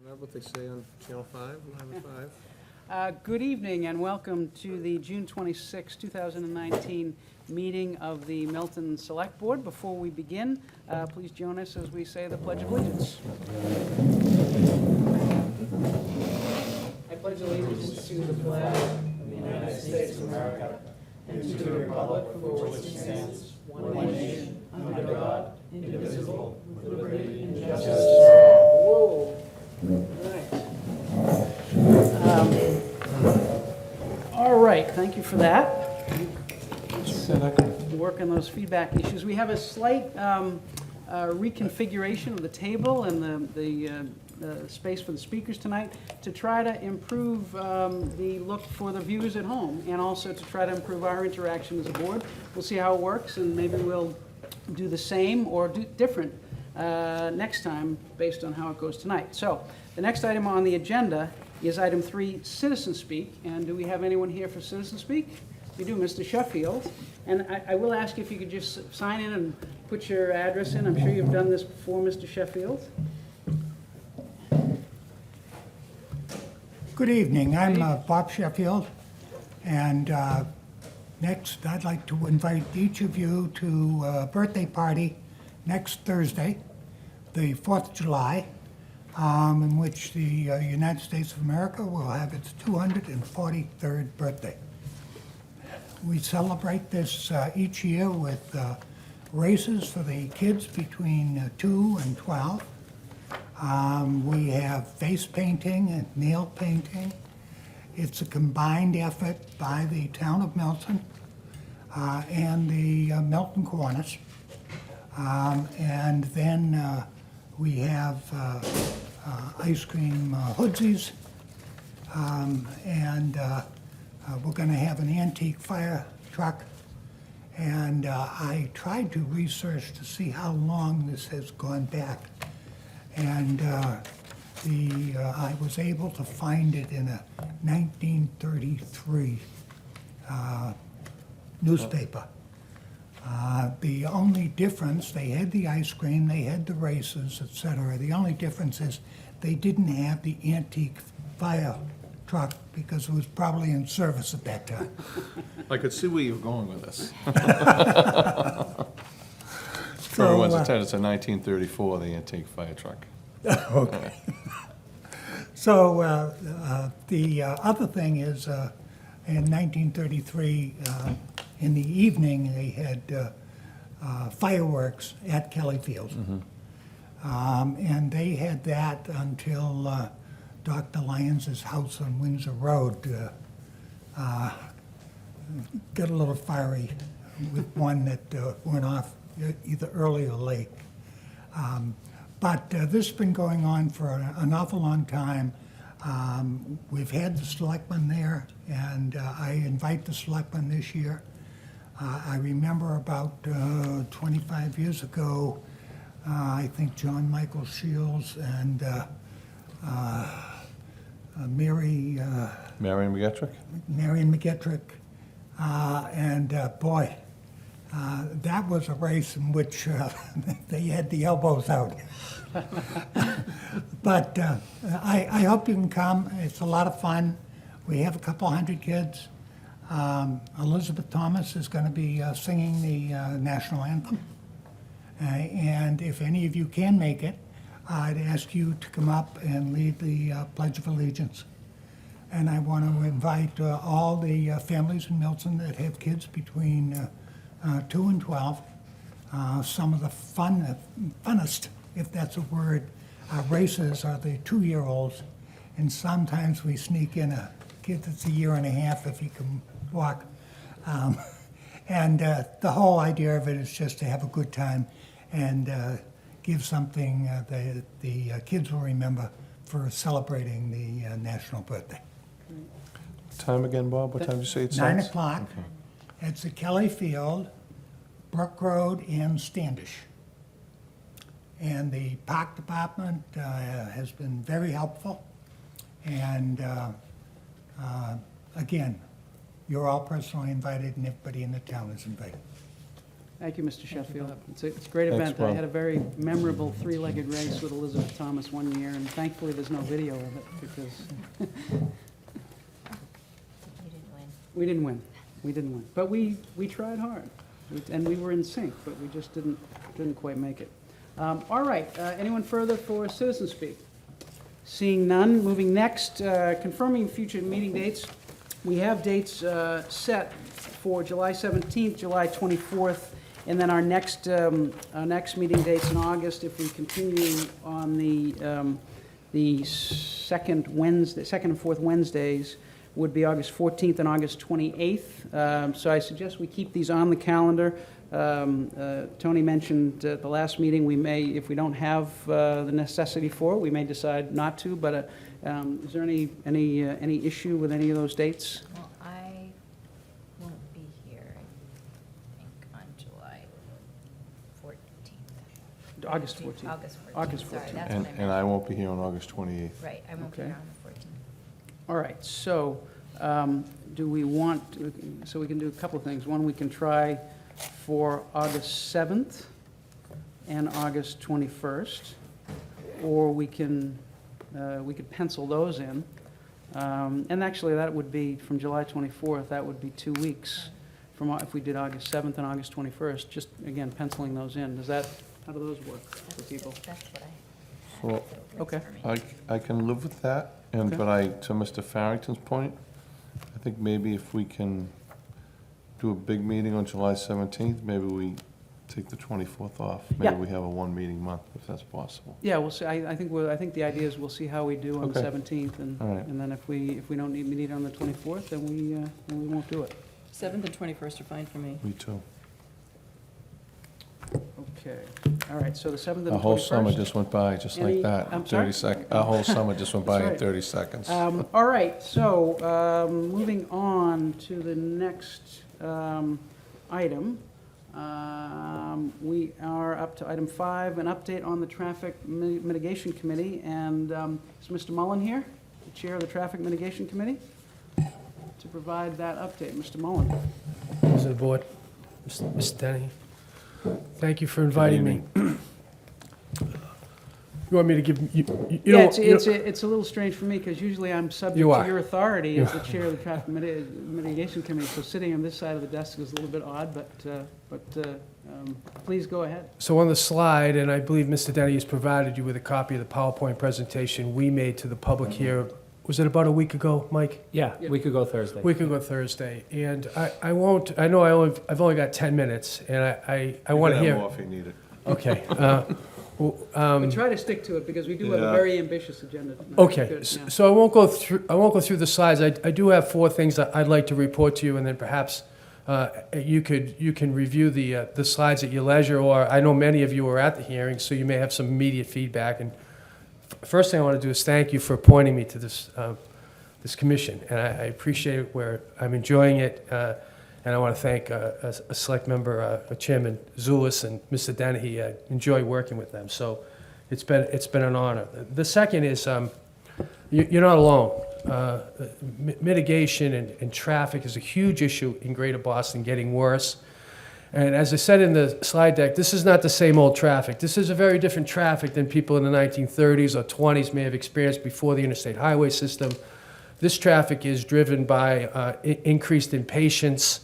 Not what they say on Channel 5, Live at 5. Good evening and welcome to the June 26, 2019 meeting of the Milton Select Board. Before we begin, please join us as we say the Pledge of Allegiance. I pledge allegiance to the flag of the United States of America and to the republic for which it stands, one nation, under God, indivisible, with liberty and justice for all. Whoa. All right, thank you for that. Work on those feedback issues. We have a slight reconfiguration of the table and the space for the speakers tonight to try to improve the look for the viewers at home and also to try to improve our interaction as a board. We'll see how it works and maybe we'll do the same or do different next time based on how it goes tonight. So the next item on the agenda is item 3, Citizen Speak. And do we have anyone here for Citizen Speak? We do, Mr. Sheffield. And I will ask if you could just sign in and put your address in. I'm sure you've done this before, Mr. Sheffield. Good evening. I'm Bob Sheffield. And next, I'd like to invite each of you to a birthday party next Thursday, the 4th of July, in which the United States of America will have its 243rd birthday. We celebrate this each year with races for the kids between 2 and 12. We have face painting and nail painting. It's a combined effort by the town of Milton and the Milton Corners. And then we have ice cream hoodsies, and we're going to have an antique fire truck. And I tried to research to see how long this has gone back. And I was able to find it in a 1933 newspaper. The only difference, they had the ice cream, they had the races, etc. The only difference is they didn't have the antique fire truck because it was probably in service at that time. I could see where you're going with this. For everyone's attendance, in 1934, the antique fire truck. Okay. So the other thing is, in 1933, in the evening, they had fireworks at Kelly Field. Mm-hmm. And they had that until Dr. Lyons' house on Windsor Road got a little fiery with one that went off either early or late. But this has been going on for an awful long time. We've had the selectmen there, and I invite the selectmen this year. I remember about 25 years ago, I think John Michael Shields and Marion McGettrick? Marion McGettrick, and boy, that was a race in which they had the elbows out. But I hope you can come. It's a lot of fun. We have a couple hundred kids. Elizabeth Thomas is going to be singing the national anthem. And if any of you can make it, I'd ask you to come up and lead the Pledge of Allegiance. And I want to invite all the families in Milton that have kids between 2 and 12. Some of the funnest, if that's a word, races are the 2-year-olds. And sometimes we sneak in a kid that's a year and a half if he can walk. And the whole idea of it is just to have a good time and give something that the kids will remember for celebrating the national birthday. Time again, Bob? What time did you say it 9 starts? o'clock. Okay. It's at Kelly Field, Brook Road, and Standish. And the park department has been very helpful. And again, you're all personally invited, and everybody in the town is invited. Thank you, Mr. Sheffield. It's a great Thanks, event. I Bob. had a very memorable three-legged race with Elizabeth Thomas one year, and thankfully there's no video of it because You didn't win. we didn't win. We didn't win. But we tried hard, and we were in sync, but we just didn't quite make it. All right, anyone further for citizen speak? Seeing none, moving next, confirming future meeting dates. We have dates set for July 17th, July 24th, and then our next meeting dates in August, if we continue on the second and fourth Wednesdays, would be August 14th and August 28th. So I suggest we keep these on the calendar. Tony mentioned at the last meeting, we may, if we don't have the necessity for it, we may decide not to, but is there any issue with any of those dates? Well, I won't be here, I think, on July 14th. August 14th. August 14th. August Sorry, 14th. that's And, what I and meant. I won't be here on August 28th. Right, I won't be Okay. here on the 14th. All right, so do we want, so we can do a couple of things. One, we can try for August 7th and August 21st, or we could pencil those in. And actually, that would be, from July 24th, that would be 2 weeks from, if we did August 7th and August 21st, just, again, penciling those in. How do those work for people? That's what I Well, had, so it works okay. for me. I can live with that, Okay. but to Mr. Farrington's point, I think maybe if we can do a big meeting on July 17th, maybe we take the 24th off. Yeah. Maybe we have a one-meeting month, if that's possible. Yeah, we'll see. I think the idea is we'll see how we do on the Okay. 17th, All right. and then if we don't need it on the 24th, then we won't do it. 7th and 21st are fine for me. Me too. Okay. All right, so the 7th and the 21st. A whole summer just went by, just Any- like that. I'm sorry? 30 seconds. A whole summer just went by That's in right. 30 seconds. All right, so moving on to the next item. We are up to item 5, an update on the Traffic Mitigation Committee. And is Mr. Mullen here, the Chair of the Traffic Mitigation Committee, to provide that update? Mr. Mullen? Members of the board, Mr. Denny, thank you for inviting me. You want me to give, you Yeah, don't, it's a little strange for me, because usually I'm subject You to are. your authority as the Chair of the Traffic Mitigation Committee, so sitting on this side of the desk is a little bit odd, but please go ahead. so on the slide, and I believe Mr. Denny has provided you with a copy of the PowerPoint presentation we made to the public here, was it about a week ago, Mike? Yeah, Yeah. we could go Thursday. Week ago Thursday, and I won't, I've only got 10 minutes, and I want to You can have hear. more if you need it. Okay. But try to stick to it, because we do have a Yeah. very ambitious agenda tonight. Okay, Good, yeah. so I won't go through the slides. I do have 4 things that I'd like to report to you, and then perhaps you can review the slides at your leisure, or I know many of you were at the hearing, so you may have some immediate feedback. And first thing I want to do is thank you for appointing me to this commission, and I appreciate it, where I'm enjoying it, and I want to thank a select member, Chairman Zulus and Mr. Dennehy. I enjoy working with them, so it's been an honor. The second is, you're not alone. Mitigation and traffic is a huge issue in Greater Boston, getting worse. And as I said in the slide deck, this is not the same old traffic. This is a very different traffic than people in the 1930s or 20s may have experienced before the interstate highway system. This traffic is driven by increased impatience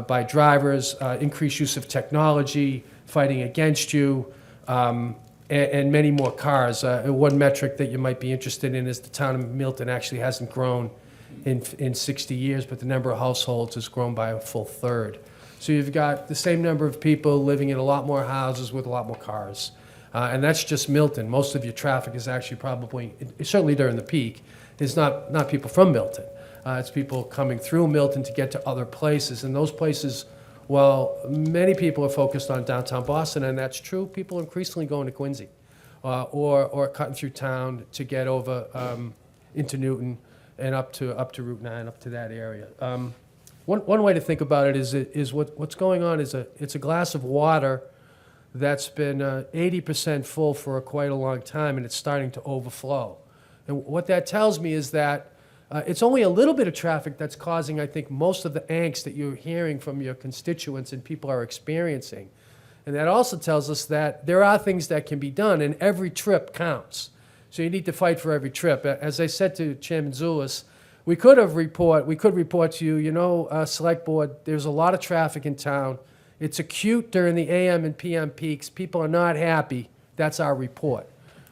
by drivers, increased use of technology, fighting against you, and many more cars. One metric that you might be interested in is the town of Milton actually hasn't grown in 60 years, but the number of households has grown by a full third. So you've got the same number of people living in a lot more houses with a lot more cars. And that's just Milton. Most of your traffic is actually probably, certainly during the peak, is not people from Milton. It's people coming through Milton to get to other places. And those places, well, many people are focused on downtown Boston, and that's true. People are increasingly going to Quincy or cutting through town to get over into Newton and up to Route 9, up to that area. One way to think about it is what's going on is it's a glass of water that's been 80% full for quite a long time, and it's starting to overflow. And what that tells me is that it's only a little bit of traffic that's causing, I think, most of the angst that you're hearing from your constituents and people are experiencing. And that also tells us that there are things that can be done, and every trip counts. So you need to fight for every trip. As I said to Chairman Zulus, we could report to you, Select Board, there's a lot of traffic in town. It's acute during the AM and PM peaks. People are not happy. That's our report.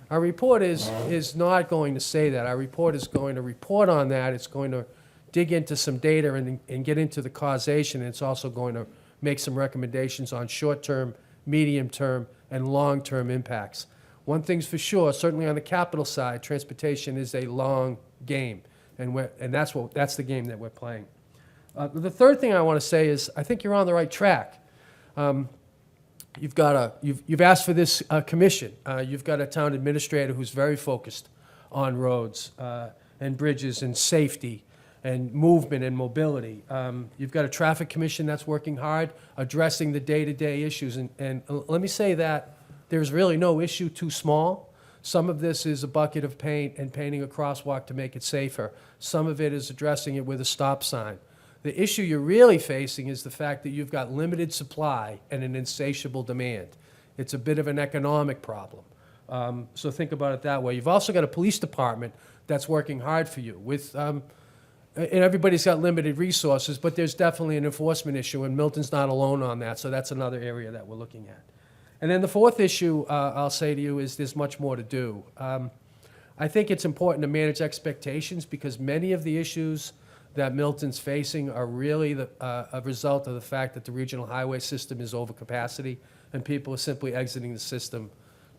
Our report is not going to say that. Our report is going to report on that. It's going to dig into some data and get into the causation. It's also going to make some recommendations on short-term, medium-term, and long-term impacts. One thing's for sure, certainly on the capital side, transportation is a long game, and that's the game that we're playing. The third thing I want to say is I think you're on the right track. You've asked for this commission. You've got a town administrator who's very focused on roads and bridges and safety and movement and mobility. You've got a traffic commission that's working hard, addressing the day-to-day issues. And let me say that there's really no issue too small. Some of this is a bucket of paint and painting a crosswalk to make it safer. Some of it is addressing it with a stop sign. The issue you're really facing is the fact that you've got limited supply and an insatiable demand. It's a bit of an economic problem. So think about it that way. You've also got a police department that's working hard for you and everybody's got limited resources, but there's definitely an enforcement issue, and Milton's not alone on that, so that's another area that we're looking at. And then the fourth issue I'll say to you is there's much more to do. I think it's important to manage expectations because many of the issues that Milton's facing are really a result of the fact that the regional highway system is over capacity and people are simply exiting the system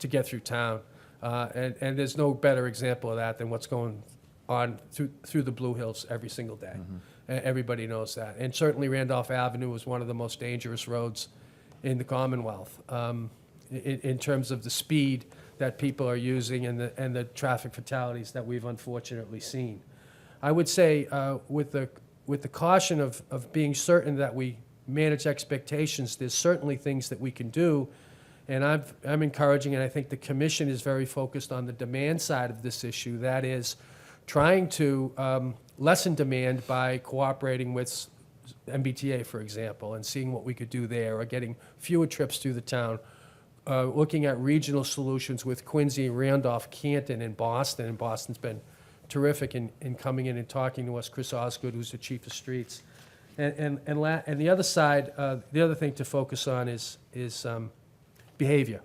to get through town. And there's no better example of that than what's going on through the Blue Hills every single day. Everybody knows that. And certainly Randolph Avenue is one of the most dangerous roads in the Commonwealth in terms of the speed that people are using and the traffic fatalities that we've unfortunately seen. I would say with the caution of being certain that we manage expectations, there's certainly things that we can do. And I'm encouraging, and I think the commission is very focused on the demand side of this issue. That is trying to lessen demand by cooperating with MBTA, for example, and seeing what we could do there, or getting fewer trips through the town, looking at regional solutions with Quincy, Randolph, Canton, and Boston. And Boston's been terrific in coming in and talking to us. Chris Osgood, who's the chief of streets. And the other side, the other thing to focus on is behavior.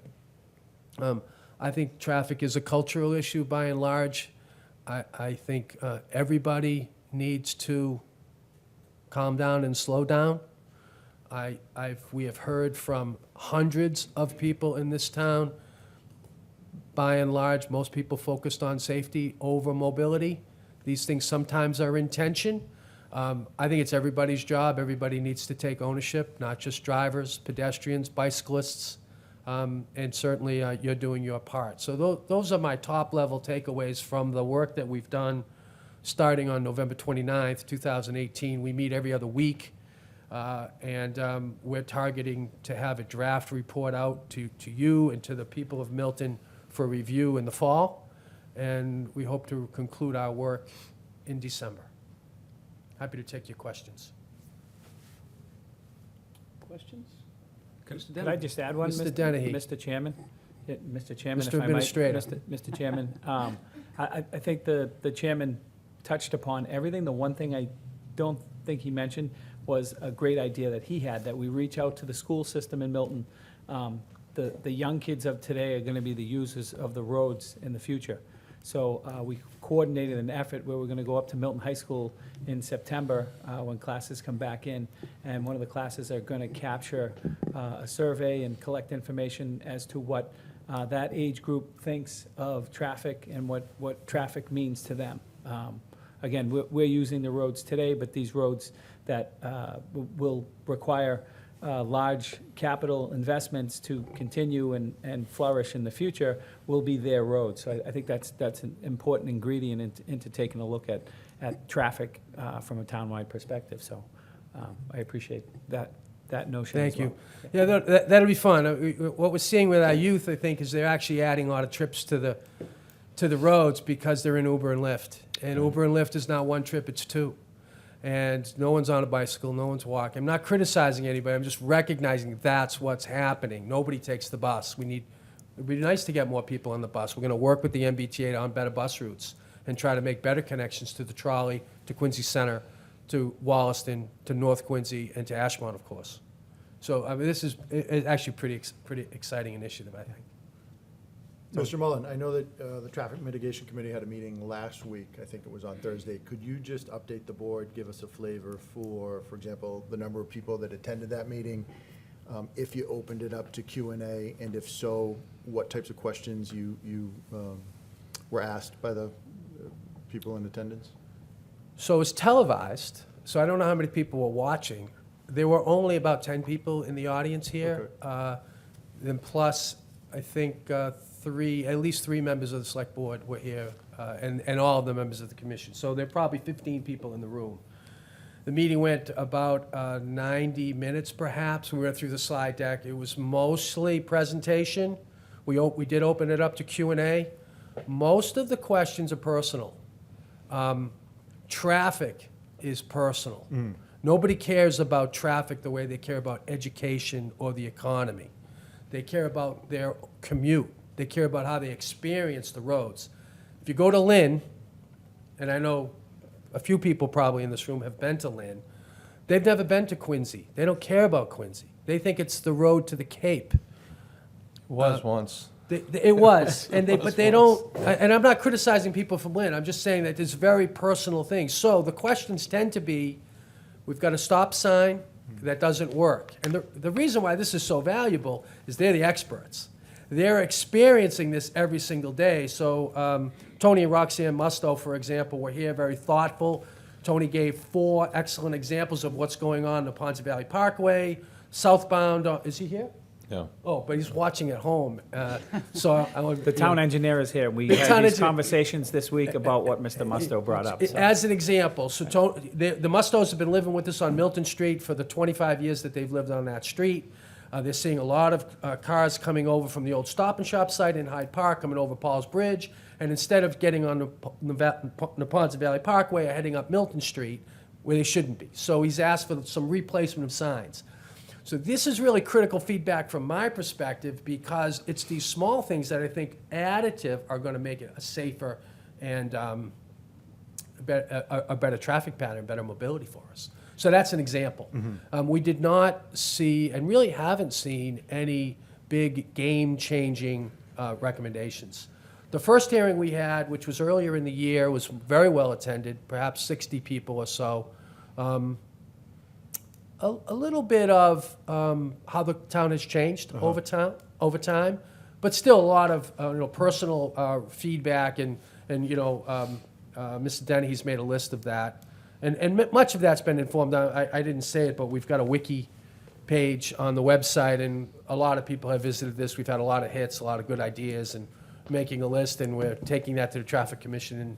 I think traffic is a cultural issue by and large. I think everybody needs to calm down and slow down. We have heard from hundreds of people in this town. By and large, most people focused on safety over mobility. These things sometimes are in tension. I think it's everybody's job. Everybody needs to take ownership, not just drivers, pedestrians, bicyclists, and certainly you're doing your part. So those are my top-level takeaways from the work that we've done starting on November 29th, 2018. We meet every other week, and we're targeting to have a draft report out to you and to the people of Milton for review in the fall, and we hope to conclude our work in December. Happy to take your questions. Questions? Could I just add one, Mr. Dennehy. Mr. Chairman? Yeah, Mr. Chairman, Mr. if I might. Administrator. Mr. Chairman, I think the chairman touched upon everything. The one thing I don't think he mentioned was a great idea that he had, that we reach out to the school system in Milton. The young kids of today are going to be the users of the roads in the future. So we coordinated an effort where we're going to go up to Milton High School in September when classes come back in, and one of the classes are going to capture a survey and collect information as to what that age group thinks of traffic and what traffic means to them. Again, we're using the roads today, but these roads that will require large capital investments to continue and flourish in the future will be their roads. So I think that's an important ingredient into taking a look at traffic from a townwide perspective. So I appreciate that notion as Thank well. you. Yeah, that'll be fun. What we're seeing with our youth, I think, is they're actually adding a lot of trips to the roads because they're in Uber and Lyft. And Uber and Lyft is not one trip, it's two. and no one's on a bicycle, no one's walking. I'm not criticizing anybody, I'm just recognizing that's what's happening. Nobody takes the bus. It'd be nice to get more people on the bus. We're gonna work with the MBTA on better bus routes and try to make better connections to the trolley, to Quincy Center, to Wollaston, to North Quincy, and to Ashmont, of course. So, I mean, this is actually pretty exciting initiative, I think. Mr. Mullen, I know that the Traffic Mitigation Committee had a meeting last week, I think it was on Thursday. Could you just update the board, give us a flavor for example, the number of people that attended that meeting, if you opened it up to Q&A, and if so, what types of questions you were asked by the people in attendance? So it was televised, so I don't know how many people were watching. There were only about 10 people in the audience here. Then plus, I think, at least three members of the select board were here, and all of the members of the commission. So there are probably 15 people in the room. The meeting went about 90 minutes, perhaps. We went through the slide deck. It was mostly presentation. We did open it up to Q&A. Most of the questions are personal. Traffic is personal. Nobody cares about traffic the way they care about education or the economy. They care about their commute. They care about how they experience the roads. If you go to Lynn, and I know a few people probably in this room have been to Lynn, they've never been to Quincy. They don't care about Quincy. They think it's the road to the Cape. Was once. It was, but they don't, and I'm not criticizing people from Lynn, I'm just saying that it's very personal things. So the questions tend to be, we've got a stop sign that doesn't work. And the reason why this is so valuable is they're the experts. They're experiencing this every single day. So Tony and Roxanne Musto, for example, were here, very thoughtful. Tony gave 4 excellent examples of what's going on in the Ponce Valley Parkway, southbound, is he here? Yeah. Oh, but he's watching at home. So I would, The town engineer is here. We town had these engineer- conversations this week about what Mr. Musto brought up. so. As an example, so the Mustos have been living with us on Milton Street for the 25 years that they've lived on that street. They're seeing a lot of cars coming over from the old Stop and Shop site in Hyde Park, coming over Paul's Bridge, and instead of getting on the Ponce Valley Parkway, are heading up Milton Street, where they shouldn't be. So he's asked for some replacement of signs. So this is really critical feedback from my perspective, because it's these small things that I think additive are going to make it a safer and a better traffic pattern, better mobility for us. So that's an example. We did not see, and really haven't seen, any big game-changing recommendations. The first hearing we had, which was earlier in the year, was very well attended, perhaps 60 people or so. A little bit of how the town has changed over time, but still a lot of personal feedback, and Mr. Dennehy's made a list of that, and much of that's been informed. I didn't say it, but we've got a wiki page on the website, and a lot of people have visited this. We've had a lot of hits, a lot of good ideas, and making a list, and we're taking that to the Traffic Commission,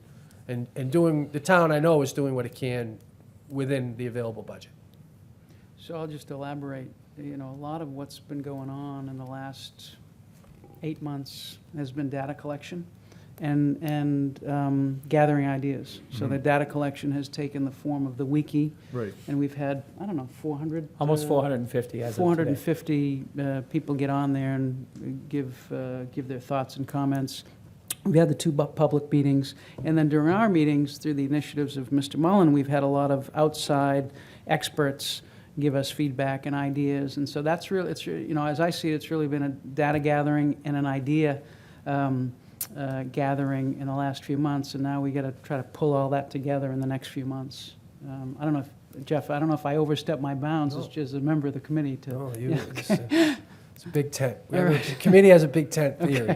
and doing, the town I know is doing what it can within the available budget. So I'll just elaborate. A lot of what's been going on in the last 8 months has been data collection and gathering ideas. So the data collection has taken the form of the wiki. Right. And we've had, 400? Almost 450 as of today. 450 people get on there and give their thoughts and comments. We had the 2 public meetings, and then during our meetings, through the initiatives of Mr. Mullen, we've had a lot of outside experts give us feedback and ideas, and so that's really, as I see it, it's really been a data gathering and an idea gathering in the last few months, and now we got to try to pull all that together in the next few months. I don't know if, Jeff, I don't know if I overstepped my bounds as just a member of the committee to. Oh, it's a big tent. The committee has a big tent theory.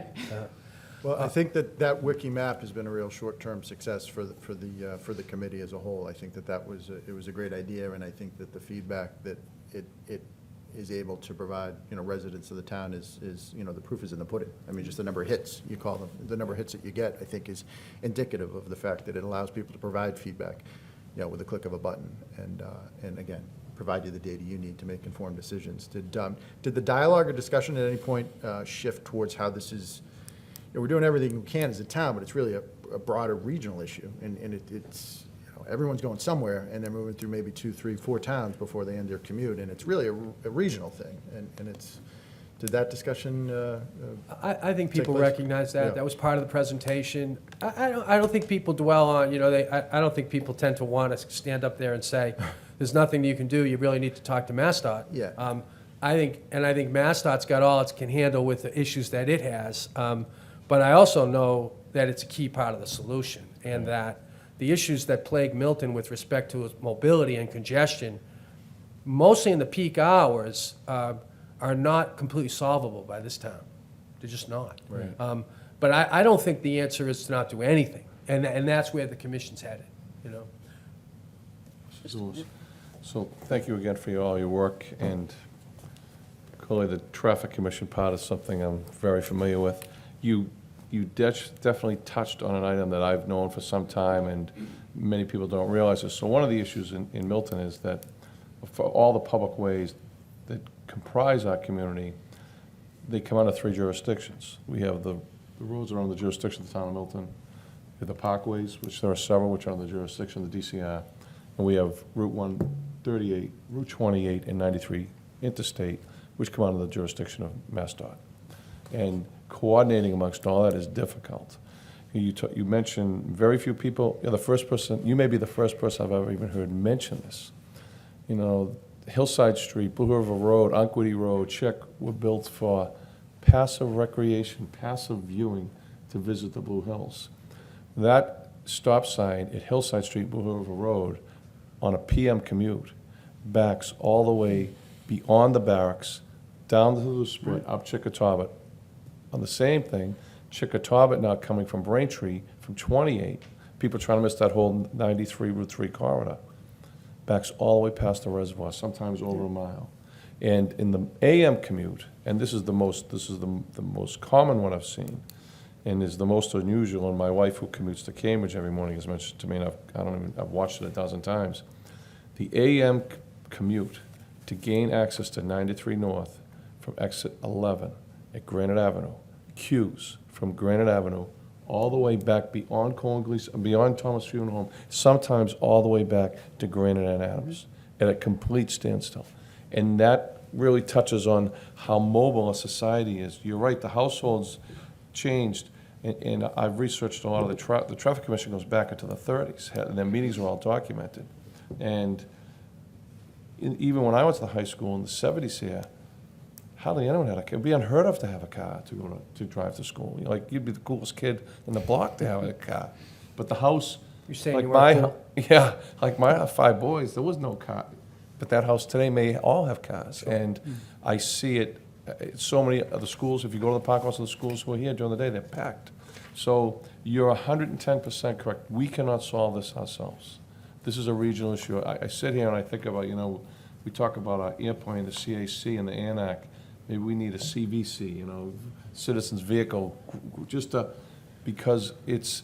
Well, I think that wiki map has been a real short-term success for the committee as a whole. I think that was a great idea, and I think that the feedback that it is able to provide, residents of the town is the proof is in the pudding. I mean, just the number of hits, you call them, the number of hits that you get, I think, is indicative of the fact that it allows people to provide feedback, with a click of a button, and again, provide you the data you need to make informed decisions. Did the dialogue or discussion at any point shift towards how this is? We're doing everything we can as a town, but it's really a broader regional issue, and it's everyone's going somewhere, and they're moving through maybe 2, 3, 4 towns before they end their commute, and it's really a regional thing, and it's, did that discussion, I think Take people place? recognize that. Yeah. That was part of the presentation. I don't think people dwell on, I don't think people tend to want to stand up there and say, there's nothing you can do, you really need to talk to MassDOT. Yeah. I think MassDOT's got all it can handle with the issues that it has. But I also know that it's a key part of the solution, and that the issues that plague Milton with respect to its mobility and congestion, mostly in the peak hours, are not completely solvable by this town. They're just not. Right. But I don't think the answer is to not do anything, and that's where the commission's headed, So thank you again for all your work, and clearly the Traffic Commission part is something I'm very familiar with. You definitely touched on an item that I've known for some time, and many people don't realize this. So one of the issues in Milton is that for all the public ways that comprise our community, they come under 3 jurisdictions. We have the roads are under the jurisdiction of the town of Milton. We have the parkways, which there are several, which are under the jurisdiction of the DCR. And we have Route 138, Route 28, and 93 Interstate, which come under the jurisdiction of MassDOT. And coordinating amongst all that is difficult. You mentioned very few people, you're the first person, you may be the first person I've ever even heard mention this. Hillside Street, Blue River Road, Unquity Road, Chick were built for passive recreation, passive viewing to visit the Blue Hills. That stop sign at Hillside Street, Blue River Road, on a PM commute, backs all the way beyond the barracks, down to the split, up Chickatawbut. On the same thing, Chickatawbut now coming from Braintree, from 28, people trying to miss that whole 93 Route 3 corridor, backs all the way past the reservoir, sometimes over a mile. And in the AM commute, and this is the most common one I've seen, and is the most unusual, and my wife, who commutes to Cambridge every morning, has mentioned to me, and I've watched it a dozen times. The AM commute to gain access to 93 North from exit 11 at Granite Avenue, queues from Granite Avenue all the way back beyond beyond Thomas Funeral Home, sometimes all the way back to Granite and Adams, at a complete standstill. And that really touches on how mobile a society is. You're right, the households changed, and I've researched a lot of the Traffic Commission goes back into the 30s, and their meetings are all documented. And even when I went to the high school in the 70s here, hardly anyone had a car. It'd be unheard of to have a car to drive to school. You'd be the coolest kid in the block to have a car. But the house, You're saying like you weren't my, cool? yeah, like my 5 boys, there was no car. But that house today may all have cars. And I see it, so many of the schools, if you go to the park, most of the schools who are here during the day, they're packed. So you're 110% correct. We cannot solve this ourselves. This is a regional issue. I sit here and I think about, we talk about our airplane, the CAC and the ANAC. Maybe we need a CVC, citizens vehicle, because it's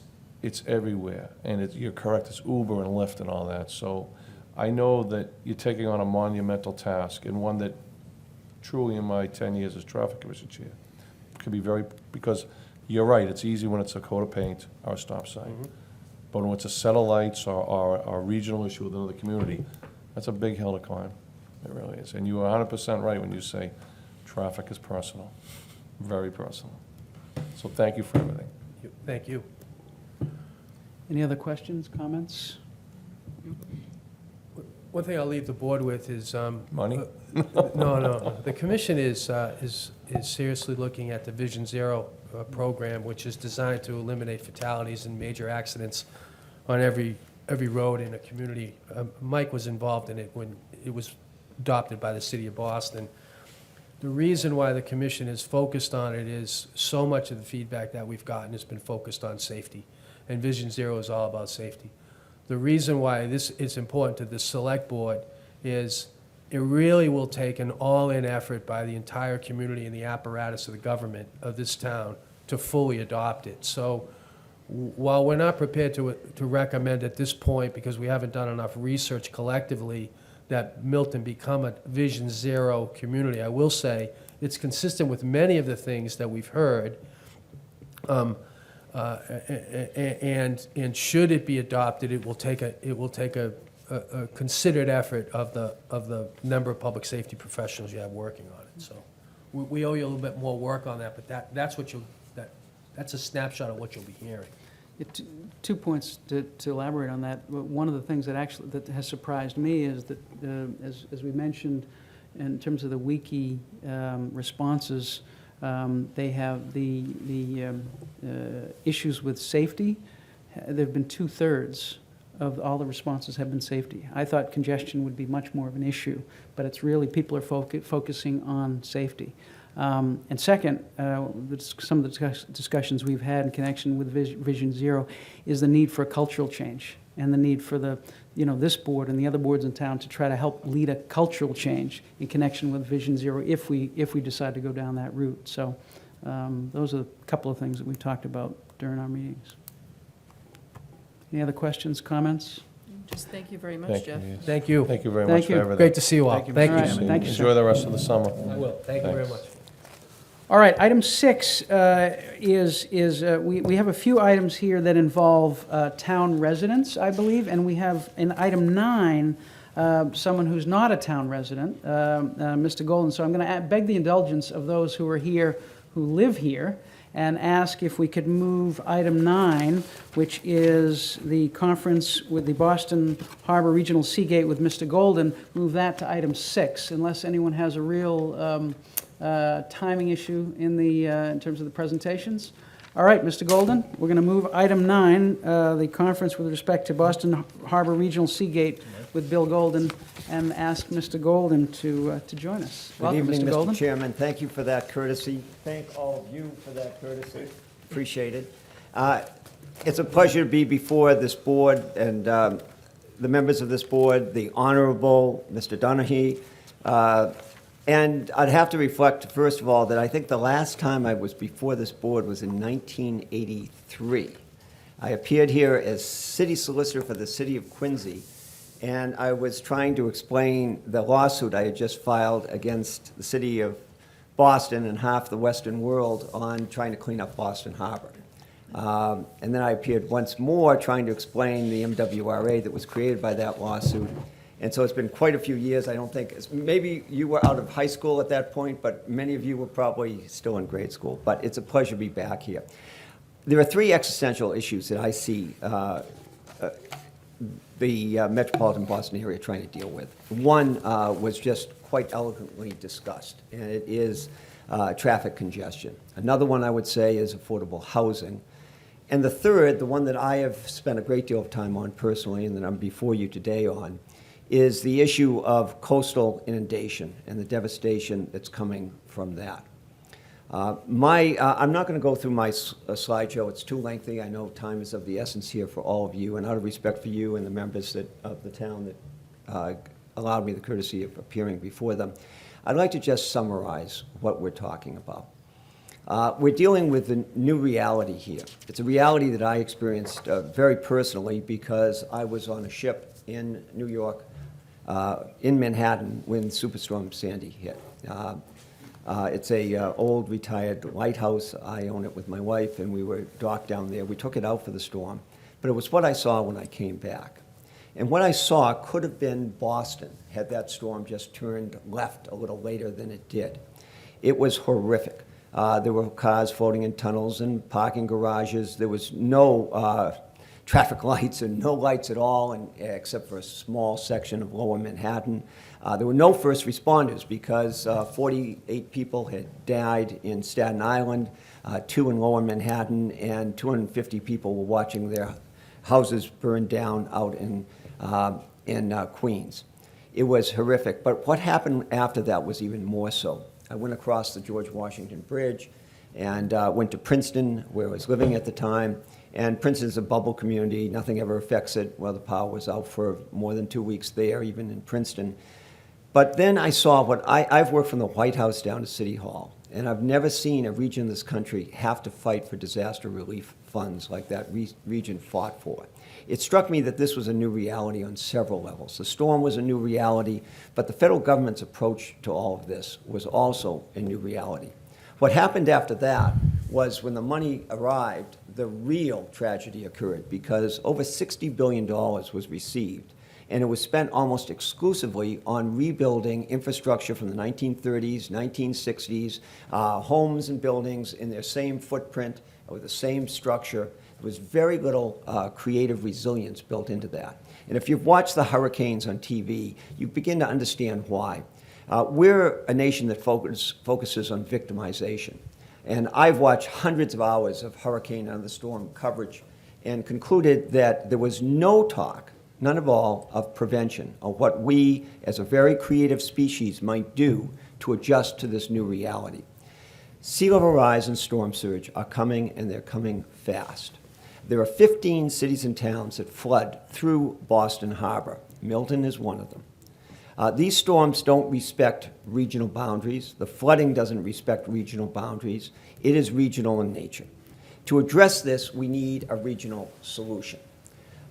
everywhere. And you're correct, it's Uber and Lyft and all that. So I know that you're taking on a monumental task, and one that truly in my 10 years as Traffic Commission Chair could be because you're right, it's easy when it's a coat of paint or a stop sign. Mm-hmm. But when it's a set of lights or a regional issue within the community, that's a big hill to climb. It really is. And you are 100% right when you say traffic is personal, very personal. So thank you for everything. Thank you. Any other questions, comments? One thing I'll leave the board with is, Money? no. The commission is seriously looking at the Vision Zero program, which is designed to eliminate fatalities and major accidents on every road in a community. Mike was involved in it when it was adopted by the city of Boston. The reason why the commission is focused on it is so much of the feedback that we've gotten has been focused on safety, and Vision Zero is all about safety. The reason why this is important to the select board is it really will take an all-in effort by the entire community and the apparatus of the government of this town to fully adopt it. So while we're not prepared to recommend at this point, because we haven't done enough research collectively, that Milton become a Vision Zero community, I will say it's consistent with many of the things that we've heard. And should it be adopted, it will take a considered effort of the number of public safety professionals you have working on it. So we owe you a little bit more work on that, but that's a snapshot of what you'll be hearing. 2 points to elaborate on that. One of the things that has surprised me is that, as we mentioned, in terms of the wiki responses, they have the issues with safety. There have been 2/3 of all the responses have been safety. I thought congestion would be much more of an issue, but it's really people are focusing on safety. And second, some of the discussions we've had in connection with Vision Zero is the need for a cultural change and the need for this board and the other boards in town to try to help lead a cultural change in connection with Vision Zero if we decide to go down that route. So those are a couple of things that we talked about during our meetings. Any other questions, comments? Just thank you very much, Thank Jeff. you. Thank you. Thank you very Thank much for you. everything. Great to see you all. Thank All right, you. thank you, sir. Enjoy the rest of the summer. I will. Thank you very much. All right, item 6 we have a few items here that involve town residents, I believe, and we have in item 9 someone who's not a town resident, Mr. Golden. So I'm going to beg the indulgence of those who are here who live here and ask if we could move item 9, which is the conference with the Boston Harbor Regional Seagate with Mr. Golden, move that to item 6, unless anyone has a real timing issue in terms of the presentations. All right, Mr. Golden, we're going to move item 9, the conference with respect to Boston Harbor Regional Seagate with Bill Golden, and ask Mr. Golden to join us. Welcome, Good evening, Mr. Golden. Mr. Chairman. Thank you for that courtesy. Thank all of you for that courtesy. Appreciate it. It's a pleasure to be before this board and the members of this board, the Honorable Mr. Donahue. And I'd have to reflect, first of all, that I think the last time I was before this board was in 1983. I appeared here as city solicitor for the city of Quincy, and I was trying to explain the lawsuit I had just filed against the city of Boston and half the Western world on trying to clean up Boston Harbor. And then I appeared once more trying to explain the MWRA that was created by that lawsuit. And so it's been quite a few years. I don't think, maybe you were out of high school at that point, but many of you were probably still in grade school. But it's a pleasure to be back here. There are 3 existential issues that I see the metropolitan Boston area trying to deal with. One was just quite eloquently discussed, and it is traffic congestion. Another one I would say is affordable housing. And the third, the one that I have spent a great deal of time on personally and that I'm before you today on, is the issue of coastal inundation and the devastation that's coming from that. I'm not going to go through my slideshow. It's too lengthy. I know time is of the essence here for all of you, and out of respect for you and the members of the town that allowed me the courtesy of appearing before them, I'd like to just summarize what we're talking about. We're dealing with a new reality here. It's a reality that I experienced very personally because I was on a ship in New York, in Manhattan, when Superstorm Sandy hit. It's a old retired lighthouse. I own it with my wife, and we were docked down there. We took it out for the storm, but it was what I saw when I came back. And what I saw could have been Boston had that storm just turned left a little later than it did. It was horrific. There were cars floating in tunnels and parking garages. There was no traffic lights and no lights at all, except for a small section of lower Manhattan. There were no first responders because 48 people had died in Staten Island, 2 in lower Manhattan, and 250 people were watching their houses burn down out in Queens. It was horrific, but what happened after that was even more so. I went across the George Washington Bridge and went to Princeton, where I was living at the time. And Princeton's a bubble community. Nothing ever affects it. Well, the power was out for more than 2 weeks there, even in Princeton. But then I saw what I've worked from the White House down to City Hall, and I've never seen a region in this country have to fight for disaster relief funds like that region fought for. It struck me that this was a new reality on several levels. The storm was a new reality, but the federal government's approach to all of this was also a new reality. What happened after that was when the money arrived, the real tragedy occurred, because over $60 billion was received, and it was spent almost exclusively on rebuilding infrastructure from the 1930s, 1960s, homes and buildings in their same footprint, with the same structure. There was very little creative resilience built into that. And if you've watched the hurricanes on TV, you begin to understand why. We're a nation that focuses on victimization. And I've watched hundreds of hours of hurricane and the storm coverage and concluded that there was no talk, none at all, of prevention, of what we, as a very creative species, might do to adjust to this new reality. Sea level rise and storm surge are coming, and they're coming fast. There are 15 cities and towns that flood through Boston Harbor. Milton is one of them. These storms don't respect regional boundaries. The flooding doesn't respect regional boundaries. It is regional in nature. To address this, we need a regional solution.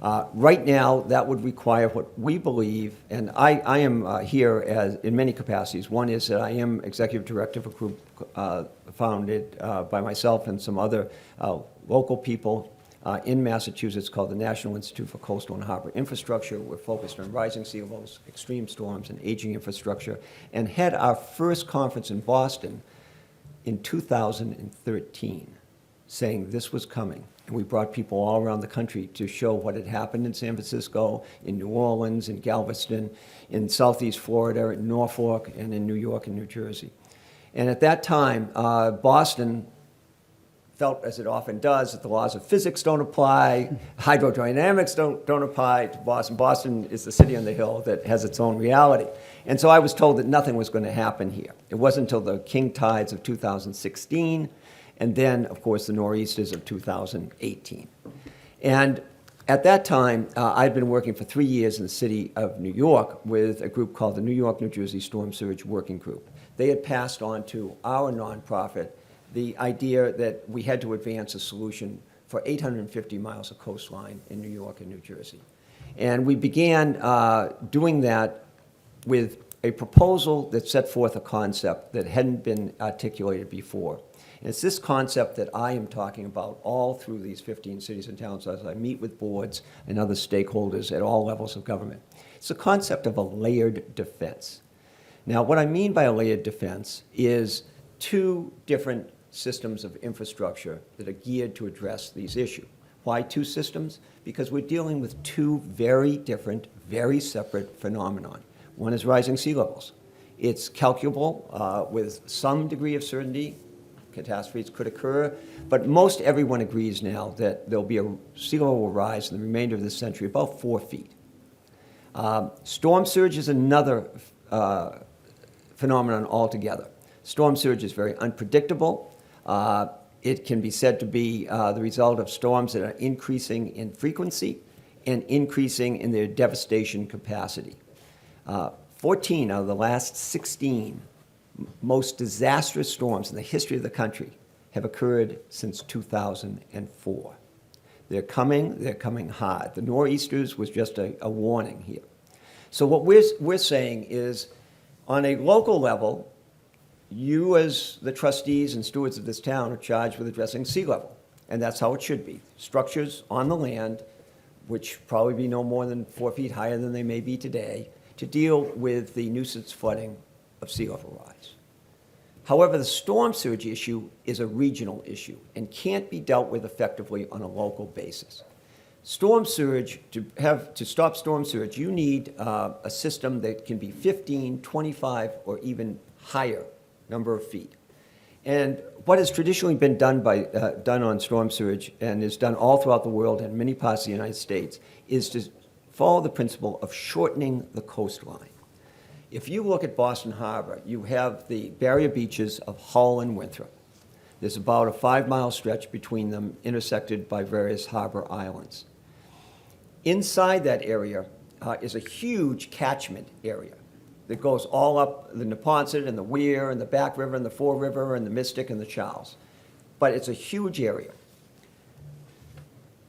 Right now, that would require what we believe, and I am here as, in many capacities. One is that I am executive director of a group founded by myself and some other local people in Massachusetts called the National Institute for Coastal and Harbor Infrastructure. We're focused on rising sea levels, extreme storms, and aging infrastructure, and had our first conference in Boston in 2013, saying this was coming. And we brought people all around the country to show what had happened in San Francisco, in New Orleans, in Galveston, in Southeast Florida, in Norfolk, and in New York and New Jersey. And at that time, Boston felt, as it often does, that the laws of physics don't apply, hydrodynamics don't apply to Boston. Boston is the city on the hill that has its own reality. And so I was told that nothing was going to happen here. It wasn't until the king tides of 2016, and then, of course, the nor'easters of 2018. And at that time, I'd been working for 3 years in the city of New York with a group called the New York, New Jersey Storm Surge Working Group. They had passed on to our nonprofit the idea that we had to advance a solution for 850 miles of coastline in New York and New Jersey. And we began doing that with a proposal that set forth a concept that hadn't been articulated before. And it's this concept that I am talking about all through these 15 cities and towns as I meet with boards and other stakeholders at all levels of government. It's the concept of a layered defense. Now, what I mean by a layered defense is two different systems of infrastructure that are geared to address these issues. Why two systems? Because we're dealing with two very different, very separate phenomena. One is rising sea levels. It's calculable with some degree of certainty. Catastrophes could occur, but most everyone agrees now that there'll be a sea level will rise in the remainder of this century about 4 feet. Storm surge is another phenomenon altogether. Storm surge is very unpredictable. It can be said to be the result of storms that are increasing in frequency and increasing in their devastation capacity. 14 out of the last 16 most disastrous storms in the history of the country have occurred since 2004. They're coming hard. The nor'easters was just a warning here. So what we're saying is, on a local level, you as the trustees and stewards of this town are charged with addressing sea level, and that's how it should be. Structures on the land, which probably be no more than 4 feet higher than they may be today, to deal with the nuisance flooding of sea level rise. However, the storm surge issue is a regional issue and can't be dealt with effectively on a local basis. Storm surge, to stop storm surge, you need a system that can be 15, 25, or even higher number of feet. And what has traditionally been done on storm surge, and is done all throughout the world and many parts of the United States, is to follow the principle of shortening the coastline. If you look at Boston Harbor, you have the barrier beaches of Hull and Winthrop. There's about a 5-mile stretch between them, intersected by various harbor islands. Inside that area is a huge catchment area that goes all up the Neponset and the Weir and the Back River and the Fore River and the Mystic and the Charles. But it's a huge area.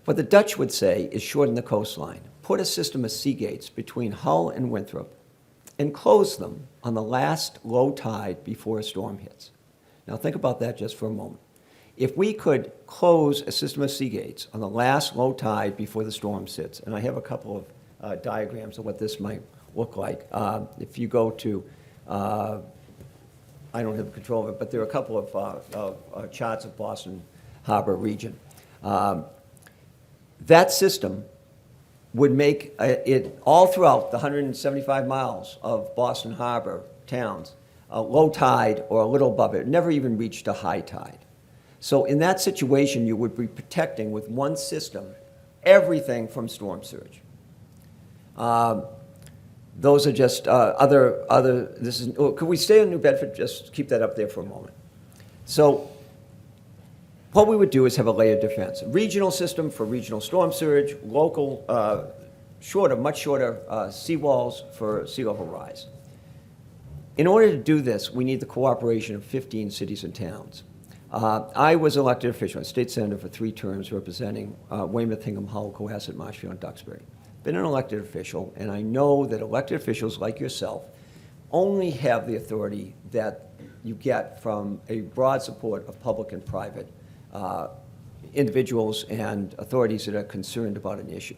What the Dutch would say is shorten the coastline. Put a system of sea gates between Hull and Winthrop and close them on the last low tide before a storm hits. Now think about that just for a moment. If we could close a system of sea gates on the last low tide before the storm sits, and I have a couple of diagrams of what this might look like. If you go to, I don't have control of it, but there are a couple of charts of Boston Harbor region. That system would make it all throughout the 175 miles of Boston Harbor towns, low tide or a little above it, never even reached a high tide. So in that situation, you would be protecting with one system everything from storm surge. Those are just could we stay in New Bedford? Just keep that up there for a moment. So what we would do is have a layered defense. A regional system for regional storm surge, local, much shorter seawalls for sea level rise. In order to do this, we need the cooperation of 15 cities and towns. I was elected official, a state senator for 3 terms representing Weymouth, Hingham, Hull, Cohasset, Marshfield, and Duxbury. Been an elected official, and I know that elected officials like yourself only have the authority that you get from a broad support of public and private individuals and authorities that are concerned about an issue.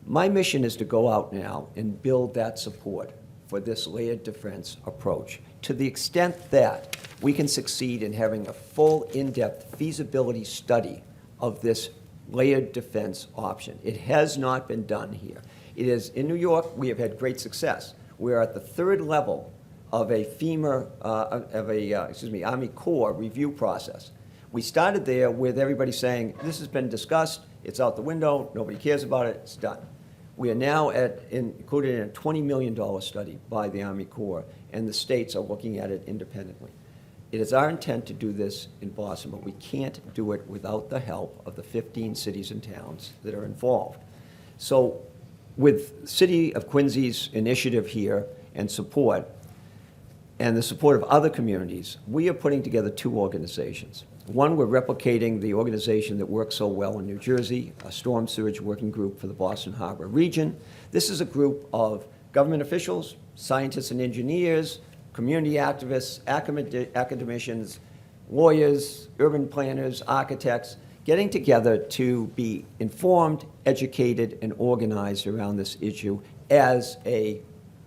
My mission is to go out now and build that support for this layered defense approach to the extent that we can succeed in having a full, in-depth feasibility study of this layered defense option. It has not been done here. It is, in New York, we have had great success. We're at the 3rd level of a Army Corps review process. We started there with everybody saying, this has been discussed, it's out the window, nobody cares about it, it's done. We are now included in a $20 million study by the Army Corps, and the states are looking at it independently. It is our intent to do this in Boston, but we can't do it without the help of the 15 cities and towns that are involved. So with City of Quincy's initiative here and support, and the support of other communities, we are putting together 2 organizations. One, we're replicating the organization that works so well in New Jersey, a storm surge working group for the Boston Harbor region. This is a group of government officials, scientists and engineers, community activists, academicians, lawyers, urban planners, architects, getting together to be informed, educated, and organized around this issue as a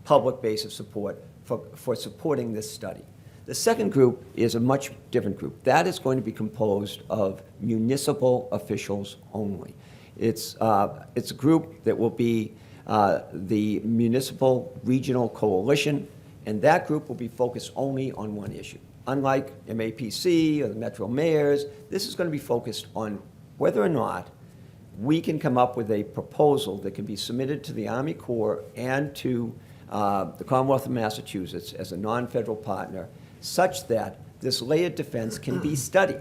public base of support for supporting this study. The second group is a much different group. That is going to be composed of municipal officials only. It's a group that will be the Municipal Regional Coalition, and that group will be focused only on one issue. Unlike MAPC or the Metro Mayors, this is going to be focused on whether or not we can come up with a proposal that can be submitted to the Army Corps and to the Commonwealth of Massachusetts as a non-federal partner, such that this layered defense can be studied.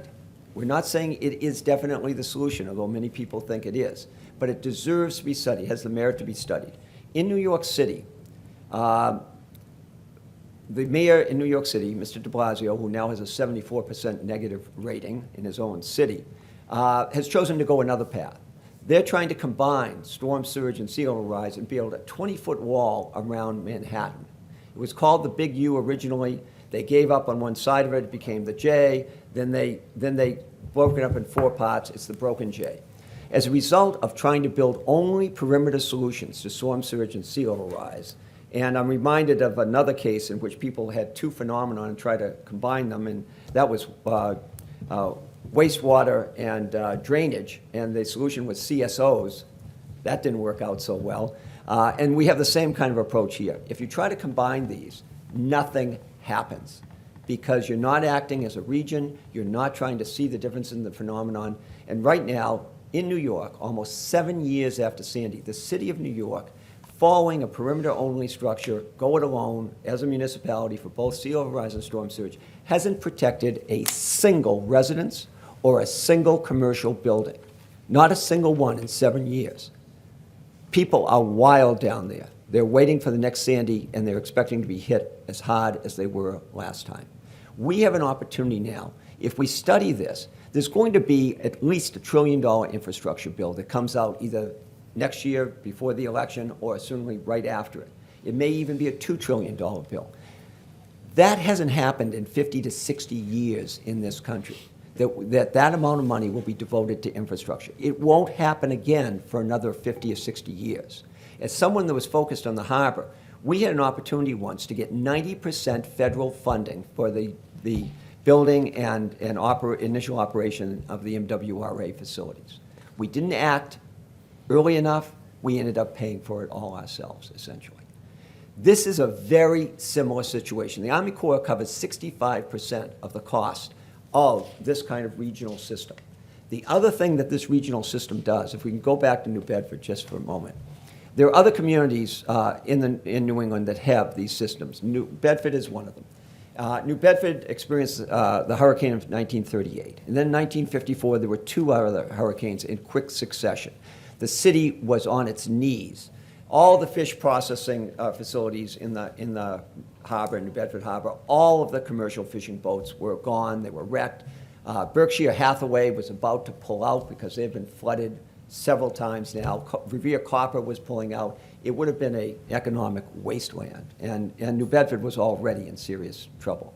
We're not saying it is definitely the solution, although many people think it is, but it deserves to be studied, has the merit to be studied. In New York City, the mayor in New York City, Mr. de Blasio, who now has a 74% negative rating in his own city, has chosen to go another path. They're trying to combine storm surge and sea level rise and build a 20-foot wall around Manhattan. It was called the Big U originally. They gave up on one side of it, it became the J, then they broke it up in 4 parts, it's the broken J. As a result of trying to build only perimeter solutions to storm surge and sea level rise, and I'm reminded of another case in which people had 2 phenomena and tried to combine them, and that was wastewater and drainage, and the solution was CSOs. That didn't work out so well. And we have the same kind of approach here. If you try to combine these, nothing happens because you're not acting as a region, you're not trying to see the difference in the phenomenon. And right now, in New York, almost 7 years after Sandy, the city of New York, following a perimeter-only structure, go it alone as a municipality for both sea level rise and storm surge, hasn't protected a single residence or a single commercial building. Not a single one in 7 years. People are wild down there. They're waiting for the next Sandy, and they're expecting to be hit as hard as they were last time. We have an opportunity now. If we study this, there's going to be at least $1 trillion infrastructure bill that comes out either next year before the election or certainly right after it. It may even be a $2 trillion bill. That hasn't happened in 50 to 60 years in this country. that amount of money will be devoted to infrastructure. It won't happen again for another 50 or 60 years. As someone that was focused on the harbor, we had an opportunity once to get 90% federal funding for the building and initial operation of the MWRA facilities. We didn't act early enough. We ended up paying for it all ourselves, essentially. This is a very similar situation. The Army Corps covers 65% of the cost of this kind of regional system. The other thing that this regional system does, if we can go back to New Bedford just for a moment, there are other communities in New England that have these systems. New Bedford is one of them. New Bedford experienced the hurricane of 1938. And then in 1954, there were two other hurricanes in quick succession. The city was on its knees. All the fish processing facilities in the harbor, in New Bedford Harbor, all of the commercial fishing boats were gone. They were wrecked. Berkshire Hathaway was about to pull out because they've been flooded several times now. Revere Copper was pulling out. It would have been an economic wasteland, and New Bedford was already in serious trouble.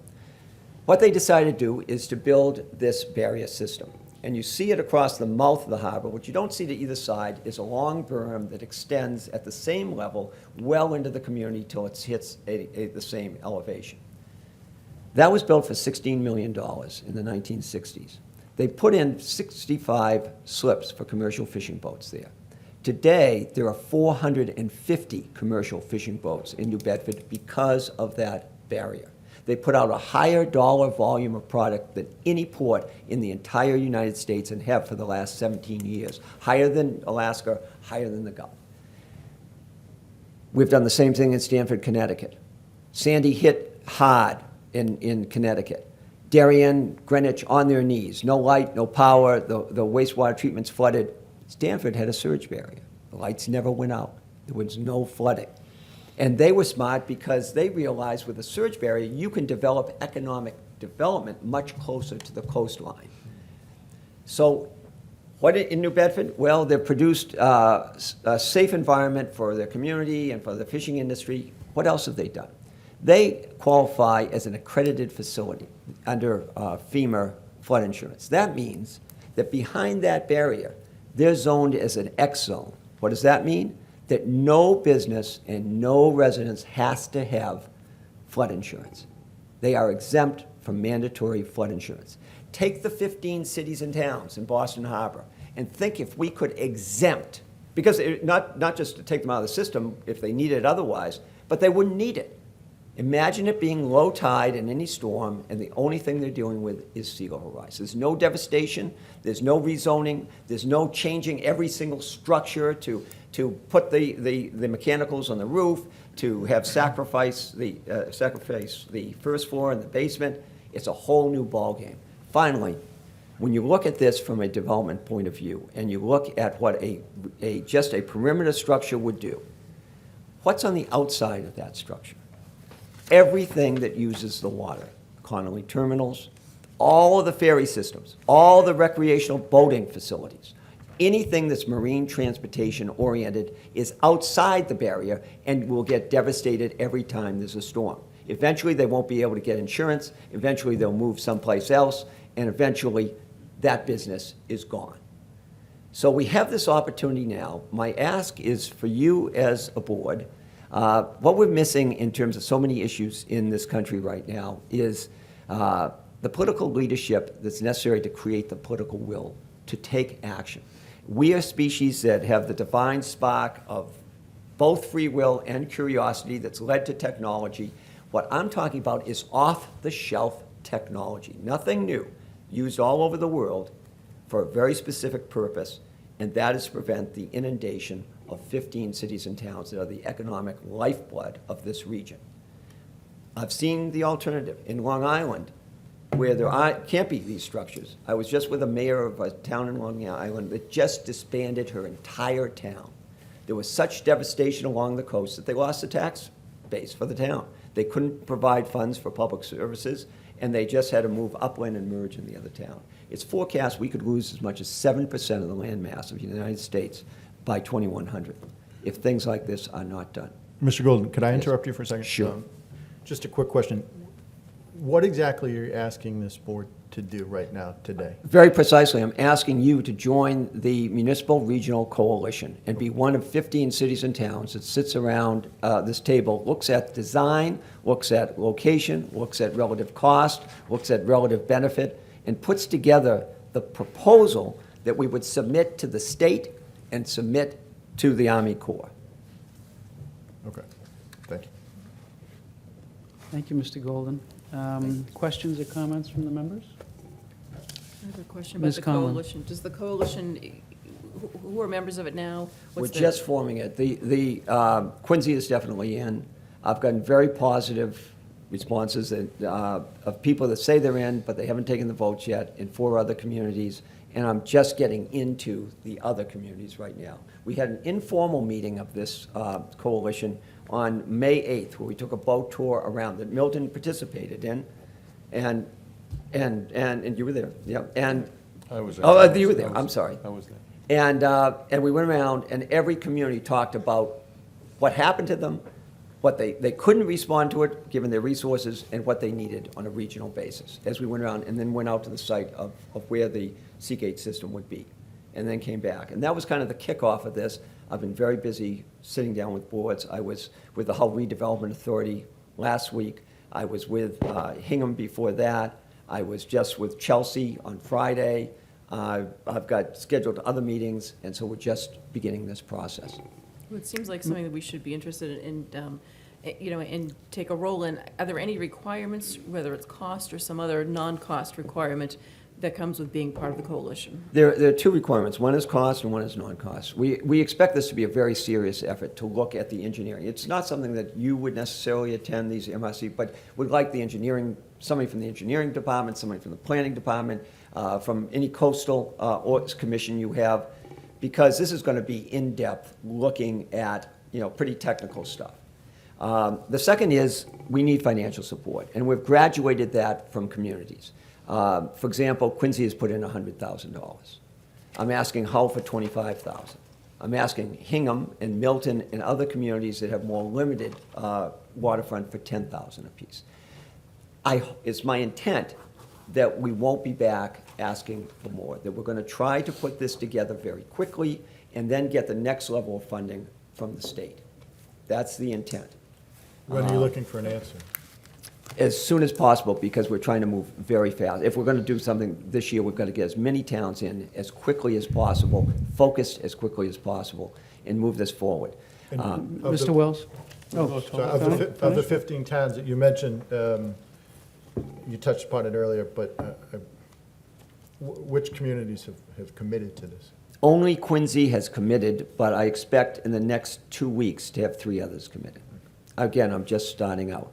What they decided to do is to build this barrier system. And you see it across the mouth of the harbor. What you don't see to either side is a long berm that extends at the same level well into the community till it hits the same elevation. That was built for $16 million in the 1960s. They put in 65 slips for commercial fishing boats there. Today, there are 450 commercial fishing boats in New Bedford because of that barrier. They put out a higher dollar volume of product than any port in the entire United States and have for the last 17 years. Higher than Alaska, higher than the Gulf. We've done the same thing in Stamford, Connecticut. Sandy hit hard in Connecticut. Darien, Greenwich on their knees. No light, no power, the wastewater treatment's flooded. Stamford had a surge barrier. The lights never went out. There was no flooding. And they were smart because they realized with a surge barrier, you can develop economic development much closer to the coastline. So what in New Bedford? Well, they've produced a safe environment for their community and for the fishing industry. What else have they done? They qualify as an accredited facility under FEMA flood insurance. That means that behind that barrier, they're zoned as an X zone. What does that mean? That no business and no residence has to have flood insurance. They are exempt from mandatory flood insurance. Take the 15 cities and towns in Boston Harbor and think if we could exempt, because not just to take them out of the system if they need it otherwise, but they wouldn't need it. Imagine it being low tide in any storm, and the only thing they're dealing with is sea level rise. There's no devastation, there's no rezoning, there's no changing every single structure to put the mechanicals on the roof, to have sacrifice the first floor and the basement. It's a whole new ballgame. Finally, when you look at this from a development point of view, and you look at what just a perimeter structure would do, what's on the outside of that structure? Everything that uses the water, Connolly terminals, all of the ferry systems, all the recreational boating facilities, anything that's marine transportation oriented is outside the barrier and will get devastated every time there's a storm. Eventually, they won't be able to get insurance. Eventually, they'll move someplace else, and eventually, that business is gone. So we have this opportunity now. My ask is for you as a board. What we're missing in terms of so many issues in this country right now is the political leadership that's necessary to create the political will to take action. We are a species that have the divine spark of both free will and curiosity that's led to technology. What I'm talking about is off-the-shelf technology, nothing new, used all over the world for a very specific purpose, and that is to prevent the inundation of 15 cities and towns that are the economic lifeblood of this region. I've seen the alternative in Long Island, where there can't be these structures. I was just with a mayor of a town in Long Island that just disbanded her entire town. There was such devastation along the coast that they lost the tax base for the town. They couldn't provide funds for public services, and they just had to move upland and merge in the other town. It's forecast we could lose as much as 7% of the land mass of the United States by 2100 if things like this are not done. Mr. Golden, could I interrupt you for a second? Sure. Just a quick question. What exactly are you asking this board to do right now, today? Very precisely, I'm asking you to join the Municipal Regional Coalition and be one of 15 cities and towns that sits around this table, looks at design, looks at location, looks at relative cost, looks at relative benefit, and puts together the proposal that we would submit to the state and submit to the Army Corps. Okay, thank you. Thank you, Mr. Golden. Questions or comments from the members? I have a question Ms. about the Conlon. coalition. Does the coalition, who are members of it now? We're What's the- just forming it. Quincy is definitely in. I've gotten very positive responses of people that say they're in, but they haven't taken the votes yet, in 4 other communities, and I'm just getting into the other communities right now. We had an informal meeting of this coalition on May 8th, where we took a boat tour around that Milton participated in, and you were there, yeah, and, I was there. oh, you were there, I'm sorry. I was there. And we went around, and every community talked about what happened to them, what they couldn't respond to it, given their resources, and what they needed on a regional basis, as we went around, and then went out to the site of where the Seagate system would be, and then came back. And that was kind of the kickoff of this. I've been very busy sitting down with boards. I was with the Hull Redevelopment Authority last week. I was with Hingham before that. I was just with Chelsea on Friday. I've got scheduled other meetings, and so we're just beginning this process. Well, it seems like something that we should be interested in, and take a role in. Are there any requirements, whether it's cost or some other non-cost requirement, that comes with being part of the coalition? There are 2 requirements. One is cost and one is non-cost. We expect this to be a very serious effort to look at the engineering. It's not something that you would necessarily attend, these MRC, but would like the engineering, somebody from the engineering department, somebody from the planning department, from any coastal commission you have, because this is going to be in-depth, looking at pretty technical stuff. The second is we need financial support, and we've graduated that from communities. For example, Quincy has put in $100,000. I'm asking Hull for $25,000. I'm asking Hingham and Milton and other communities that have more limited waterfront for $10,000 apiece. It's my intent that we won't be back asking for more, that we're going to try to put this together very quickly and then get the next level of funding from the state. That's the intent. When are you looking for an answer? As soon as possible, because we're trying to move very fast. If we're going to do something this year, we've got to get as many towns in as quickly as possible, focused as quickly as possible, and move this forward. And of Mr. the- Wells? Oh, So of the 15 towns that you mentioned, you touched upon it earlier, but which communities have committed to this? Only Quincy has committed, but I expect in the next 2 weeks to have 3 others committed. Again, I'm just starting out.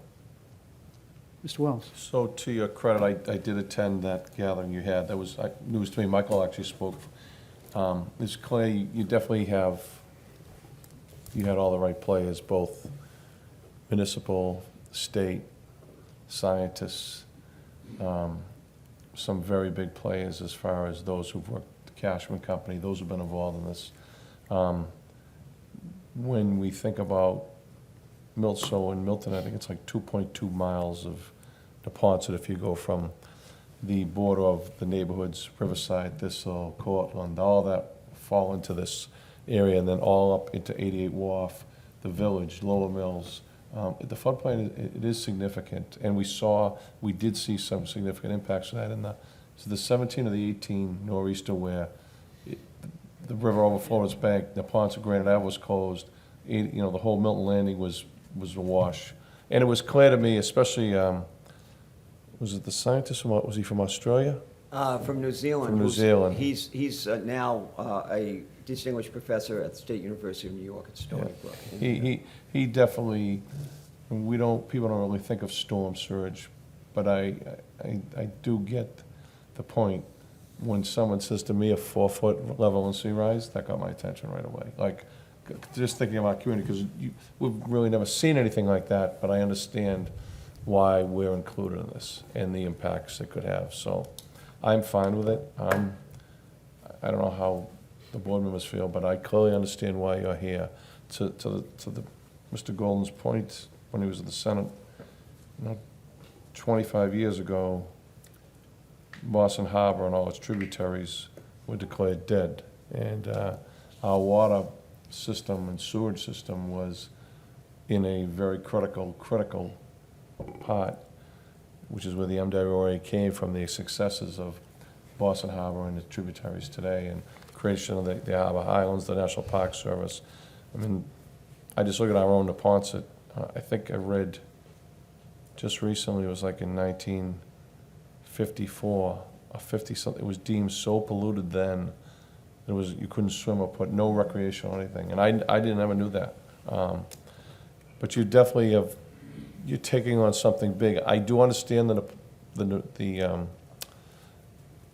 Mr. Wells? So to your credit, I did attend that gathering you had. That was news to me. Michael actually spoke. It's clear you definitely had all the right players, both municipal, state, scientists, some very big players as far as those who've worked at the Cashman Company, those who've been involved in this. When we think about Milton, I think it's like 2.2 miles of Neponset if you go from the border of the neighborhoods, Riverside, Thistle, Cortland, all that fall into this area, and then all up into 88 Wharf, the Village, Lower Mills. The floodplain, it is significant, and we did see some significant impacts of that in the 17 of the 18 nor'easter where the river overflowed its bank, Neponset Granite Ave was closed, the whole Milton Landing was awash. And it was clear to me, especially, was it the scientist, was he from Australia? From New Zealand. From New Zealand. He's now a distinguished professor at the State University of New York at Stony Brook. He definitely, people don't really think of storm surge, but I do get the point. When someone says to me a 4-foot level in sea rise, that got my attention right away. Like, just thinking about community, because we've really never seen anything like that, but I understand why we're included in this and the impacts it could have. So I'm fine with it. I don't know how the board members feel, but I clearly understand why you're here. To Mr. Golden's point, when he was at the Senate, 25 years ago, Boston Harbor and all its tributaries were declared dead. And our water system and sewage system was in a very critical part, which is where the MWA came from, the successes of Boston Harbor and its tributaries today, and creation of the Harbor Highlands, the National Park Service. I mean, I just look at our own Neponset. I think I read just recently, it was like in 1954 or 50-something, it was deemed so polluted then, it was, you couldn't swim or put no recreation or anything. And I didn't ever knew that. But you definitely have, you're taking on something big. I do understand that the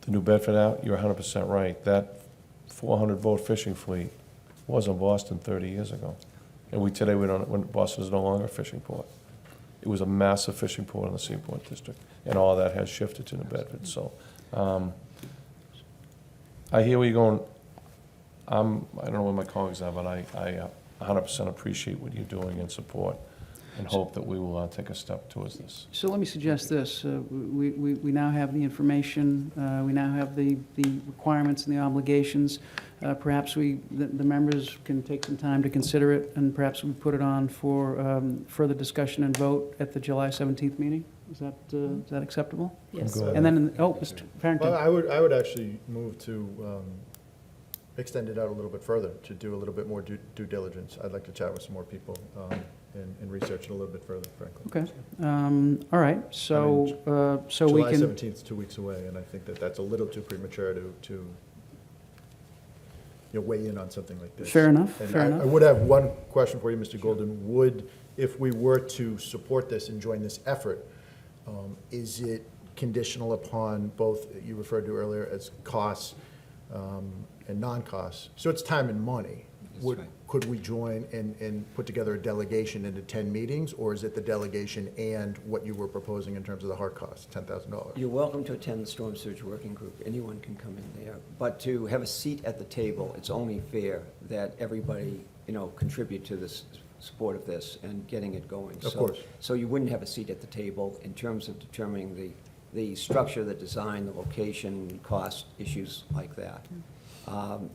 New Bedford Act, you're 100% right. That 400-boat fishing fleet was in Boston 30 years ago. And today we don't, when Boston is no longer a fishing port. It was a massive fishing port in the Seaport District, and all that has shifted to New Bedford. So I hear where you're going. I don't know where my colleagues are, but I 100% appreciate what you're doing and support, and hope that we will take a step towards this. So let me suggest this. We now have the information, we now have the requirements and the obligations. Perhaps the members can take some time to consider it, and perhaps we put it on for further discussion and vote at the July 17th meeting. Is that acceptable? Yes. Go ahead. And then, Mr. Farrington. Well, I would actually move to extend it out a little bit further, to do a little bit more due diligence. I'd like to chat with some more people and research it a little bit further, frankly. Okay. All right. So, so we July can. 17th is 2 weeks away, and I think that that's a little too premature to weigh in on something like this. Fair enough, And fair I enough. would have one question for you, Mr. Golden. If we were to support this and join this effort, is it conditional upon both, you referred to earlier as costs and non-costs? So it's time and money. That's right. Could we join and put together a delegation and attend meetings, or is it the delegation and what you were proposing in terms of the hard costs, $10,000? You're welcome to attend the Storm Surge Working Group. Anyone can come in there. But to have a seat at the table, it's only fair that everybody, contribute to this support of this and getting it going. Of course. So you wouldn't have a seat at the table in terms of determining the structure, the design, the location, cost, issues like that.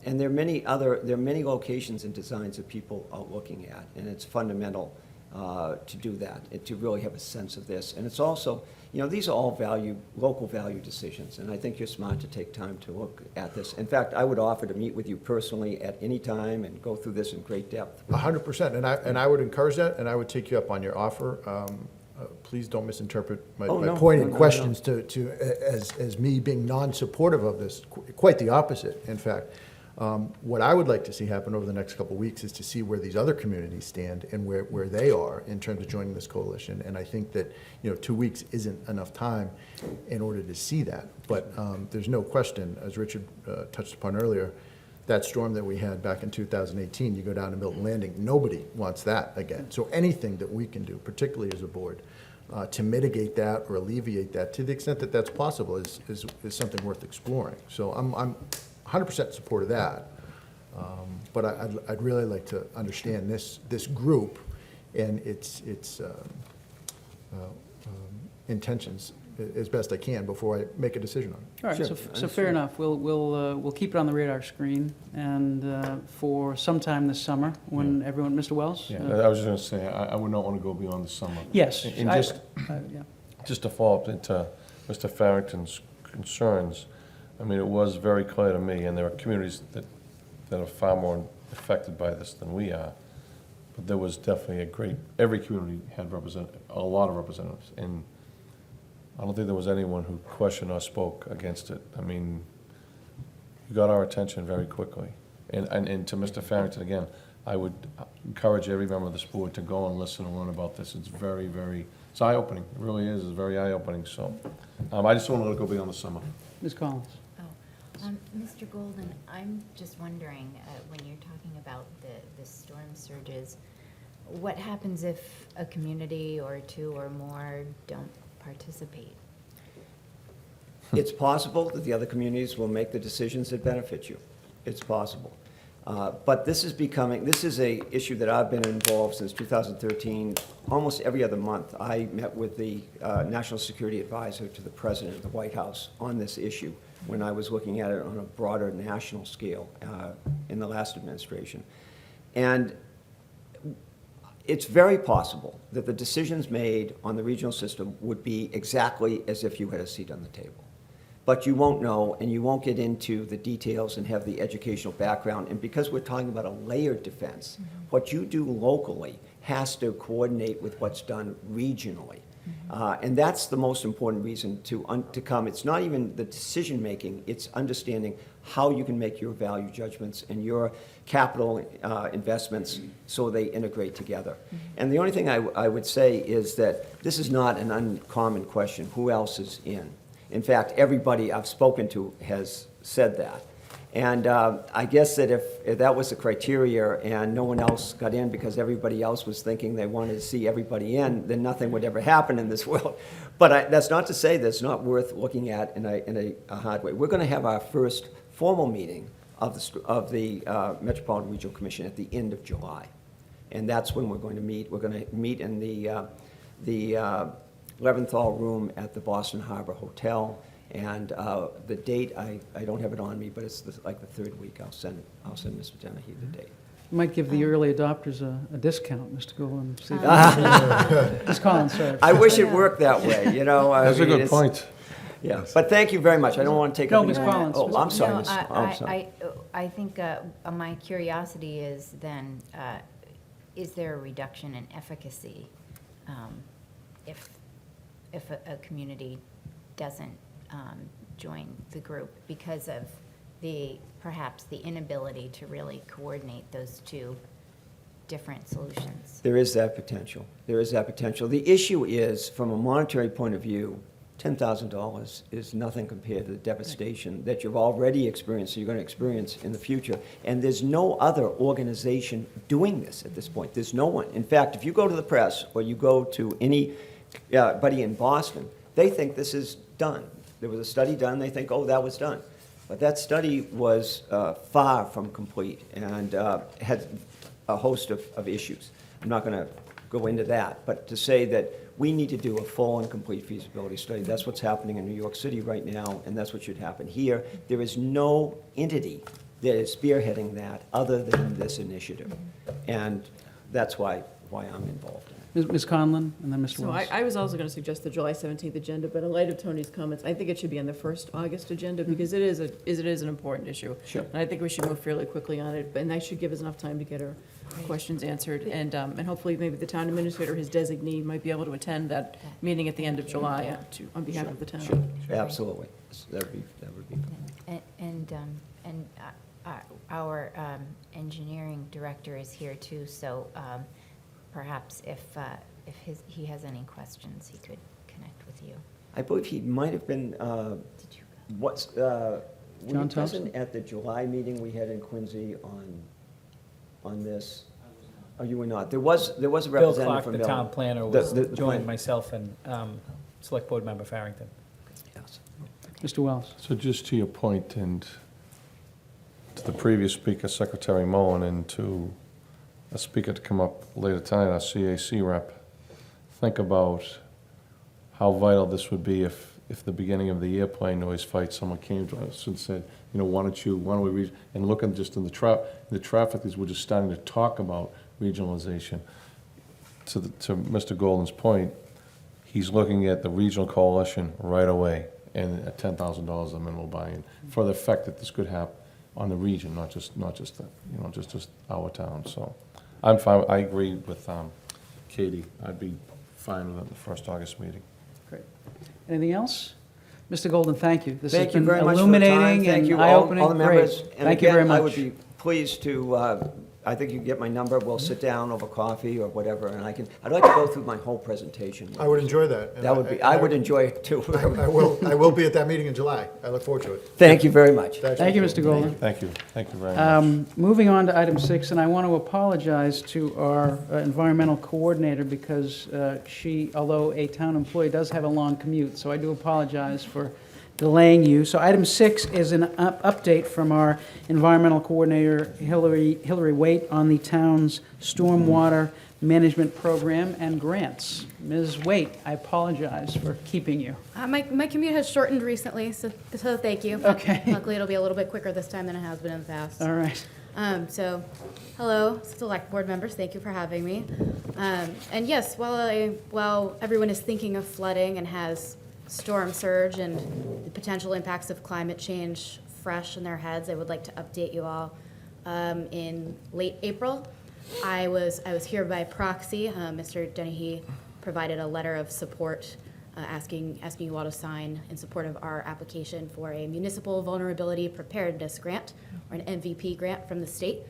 And there are many locations and designs that people are looking at, and it's fundamental to do that, to really have a sense of this. And it's also, these are all local value decisions, and I think you're smart to take time to look at this. In fact, I would offer to meet with you personally at any time and go through this in great depth. 100%, and I would encourage that, and I would take you up on your offer. Please don't misinterpret my No, pointed no. questions as me being non-supportive of this. Quite the opposite, in fact. What I would like to see happen over the next couple of weeks is to see where these other communities stand and where they are in terms of joining this coalition. And I think that 2 weeks isn't enough time in order to see that. But there's no question, as Richard touched upon earlier, that storm that we had back in 2018, you go down to Milton Landing, nobody wants that again. So anything that we can do, particularly as a board, to mitigate that or alleviate that, to the extent that that's possible, is something worth exploring. So I'm 100% support of that. But I'd really like to understand this group and its intentions as best I can before I make a decision on it. All right, Sure, so fair enough. We'll keep it on the radar screen, and for sometime this summer, when everyone, Mr. Wells? Yeah, I was just going to say, I would not want to go beyond the summer. Yes. And yeah. just to follow up into Mr. Farrington's concerns, I mean, it was very clear to me, and there are communities that are far more affected by this than we are, but there was definitely every community had a lot of representatives, and I don't think there was anyone who questioned or spoke against it. I mean, you got our attention very quickly. And to Mr. Farrington, again, I would encourage every member of this board to go and listen and learn about this. It's very, very, it's eye-opening. It really is. It's very eye-opening. So I just don't want to let it go beyond the summer. Ms. Collins? Mr. Golden, I'm just wondering, when you're talking about the storm surges, what happens if a community or two or more don't participate? It's possible that the other communities will make the decisions that benefit you. It's possible. But this is a issue that I've been involved since 2013. Almost every other month, I met with the National Security Advisor to the President of the White House on this issue when I was looking at it on a broader national scale in the last administration. And it's very possible that the decisions made on the regional system would be exactly as if you had a seat on the table. But you won't know, and you won't get into the details and have the educational background. And because we're talking about a layered defense, what you do locally has to coordinate with what's done regionally. And that's the most important reason to come. It's not even the decision-making, it's understanding how you can make your value judgments and your capital investments so they integrate together. And the only thing I would say is that this is not an uncommon question, who else is in? In fact, everybody I've spoken to has said that. And I guess that if that was the criteria and no one else got in because everybody else was thinking they wanted to see everybody in, then nothing would ever happen in this world. But that's not to say that's not worth looking at in a hard way. We're going to have our first formal meeting of the Metropolitan Regional Commission at the end of July. And that's when we're going to meet. We're going to meet in the Leventhal Room at the Boston Harbor Hotel. And the date, I don't have it on me, but it's like the third week. I'll send Mr. Dennehy the date. You might give the early adopters a discount, Mr. Golden. Just Colin, sorry. I wish it worked that way, you know. That's a good point. Yeah, but thank you very much. I don't want to take No, up Ms. any more- Collins. Oh, I'm sorry, No, Ms. I'm sorry. I think my curiosity is then, is there a reduction in efficacy if a community doesn't join the group because of perhaps the inability to really coordinate those two different solutions? There is that potential. There is that potential. The issue is, from a monetary point of view, $10,000 is nothing compared to the devastation that you've already experienced, you're going to experience in the future. And there's no other organization doing this at this point. There's no one. In fact, if you go to the press or you go to anybody in Boston, they think this is done. There was a study done, they think, oh, that was done. But that study was far from complete and had a host of issues. I'm not going to go into that, but to say that we need to do a full and complete feasibility study. That's what's happening in New York City right now, and that's what should happen here. There is no entity that is spearheading that other than this initiative. And that's why I'm involved in it. Ms. Conlon, and then Mr. So Wells. I was also going to suggest the July 17th agenda, but in light of Tony's comments, I think it should be on the first August agenda because it is an important issue. Sure. And I think we should move fairly quickly on it, and that should give us enough time to get our questions answered. And hopefully maybe the town administrator, his designee, might be able to attend that meeting at the end of July on behalf of the town. Sure, absolutely. That would be. And our engineering director is here too, so perhaps if he has any questions, he could connect with you. I believe he might have been, Did you go? were you John present Thompson? at the July meeting we had in Quincy on this? Oh, you were not. There was a Bill representative Clark, from the Milton. town planner, The was plan. joined myself and Select Board Member Farrington. Yes. Mr. Wells. So just to your point, and to the previous speaker, Secretary Mullen, and to a speaker to come up later tonight, our CAC rep, think about how vital this would be if the beginning of the airplane noise fight, someone came to us and said, you know, why don't we read, and looking just in the traffic, as we're just starting to talk about regionalization. To Mr. Golden's point, he's looking at the regional coalition right away, and at $10,000 the minimal buy-in for the effect that this could have on the region, not just our town. So I'm fine. I agree with Katie. I'd be fine with it at the first August meeting. Great. Anything else? Mr. Golden, thank you. This Thank has you been very much for the time. illuminating Thank you, and all eye-opening. the members. Great. And Thank you very again, I much. would be pleased to, I think you can get my number, we'll sit down over coffee or whatever, and I'd like to go through my whole presentation. I would enjoy that. and That would be, I would enjoy it too. I will be at that meeting in July. I look forward to it. Thank you very much. Thank you, Mr. Golden. Thank you. Thank you very much. Moving on to item 6, and I want to apologize to our environmental coordinator because she, although a town employee, does have a long commute, so I do apologize for delaying you. So item 6 is an update from our environmental coordinator, Hillary Waite, on the town's stormwater management program and grants. Ms. Waite, I apologize for keeping you. My commute has shortened recently, so thank you. Okay. Luckily, it'll be a little bit quicker this time than it has been in the past. All right. So, hello, select board members, thank you for having me. And yes, while everyone is thinking of flooding and has storm surge and the potential impacts of climate change fresh in their heads, I would like to update you all. In late April, I was here by proxy. Mr. Dennehy provided a letter of support asking you all to sign in support of our application for a Municipal Vulnerability Preparedness Grant, or an MVP grant from the state.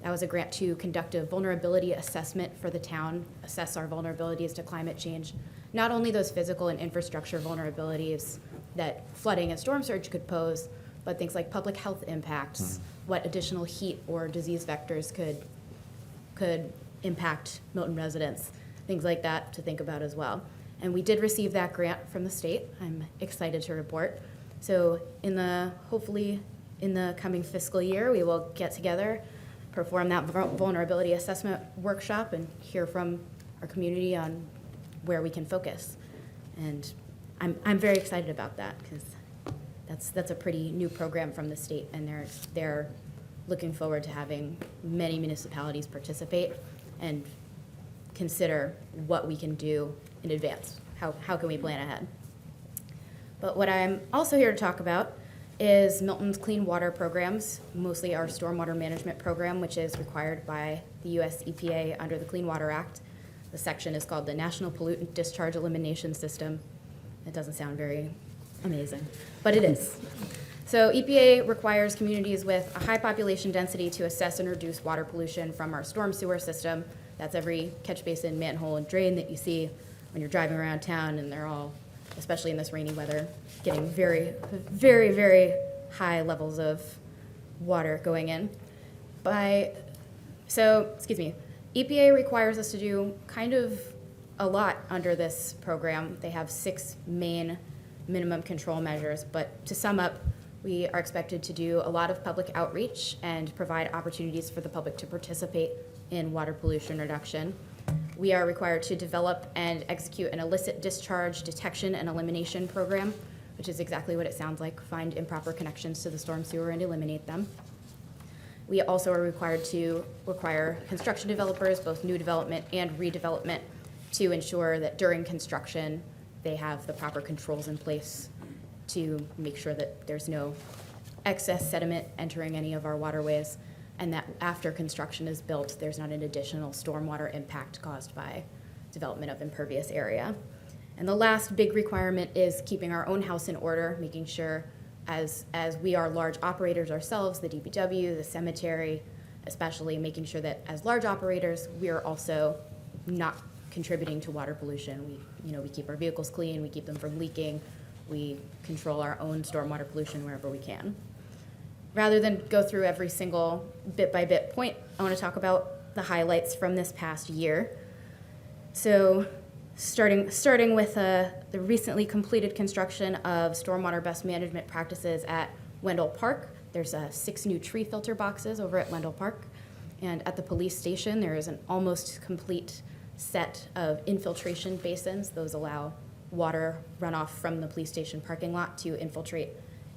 That was a grant to conduct a vulnerability assessment for the town, assess our vulnerabilities to climate change, not only those physical and infrastructure vulnerabilities that flooding and storm surge could pose, but things like public health impacts, what additional heat or disease vectors could impact Milton residents, things like that to think about as well. And we did receive that grant from the state. I'm excited to report. So hopefully in the coming fiscal year, we will get together, perform that vulnerability assessment workshop, and hear from our community on where we can focus. And I'm very excited about that, because that's a pretty new program from the state, and they're looking forward to having many municipalities participate and consider what we can do in advance. How can we plan ahead? But what I'm also here to talk about is Milton's clean water programs, mostly our stormwater management program, which is required by the US EPA under the Clean Water Act. The section is called the National Pollutant Discharge Elimination System. It doesn't sound very amazing, but it is. So EPA requires communities with a high population density to assess and reduce water pollution from our storm sewer system. That's every catch basin, manhole, and drain that you see when you're driving around town, and they're all, especially in this rainy weather, getting very, very, very high levels of water going in. EPA requires us to do kind of a lot under this program. They have 6 main minimum control measures, but to sum up, we are expected to do a lot of public outreach and provide opportunities for the public to participate in water pollution reduction. We are required to develop and execute an illicit discharge detection and elimination program, which is exactly what it sounds like: find improper connections to the storm sewer and eliminate them. We also are required to require construction developers, both new development and redevelopment, to ensure that during construction they have the proper controls in place to make sure that there's no excess sediment entering any of our waterways, and that after construction is built, there's not an additional stormwater impact caused by development of impervious area. And the last big requirement is keeping our own house in order, making sure, as we are large operators ourselves, the DPW, the cemetery, especially making sure that as large operators, we are also not contributing to water pollution. We keep our vehicles clean, we keep them from leaking, we control our own stormwater pollution wherever we can. Rather than go through every single bit-by-bit point, I want to talk about the highlights from this past year. So starting with the recently completed construction of stormwater best management practices at Wendell Park. There's 6 new tree filter boxes over at Wendell Park. And at the police station, there is an almost complete set of infiltration basins. Those allow water runoff from the police station parking lot to infiltrate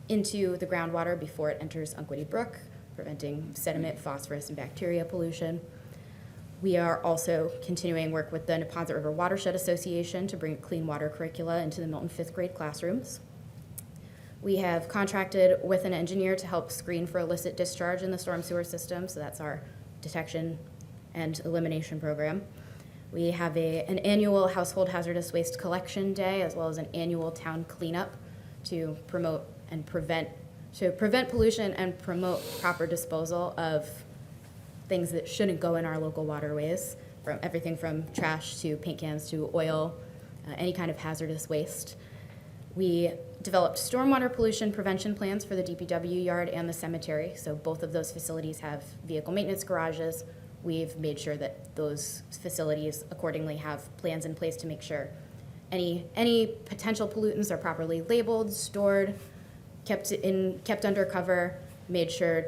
into the groundwater before it enters Unquity Brook, preventing sediment, phosphorus, and bacteria pollution. We are also continuing work with the Neponset River Watershed Association to bring clean water curricula into the Milton 5th grade classrooms. We have contracted with an engineer to help screen for illicit discharge in the storm sewer system, so that's our detection and elimination program. We have an annual household hazardous waste collection day, as well as an annual town cleanup to promote and prevent pollution and promote proper disposal of things that shouldn't go in our local waterways, from everything from trash to paint cans to oil, any kind of hazardous waste. We developed stormwater pollution prevention plans for the DPW yard and the cemetery, so both of those facilities have vehicle maintenance garages. We've made sure that those facilities accordingly have plans in place to make sure any potential pollutants are properly labeled, stored, kept under cover, made sure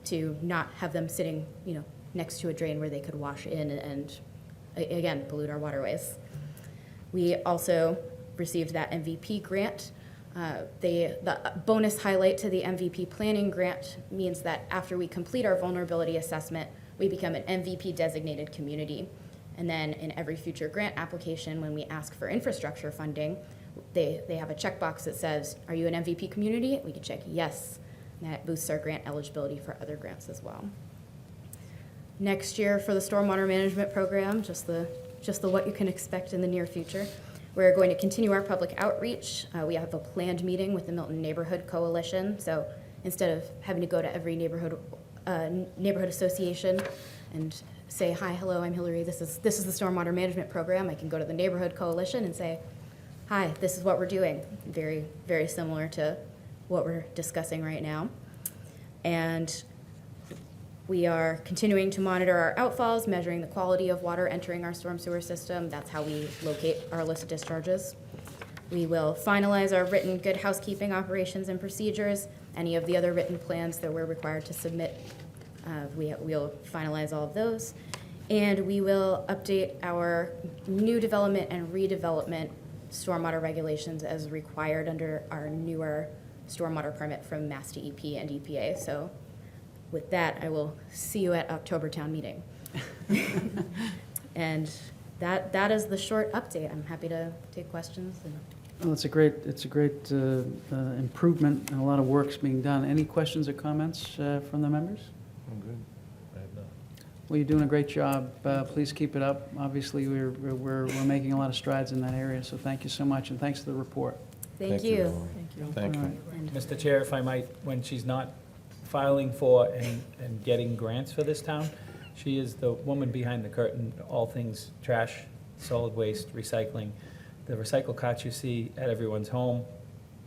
to not have them sitting, next to a drain where they could wash in and, again, pollute our waterways. We also received that MVP grant. The bonus highlight to the MVP planning grant means that after we complete our vulnerability assessment, we become an MVP designated community. And then in every future grant application, when we ask for infrastructure funding, they have a checkbox that says, are you an MVP community? We can check yes. And that boosts our grant eligibility for other grants as well. Next year for the stormwater management program, just the what you can expect in the near future. We're going to continue our public outreach. We have a planned meeting with the Milton Neighborhood Coalition. So instead of having to go to every neighborhood association and say, hi, hello, I'm Hillary, this is the stormwater management program, I can go to the Neighborhood Coalition and say, hi, this is what we're doing. Very, very similar to what we're discussing right now. And we are continuing to monitor our outfalls, measuring the quality of water entering our storm sewer system. That's how we locate our illicit discharges. We will finalize our written good housekeeping operations and procedures. Any of the other written plans that we're required to submit, we'll finalize all of those. And we will update our new development and redevelopment stormwater regulations as required under our newer stormwater permit from Mass DEP and EPA. So with that, I will see you at October town meeting. And that is the short update. I'm happy to take questions. Well, it's a great improvement, and a lot of work's being done. Any questions or comments from the members? I'm good. I have none. Well, you're doing a great job. Please keep it up. Obviously, we're making a lot of strides in that area, so thank you so much, and thanks for the report. Thank you. Hillary. Thank you. Thank All you. right. And Mr. Chair, if I might, when she's not filing for and getting grants for this town, she is the woman behind the curtain, all things trash, solid waste, recycling. The recycle carts you see at everyone's home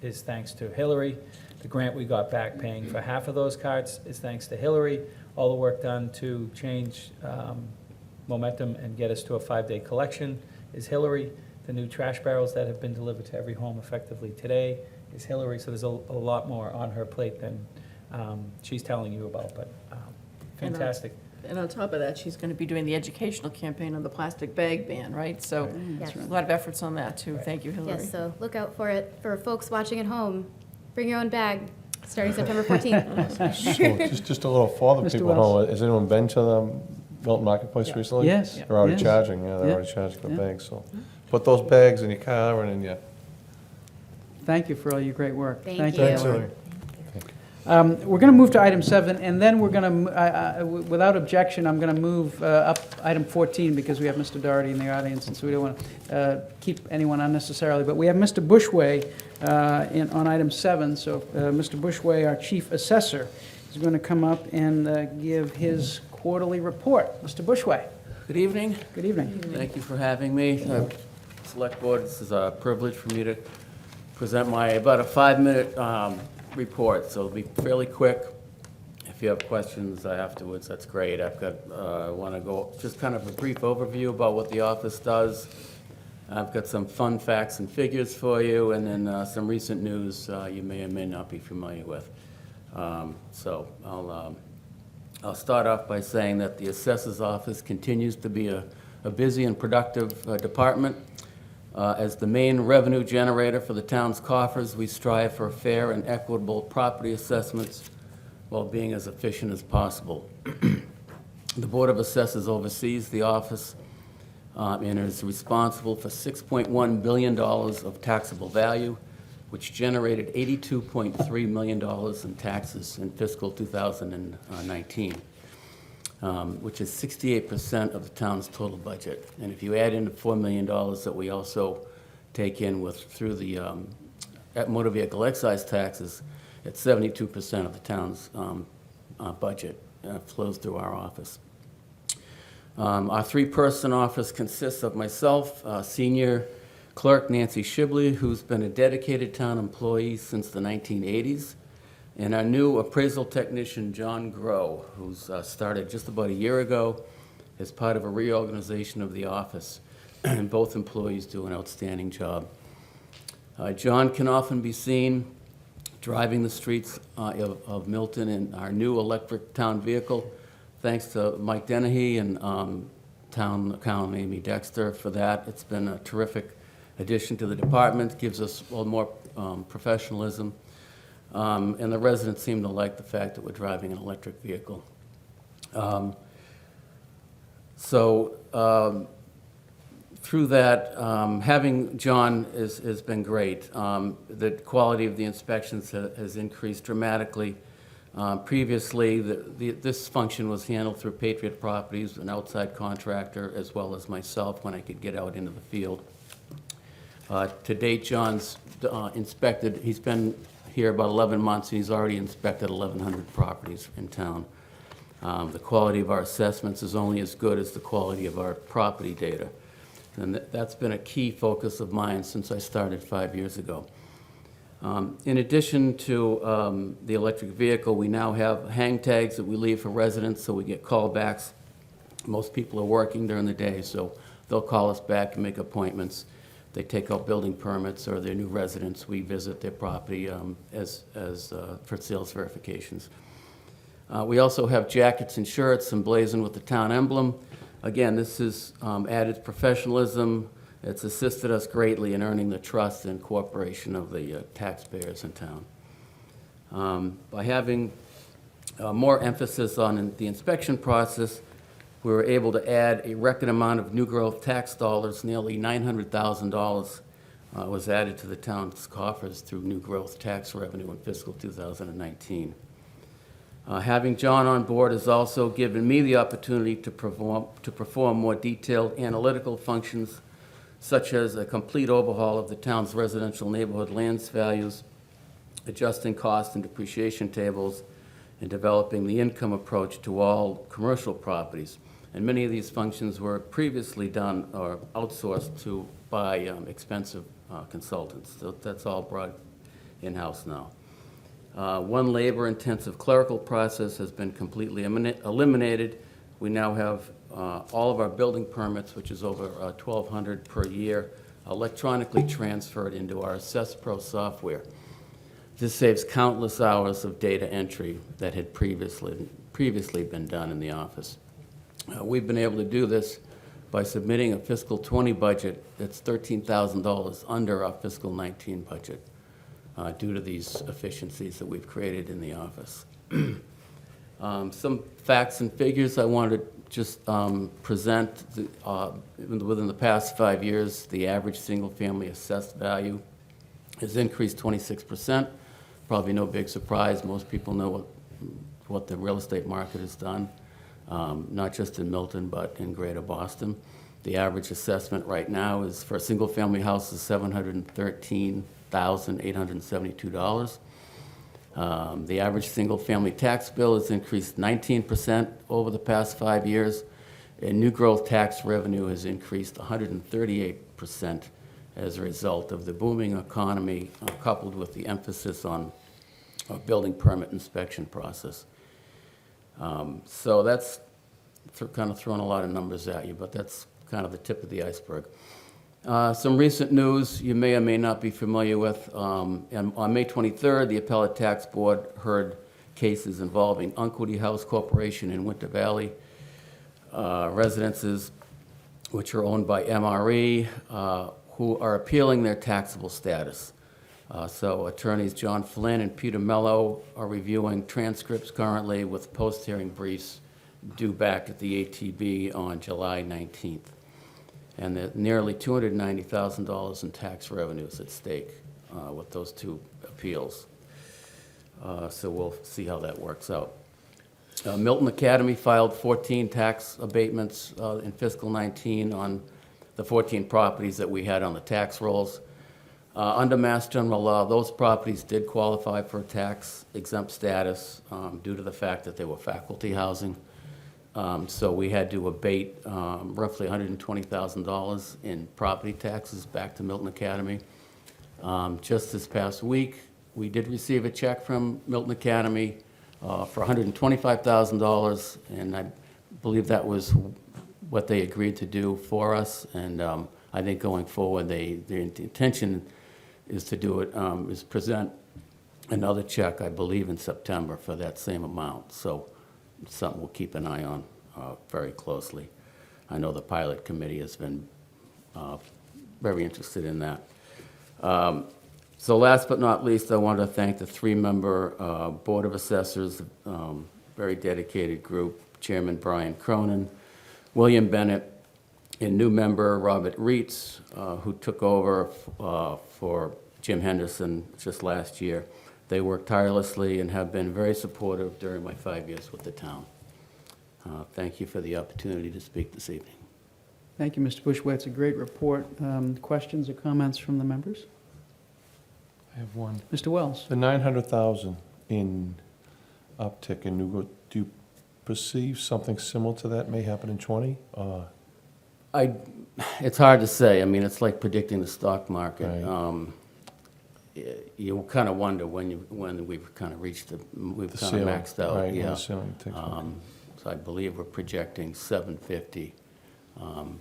is thanks to Hillary. The grant we got back paying for half of those carts is thanks to Hillary. All the work done to change momentum and get us to a 5-day collection is Hillary. The new trash barrels that have been delivered to every home effectively today is Hillary. So there's a lot more on her plate than she's telling you about, but fantastic. And on top of that, she's going to be doing the educational campaign on the plastic bag ban, right? So Yes. a lot of efforts on that, too. Thank you, Hillary. Yes, so look out for it. For folks watching at home, bring your own bag, starting September 14th. So just a little for the Mr. people at home, has anyone been to the Milton Marketplace recently? Yes. They're already yes. charging, they're Yeah. already charging for Yeah. bags, so. Put those bags in your car and in your, Thank you for all your great work. Thank thanks, you. Hillary. We're going to move to item 7, and then we're going to, without objection, I'm going to move up item 14 because we have Mr. Doherty in the audience, and so we don't want to keep anyone unnecessarily. But we have Mr. Bushway on item 7. So Mr. Bushway, our chief assessor, is going to come up and give his quarterly report. Mr. Bushway, Good evening. good evening. Thank you for having me. Select Board, this is a privilege for me to present my about a 5-minute report, so it'll be fairly quick. If you have questions afterwards, that's great. I want to go just kind of a brief overview about what the office does. I've got some fun facts and figures for you, and then some recent news you may or may not be familiar with. So I'll start off by saying that the assessor's office continues to be a busy and productive department. As the main revenue generator for the town's coffers, we strive for fair and equitable property assessments while being as efficient as possible. The Board of Assessors oversees the office and is responsible for $6.1 billion of taxable value, which generated $82.3 million in taxes in fiscal 2019. Which is 68% of the town's total budget. And if you add in the $4 million that we also take in through the motor vehicle excise taxes, it's 72% of the town's budget flows through our office. Our 3-person office consists of myself, senior clerk Nancy Shibley, who's been a dedicated town employee since the 1980s, and our new appraisal technician, John Groh, who's started just about a year ago as part of a reorganization of the office. And both employees do an outstanding job. John can often be seen driving the streets of Milton in our new electric town vehicle. Thanks to Mike Dennehy and town accountant Amy Dexter for that. It's been a terrific addition to the department, gives us a little more professionalism. And the residents seem to like the fact that we're driving an electric vehicle. Through that, having John has been great. The quality of the inspections has increased dramatically. Previously, this function was handled through Patriot Properties, an outside contractor, as well as myself when I could get out into the field. To date, John's inspected, he's been here about 11 months, and he's already inspected 1,100 properties in town. The quality of our assessments is only as good as the quality of our property data. And that's been a key focus of mine since I started 5 years ago. In addition to the electric vehicle, we now have hang tags that we leave for residents, so we get callbacks. Most people are working during the day, so they'll call us back and make appointments. They take out building permits, or they're new residents. We visit their property for sales verifications. We also have jackets and shirts emblazoned with the town emblem. Again, this has added professionalism. It's assisted us greatly in earning the trust and cooperation of the taxpayers in town. By having more emphasis on the inspection process, we were able to add a record amount of new growth tax dollars. Nearly $900,000 was added to the town's coffers through new growth tax revenue in fiscal 2019. Having John on board has also given me the opportunity to perform more detailed analytical functions, such as a complete overhaul of the town's residential neighborhood lands values, adjusting cost and depreciation tables, and developing the income approach to all commercial properties. And many of these functions were previously done or outsourced by expensive consultants. So that's all brought in-house now. One labor-intensive clerical process has been completely eliminated. We now have all of our building permits, which is over 1,200 per year, electronically transferred into our AssessPro software. This saves countless hours of data entry that had previously been done in the office. We've been able to do this by submitting a fiscal 20 budget that's $13,000 under our fiscal 19 budget. Due to these efficiencies that we've created in the office. Some facts and figures I wanted to just present. Within the past 5 years, the average single-family assessed value has increased 26%. Probably no big surprise. Most people know what the real estate market has done, not just in Milton, but in Greater Boston. The average assessment right now is for a single-family house is $713,872. The average single-family tax bill has increased 19% over the past 5 years, and new growth tax revenue has increased 138% as a result of the booming economy, coupled with the emphasis on a building permit inspection process. So that's kind of throwing a lot of numbers at you, but that's kind of the tip of the iceberg. Some recent news you may or may not be familiar with. On May 23rd, the Appellate Tax Board heard cases involving Unquity House Corporation in Winter Valley, residences which are owned by MRE, who are appealing their taxable status. So attorneys John Flynn and Peter Mello are reviewing transcripts currently, with post-hearing briefs due back at the ATB on July 19th. And there's nearly $290,000 in tax revenues at stake with those two appeals. So we'll see how that works out. Milton Academy filed 14 tax abatements in fiscal 19 on the 14 properties that we had on the tax rolls. Under Mass General Law, those properties did qualify for tax exempt status due to the fact that they were faculty housing. So we had to abate roughly $120,000 in property taxes back to Milton Academy. Just this past week, we did receive a check from Milton Academy for $125,000, and I believe that was what they agreed to do for us. And I think going forward, their intention is to do it, is present another check, I believe, in September for that same amount. So it's something we'll keep an eye on very closely. I know the pilot committee has been very interested in that. So last but not least, I want to thank the three-member Board of Assessors, very dedicated group, Chairman Brian Cronin, William Bennett, and new member Robert Reitz, who took over for Jim Henderson just last year. They worked tirelessly and have been very supportive during my 5 years with the town. Thank you for the opportunity to speak this evening. Thank you, Mr. Bushway. It's a great report. Questions or comments from the members? I have one. Mr. Wells? The 900,000 in uptick in new growth, do you perceive something similar to that may happen in '20? It's hard to say. I mean, it's like predicting the stock market. Right. You kind of wonder when we've kind of reached we've kind of ceiling, maxed out. right, when Yeah. the ceiling ticks. So I believe we're projecting 750, and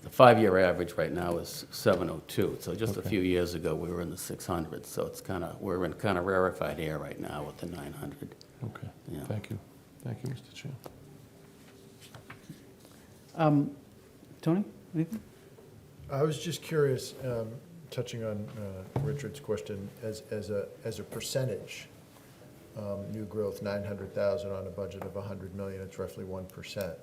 the 5-year average right now is 702. So just a Okay. few years ago, we were in the 600s. So it's we're in kind of rarefied air right now with the 900. Okay, Yeah. thank you. Thank you, Mr. Chair. Tony, anything? I was just curious, touching on Richard's question, as a percentage, new growth, 900,000 on a budget of 100 million, it's roughly 1%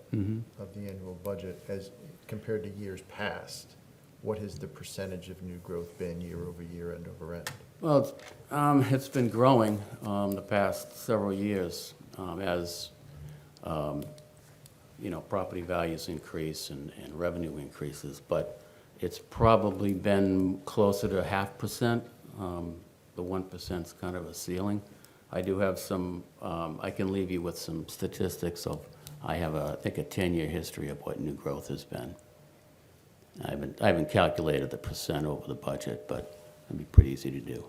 of the annual budget. As compared to years past, what has the percentage of new growth been year over year, end over end? Well, it's been growing the past several years as property values increase and revenue increases, but it's probably been closer to 0.5%. The 1% is kind of a ceiling. I do have some, I can leave you with some statistics of, I have, I think, a 10-year history of what new growth has been. I haven't calculated the percent over the budget, but it'd be pretty easy to do.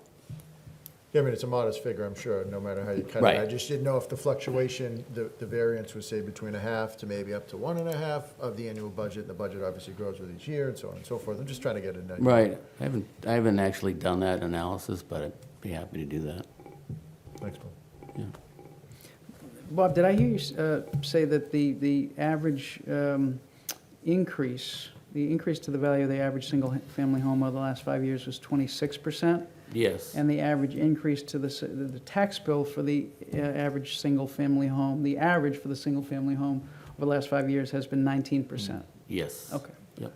Yeah, I mean, it's a modest figure, I'm sure, no matter how you cut Right. it. I just didn't know if the fluctuation, the variance was, say, between 0.5 to maybe up to 1.5 of the annual budget. The budget obviously grows with each year and so on and so forth. I'm just trying to get an idea. Right. I haven't actually done that analysis, but I'd be happy to do that. Thanks, Paul. Yeah. Bob, did I hear you say that the average increase, the increase to the value of the average single-family home over the last 5 years was 26%? Yes. And the average increase to the tax bill for the average single-family home, the average for the single-family home over the last 5 years has been 19%? Yes. Okay. Yep.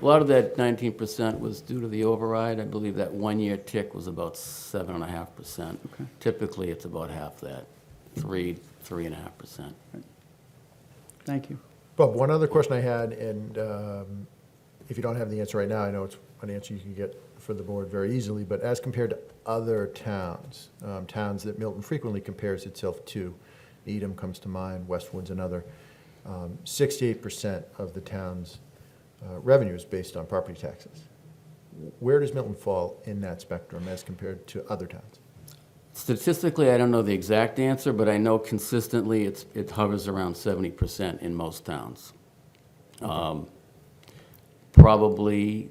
A lot of that 19% was due to the override. I believe that 1-year tick was about 7.5%. Okay. Typically, it's about half that, 3.5%. Thank you. Bob, one other question I had, and if you don't have the answer right now, I know it's an answer you can get for the board very easily, but as compared to other towns, towns that Milton frequently compares itself to, Needham comes to mind, Westwood's another, 68% of the town's revenue is based on property taxes. Where does Milton fall in that spectrum as compared to other towns? Statistically, I don't know the exact answer, but I know consistently it hovers around 70% in most towns. Probably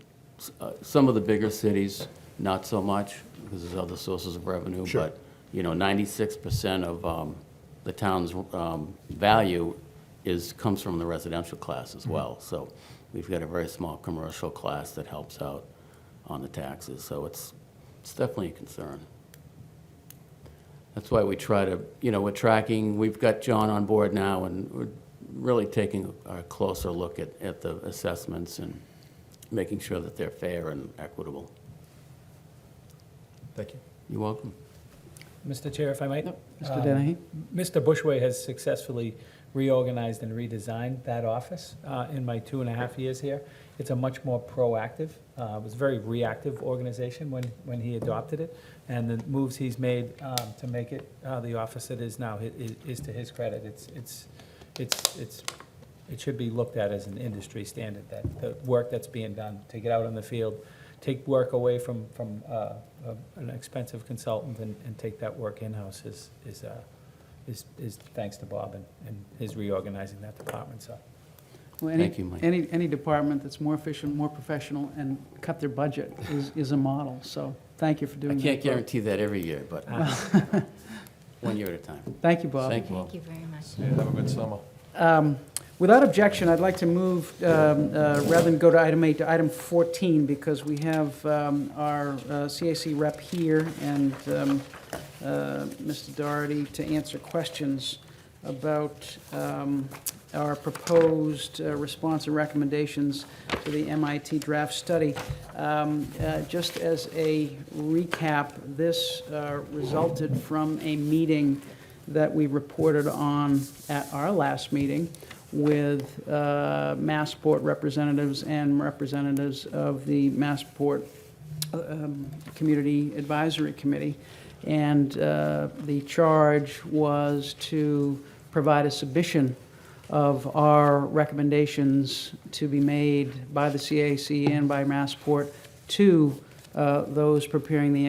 some of the bigger cities, not so much, because there's other sources of revenue. Sure. But 96% of the town's value comes from the residential class as well. So we've got a very small commercial class that helps out on the taxes. So it's definitely a concern. That's why we try to, we're tracking, we've got John on board now, and we're really taking a closer look at the assessments and making sure that they're fair and equitable. Thank you. You're welcome. Mr. Chair, if I might? Mr. Dennehy? Mr. Bushway has successfully reorganized and redesigned that office in my 2.5 years here. It's a much more proactive, it was a very reactive organization when he adopted it, and the moves he's made to make it the office it is now is to his credit. It should be looked at as an industry standard, that the work that's being done, to get out in the field, take work away from an expensive consultant and take that work in-house is thanks to Bob and his reorganizing that department, so. Well, Thank you, Mike. Any department that's more efficient, more professional, and cut their budget is a model, so thank you for I doing that. can't Bob. guarantee that every year, but one year at a time. Thank you, Bob. Thank you all. Thank you very much. Yeah, have a good summer. Without objection, I'd like to move, rather than go to item 8, to item 14, because we have our CAC rep here and Mr. Doherty to answer questions about our proposed response and recommendations to the MIT draft study. Just as a recap, this resulted from a meeting that we reported on at our last meeting with Massport representatives and representatives of the Massport Community Advisory Committee. And the charge was to provide a submission of our recommendations to be made by the CAC and by Massport to those preparing the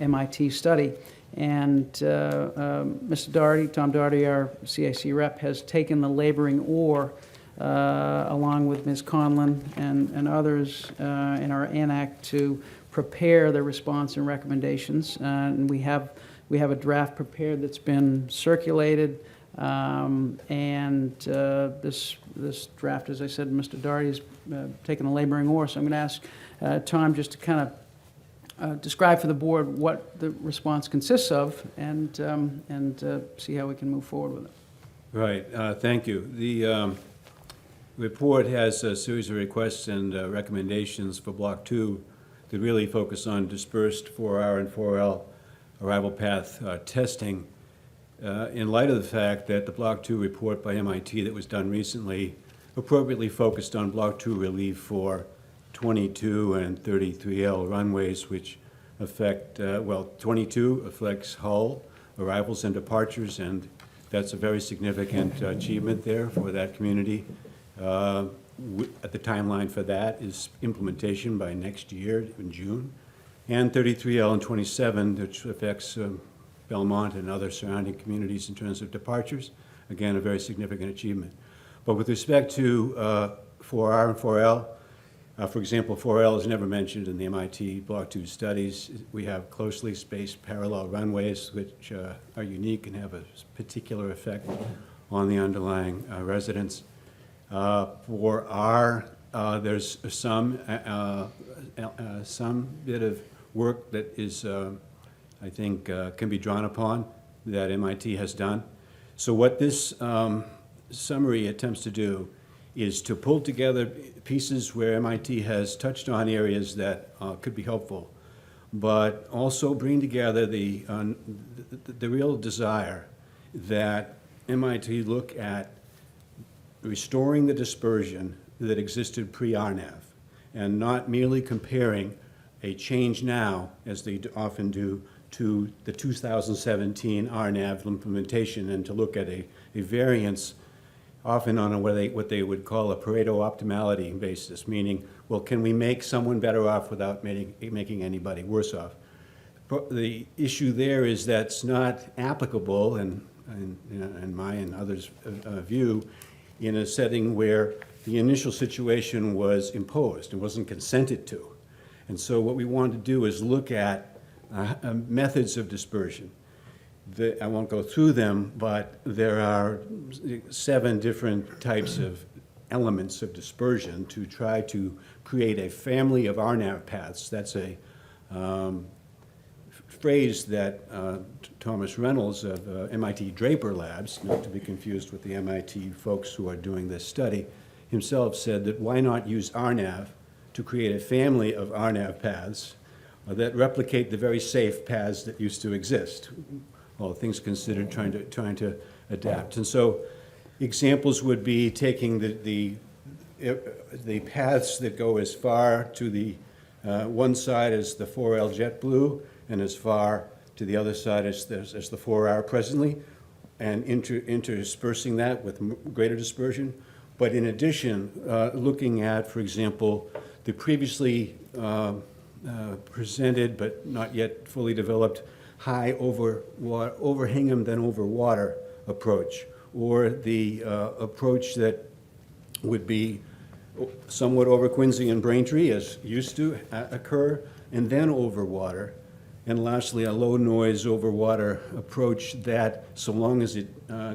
MIT study. And Mr. Doherty, Tom Doherty, our CAC rep, has taken the laboring oar, along with Ms. Conlon and others in our ANAC, to prepare the response and recommendations. And we have a draft prepared that's been circulated. And this draft, as I said, Mr. Doherty has taken a laboring oar. So I'm going to ask Tom just to kind of describe for the board what the response consists of and see how we can move forward with it. Right, thank you. The report has a series of requests and recommendations for Block 2 that really focus on dispersed 4R and 4L arrival path testing. In light of the fact that the Block 2 report by MIT that was done recently appropriately focused on Block 2 relief for 22 and 33L runways, which affect, 22 affects Hull, arrivals and departures, and that's a very significant achievement there for that community. At the timeline for that is implementation by next year in June. And 33L and 27, which affects Belmont and other surrounding communities in terms of departures. Again, a very significant achievement. But with respect to 4R and 4L, for example, 4L is never mentioned in the MIT Block 2 studies. We have closely spaced parallel runways, which are unique and have a particular effect on the underlying residents. For R, there's some bit of work that is, I think, can be drawn upon that MIT has done. So what this summary attempts to do is to pull together pieces where MIT has touched on areas that could be helpful, but also bring together the real desire that MIT look at restoring the dispersion that existed pre-RNAV, and not merely comparing a change now, as they often do, to the 2017 RNAV implementation, and to look at a variance often on what they would call a Pareto optimality basis, meaning, well, can we make someone better off without making anybody worse off? The issue there is that's not applicable, in my and others' view, in a setting where the initial situation was imposed and wasn't consented to. And so what we want to do is look at methods of dispersion. I won't go through them, but there are 7 different types of elements of dispersion to try to create a family of RNAV paths. That's a phrase that Thomas Reynolds of MIT Draper Labs, not to be confused with the MIT folks who are doing this study, himself said that why not use RNAV to create a family of RNAV paths that replicate the very safe paths that used to exist. All things considered, trying to adapt. And so examples would be taking the paths that go as far to the one side as the 4L JetBlue and as far to the other side as the 4R presently, and interspersing that with greater dispersion. But in addition, looking at, for example, the previously presented but not yet fully developed high over Hingham then over water approach, or the approach that would be somewhat over Quincy and Braintree, as used to occur, and then over water, And lastly, a low noise over water approach that, so long as it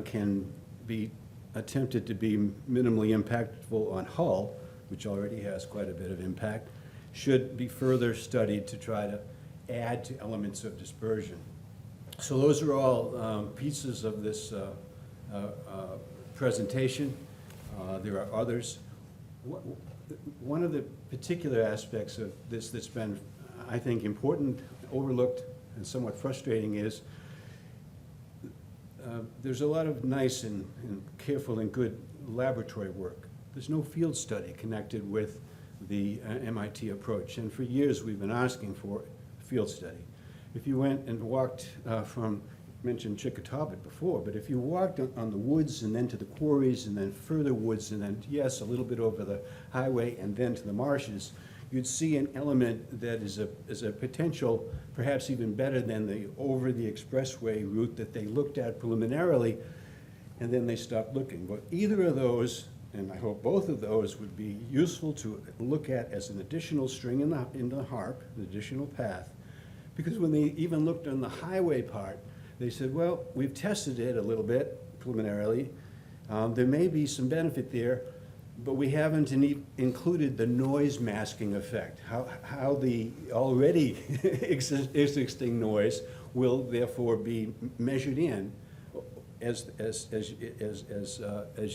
can be attempted to be minimally impactful on Hull, which already has quite a bit of impact, should be further studied to try to add to elements of dispersion. So those are all pieces of this presentation. There are others. One of the particular aspects of this that's been, I think, important, overlooked, and somewhat frustrating is there's a lot of nice and careful and good laboratory work. There's no field study connected with the MIT approach, and for years we've been asking for a field study. If you went and walked from, mentioned Chickatawbut before, but if you walked on the woods and then to the quarries and then further woods and then, yes, a little bit over the highway and then to the marshes, you'd see an element that is a potential, perhaps even better than the over the expressway route that they looked at preliminarily, and then they stopped looking. But either of those, and I hope both of those, would be useful to look at as an additional string in the harp, an additional path. Because when they even looked on the highway part, they said, well, we've tested it a little bit preliminarily. There may be some benefit there, but we haven't included the noise masking effect, how the already existing noise will therefore be measured in as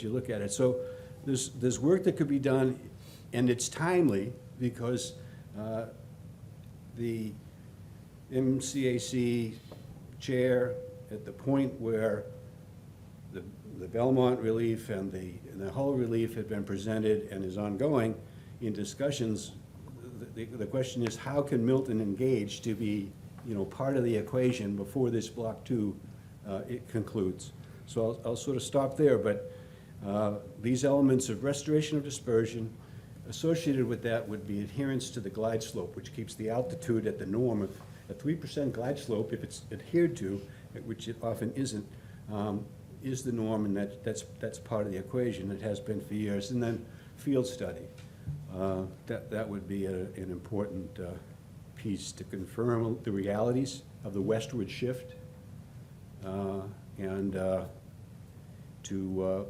you look at it. So there's work that could be done, and it's timely because the MCAC chair, at the point where the Belmont relief and the Hull relief had been presented and is ongoing in discussions, the question is, how can Milton engage to be, part of the equation before this Block 2 it concludes? So I'll sort of stop there, but these elements of restoration of dispersion associated with that would be adherence to the glide slope, which keeps the altitude at the norm of a 3% glide slope, if it's adhered to, which it often isn't, is the norm, and that's part of the equation. It has been for years. And then field study. That would be an important piece to confirm the realities of the westward shift and to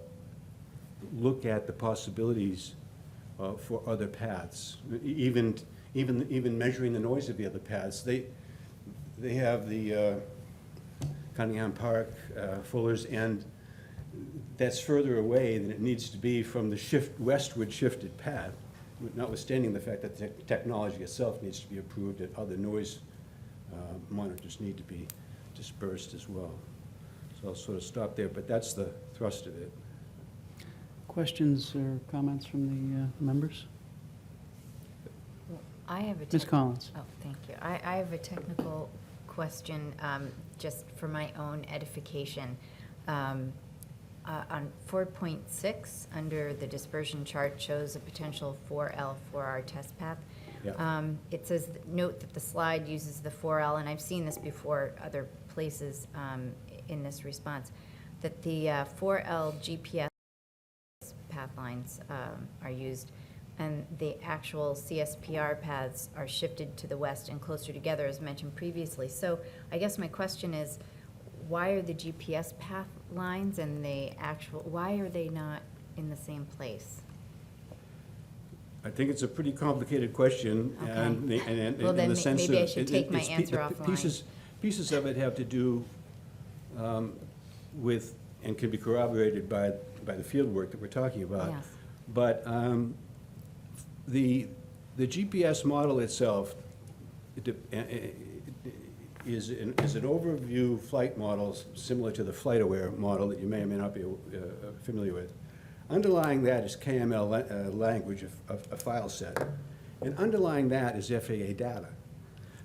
look at the possibilities for other paths, even measuring the noise of the other paths. They have the Cunningham Park, Fuller's End. That's further away than it needs to be from the westward shifted path, notwithstanding the fact that the technology itself needs to be approved and other noise monitors need to be dispersed as well. So I'll sort of stop there, but that's the thrust of it. Questions or comments from the members? I have a Ms. Collins. Oh, thank you. I have a technical question, just for my own edification. On 4.6, under the dispersion chart, shows a potential 4L for our test path. Yeah. It says, note that the slide uses the 4L, and I've seen this before other places in this response, that the 4L GPS path lines are used, and the actual CSPR paths are shifted to the west and closer together, as mentioned previously. So I guess my question is, why are the GPS path lines and the actual, why are they not in the same place? I think it's a pretty complicated question, Okay. and Well, in then the sense maybe I of should take my it's answer offline. Pieces of it have to do with, and can be corroborated by the field work that we're talking about. Yes. But the GPS model itself is an overview flight model similar to the FlightAware model that you may or may not be familiar with. Underlying that is KML language, a file set. And underlying that is FAA data.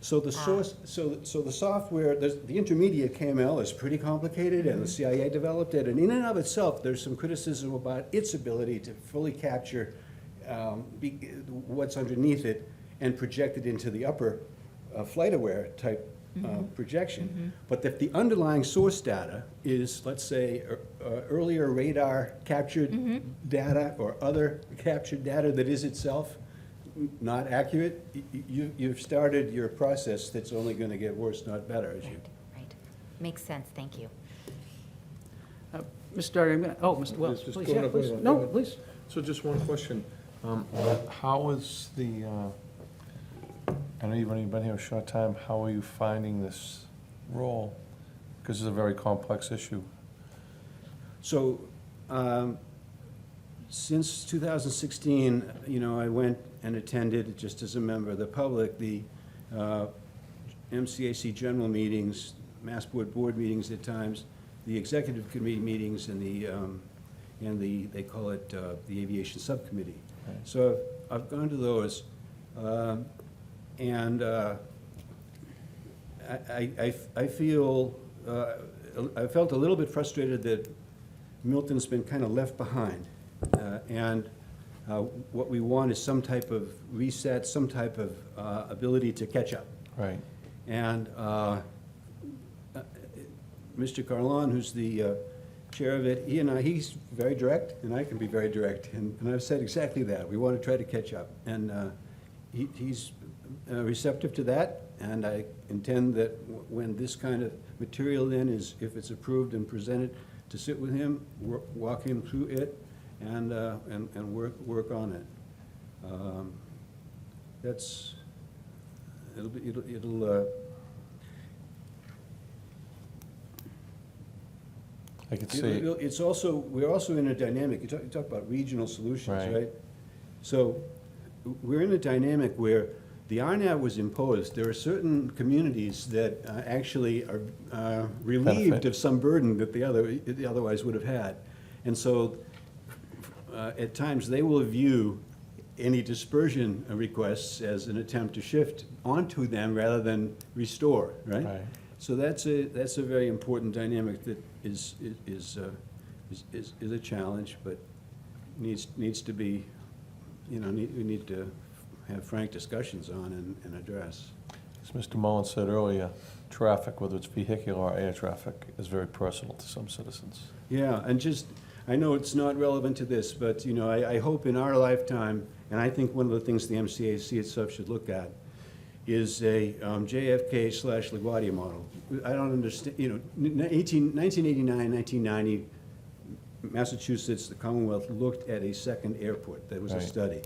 So the source, so the software, the intermediate KML is pretty complicated, and the CIA developed it, and in and of itself, there's some criticism about its ability to fully capture what's underneath it and project it into the upper FlightAware type projection. But if the underlying source data is, let's say, earlier radar captured data or other captured data that is itself not accurate, you've started your process that's only going to get worse, not better, as you. Right, right. Makes sense, thank you. Mr. Doherty, I'm going to, oh, Mr. Wells, Just please, go yeah, ahead, please. go ahead. No, please. So just one question. How is the, I know you've only been here a short time, how are you finding this role? Because it's a very complex issue. So, since 2016, I went and attended, just as a member of the public, the MCAC general meetings, Mass Board meetings at times, the executive committee meetings, and they call it the aviation subcommittee. Right. So I've gone to those, and I feel, I felt a little bit frustrated that Milton's been kind of left behind. And what we want is some type of reset, some type of ability to catch up. Right. And Mr. Carlon, who's the chair of it, he's very direct, and I can be very direct. And I've said exactly that. We want to try to catch up. And he's receptive to that, and I intend that when this kind of material then is, if it's approved and presented, to sit with him, walk him through it, and work on it. It'll I could see, It's also, we're also in a dynamic, you talk about regional solutions, Right. right? So, we're in a dynamic where the RNAV was imposed. There are certain communities that actually are relieved Benefit. of some burden that they otherwise would have had. And so, at times, they will view any dispersion requests as an attempt to shift onto them rather than restore, right? right. So that's a very important dynamic that is a challenge, but needs to be, we need to have frank discussions on and address. As Mr. Mullin said earlier, traffic, whether it's vehicular or air traffic, is very personal to some citizens. Yeah, and I know it's not relevant to this, but, I hope in our lifetime, and I think one of the things the MCAC itself should look at, is a JFK/LaGuardia model. I don't understand, 1989, 1990, Massachusetts, the Commonwealth, looked at a second airport. That was a Right. study.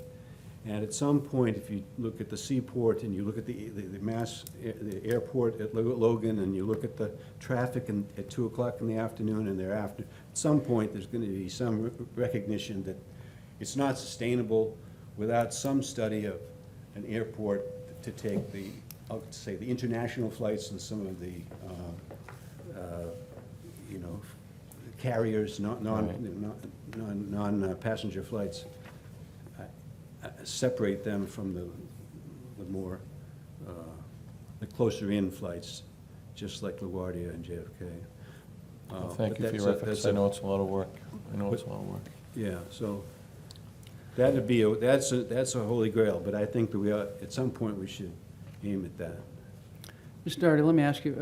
And at some point, if you look at the seaport and you look at the airport at Logan, and you look at the traffic at 2 o'clock in the afternoon and thereafter, at some point, there's going to be some recognition that it's not sustainable without some study of an airport to take I'll say, the international flights and some of the, carriers, non-passenger flights, separate them from the more, the closer in flights, just like LaGuardia and JFK. Well, thank but you for that's your a- efforts. that's I a- know it's a lot of work. I know it's a lot of work. Yeah, so that'd be, that's a holy grail, but I think that at some point, we should aim at that. Mr. Doherty, let me ask you,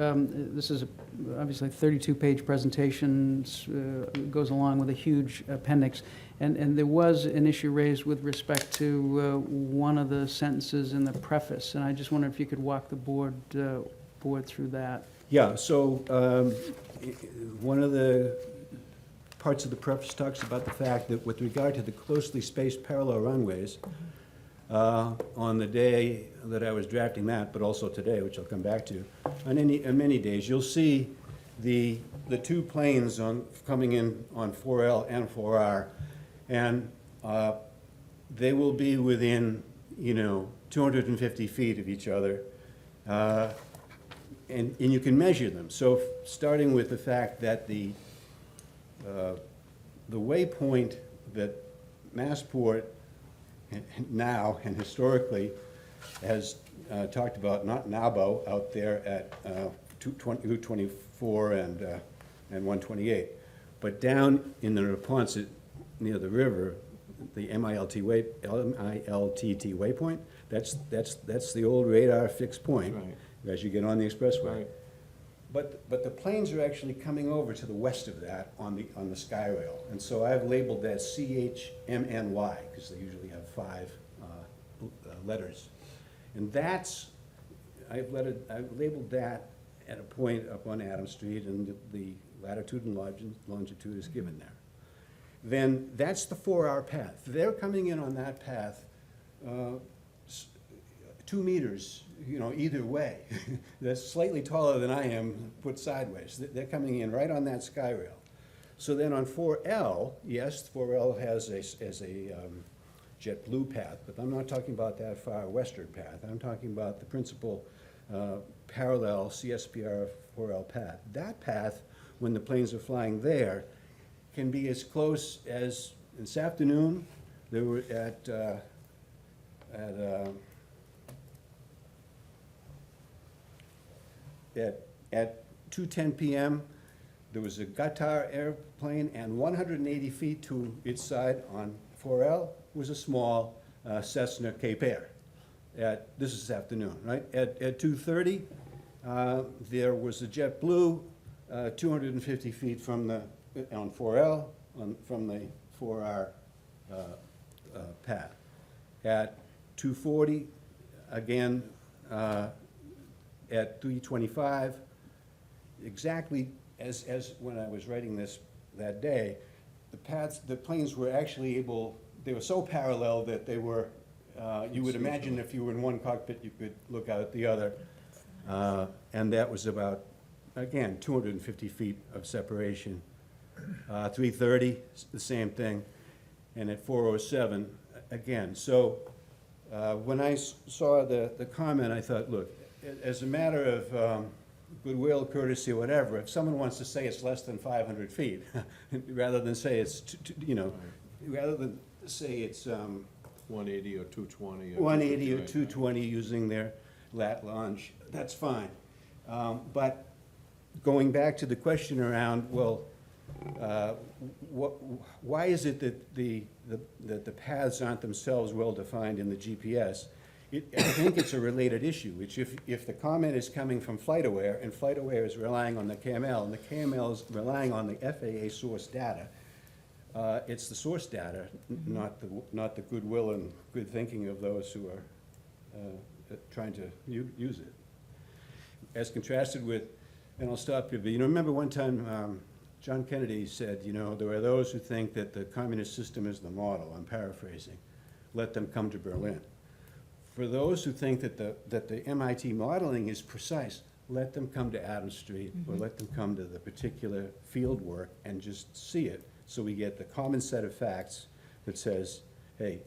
this is obviously a 32-page presentation, goes along with a huge appendix, and there was an issue raised with respect to one of the sentences in the preface, and I just wonder if you could walk the board through that. Yeah, so one of the parts of the preface talks about the fact that with regard to the closely spaced parallel runways, on the day that I was drafting that, but also today, which I'll come back to, on many days, you'll see the two planes coming in on 4L and 4R, and they will be within, 250 feet of each other, and you can measure them. So starting with the fact that the waypoint that Massport now and historically has talked about, not Nabo out there at Route 24 and 128, but down in the Neponset near the river, the MILTT waypoint, that's the old radar fixed point Right. as you get on the expressway. Right. But the planes are actually coming over to the west of that on the sky rail. And so I've labeled that CHMNY, because they usually have 5 letters. And that's, I've labeled that at a point up on Adams Street, and the latitude and longitude is given there. Then that's the 4-hour path. They're coming in on that path 2 meters, either way. That's slightly taller than I am, put sideways. They're coming in right on that sky rail. So then on 4L, yes, 4L has a JetBlue path, but I'm not talking about that far western path. I'm talking about the principal parallel CSPR 4L path. That path, when the planes are flying there, can be as close as this afternoon. They were at 2:10 p.m., there was a Qatar airplane, and 180 feet to its side on 4L was a small Cessna Cape Air. This is this afternoon, right? At 2:30, there was a JetBlue 250 feet from on 4L, from the 4R pad. At 2:40, again, at 3:25, exactly as when I was writing this that day, the planes were actually they were so parallel that they were, you would imagine if you were in one cockpit, you could look out at the other. And that was about, again, 250 feet of separation. 3:30, the same thing. And at 4:07, again. So when I saw the comment, I thought, look, as a matter of goodwill, courtesy, whatever, if someone wants to say it's less than 500 feet, rather than say it's, rather than say it's 180 or 220. 180 or 220 using their lat longe, that's fine. But going back to the question around, well, why is it that the paths aren't themselves well-defined in the GPS? I think it's a related issue, which if the comment is coming from FlightAware, and FlightAware is relying on the KML, and the KML is relying on the FAA source data, it's the source data, not the goodwill and good thinking of those who are trying to use it. As contrasted with, and I'll stop here, but remember one time John Kennedy said, there are those who think that the communist system is the model. I'm paraphrasing. Let them come to Berlin. For those who think that the MIT modeling is precise, let them come to Adams Street, or let them come to the particular field work and just see it, so we get the common set of facts that says, hey,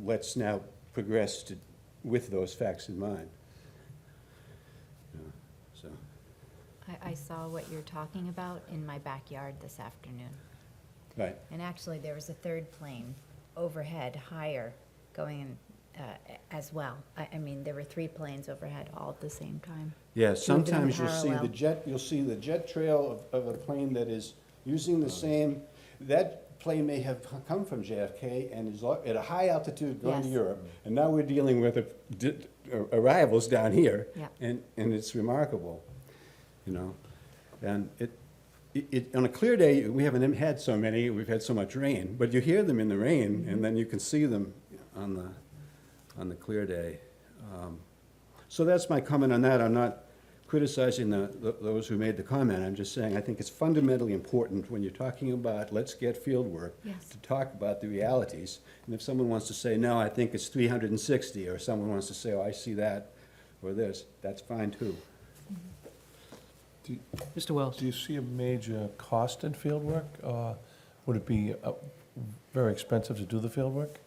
let's now progress with those facts in mind. So. I saw what you're talking about in my backyard this afternoon. Right. And actually, there was a third plane overhead, higher, going in as well. I mean, there were 3 planes overhead all at the same time. Yeah, Two of them sometimes you'll see the jet trail of a plane that is using the same, that plane may have come from JFK and is at a high altitude going to Yes. Europe, and now we're dealing with arrivals down here, Yeah. and it's remarkable, And on a clear day, we haven't had so many, we've had so much rain, but you hear them in the rain, and then you can see them on the clear day. So that's my comment on that. I'm not criticizing those who made the comment. I'm just saying I think it's fundamentally important when you're talking about let's get field work Yes. to talk about the realities. And if someone wants to say, no, I think it's 360, or someone wants to say, oh, I see that, or this, that's fine too. Mr. Wells? Do you see a major cost in field work? Would it be very expensive to do the field work?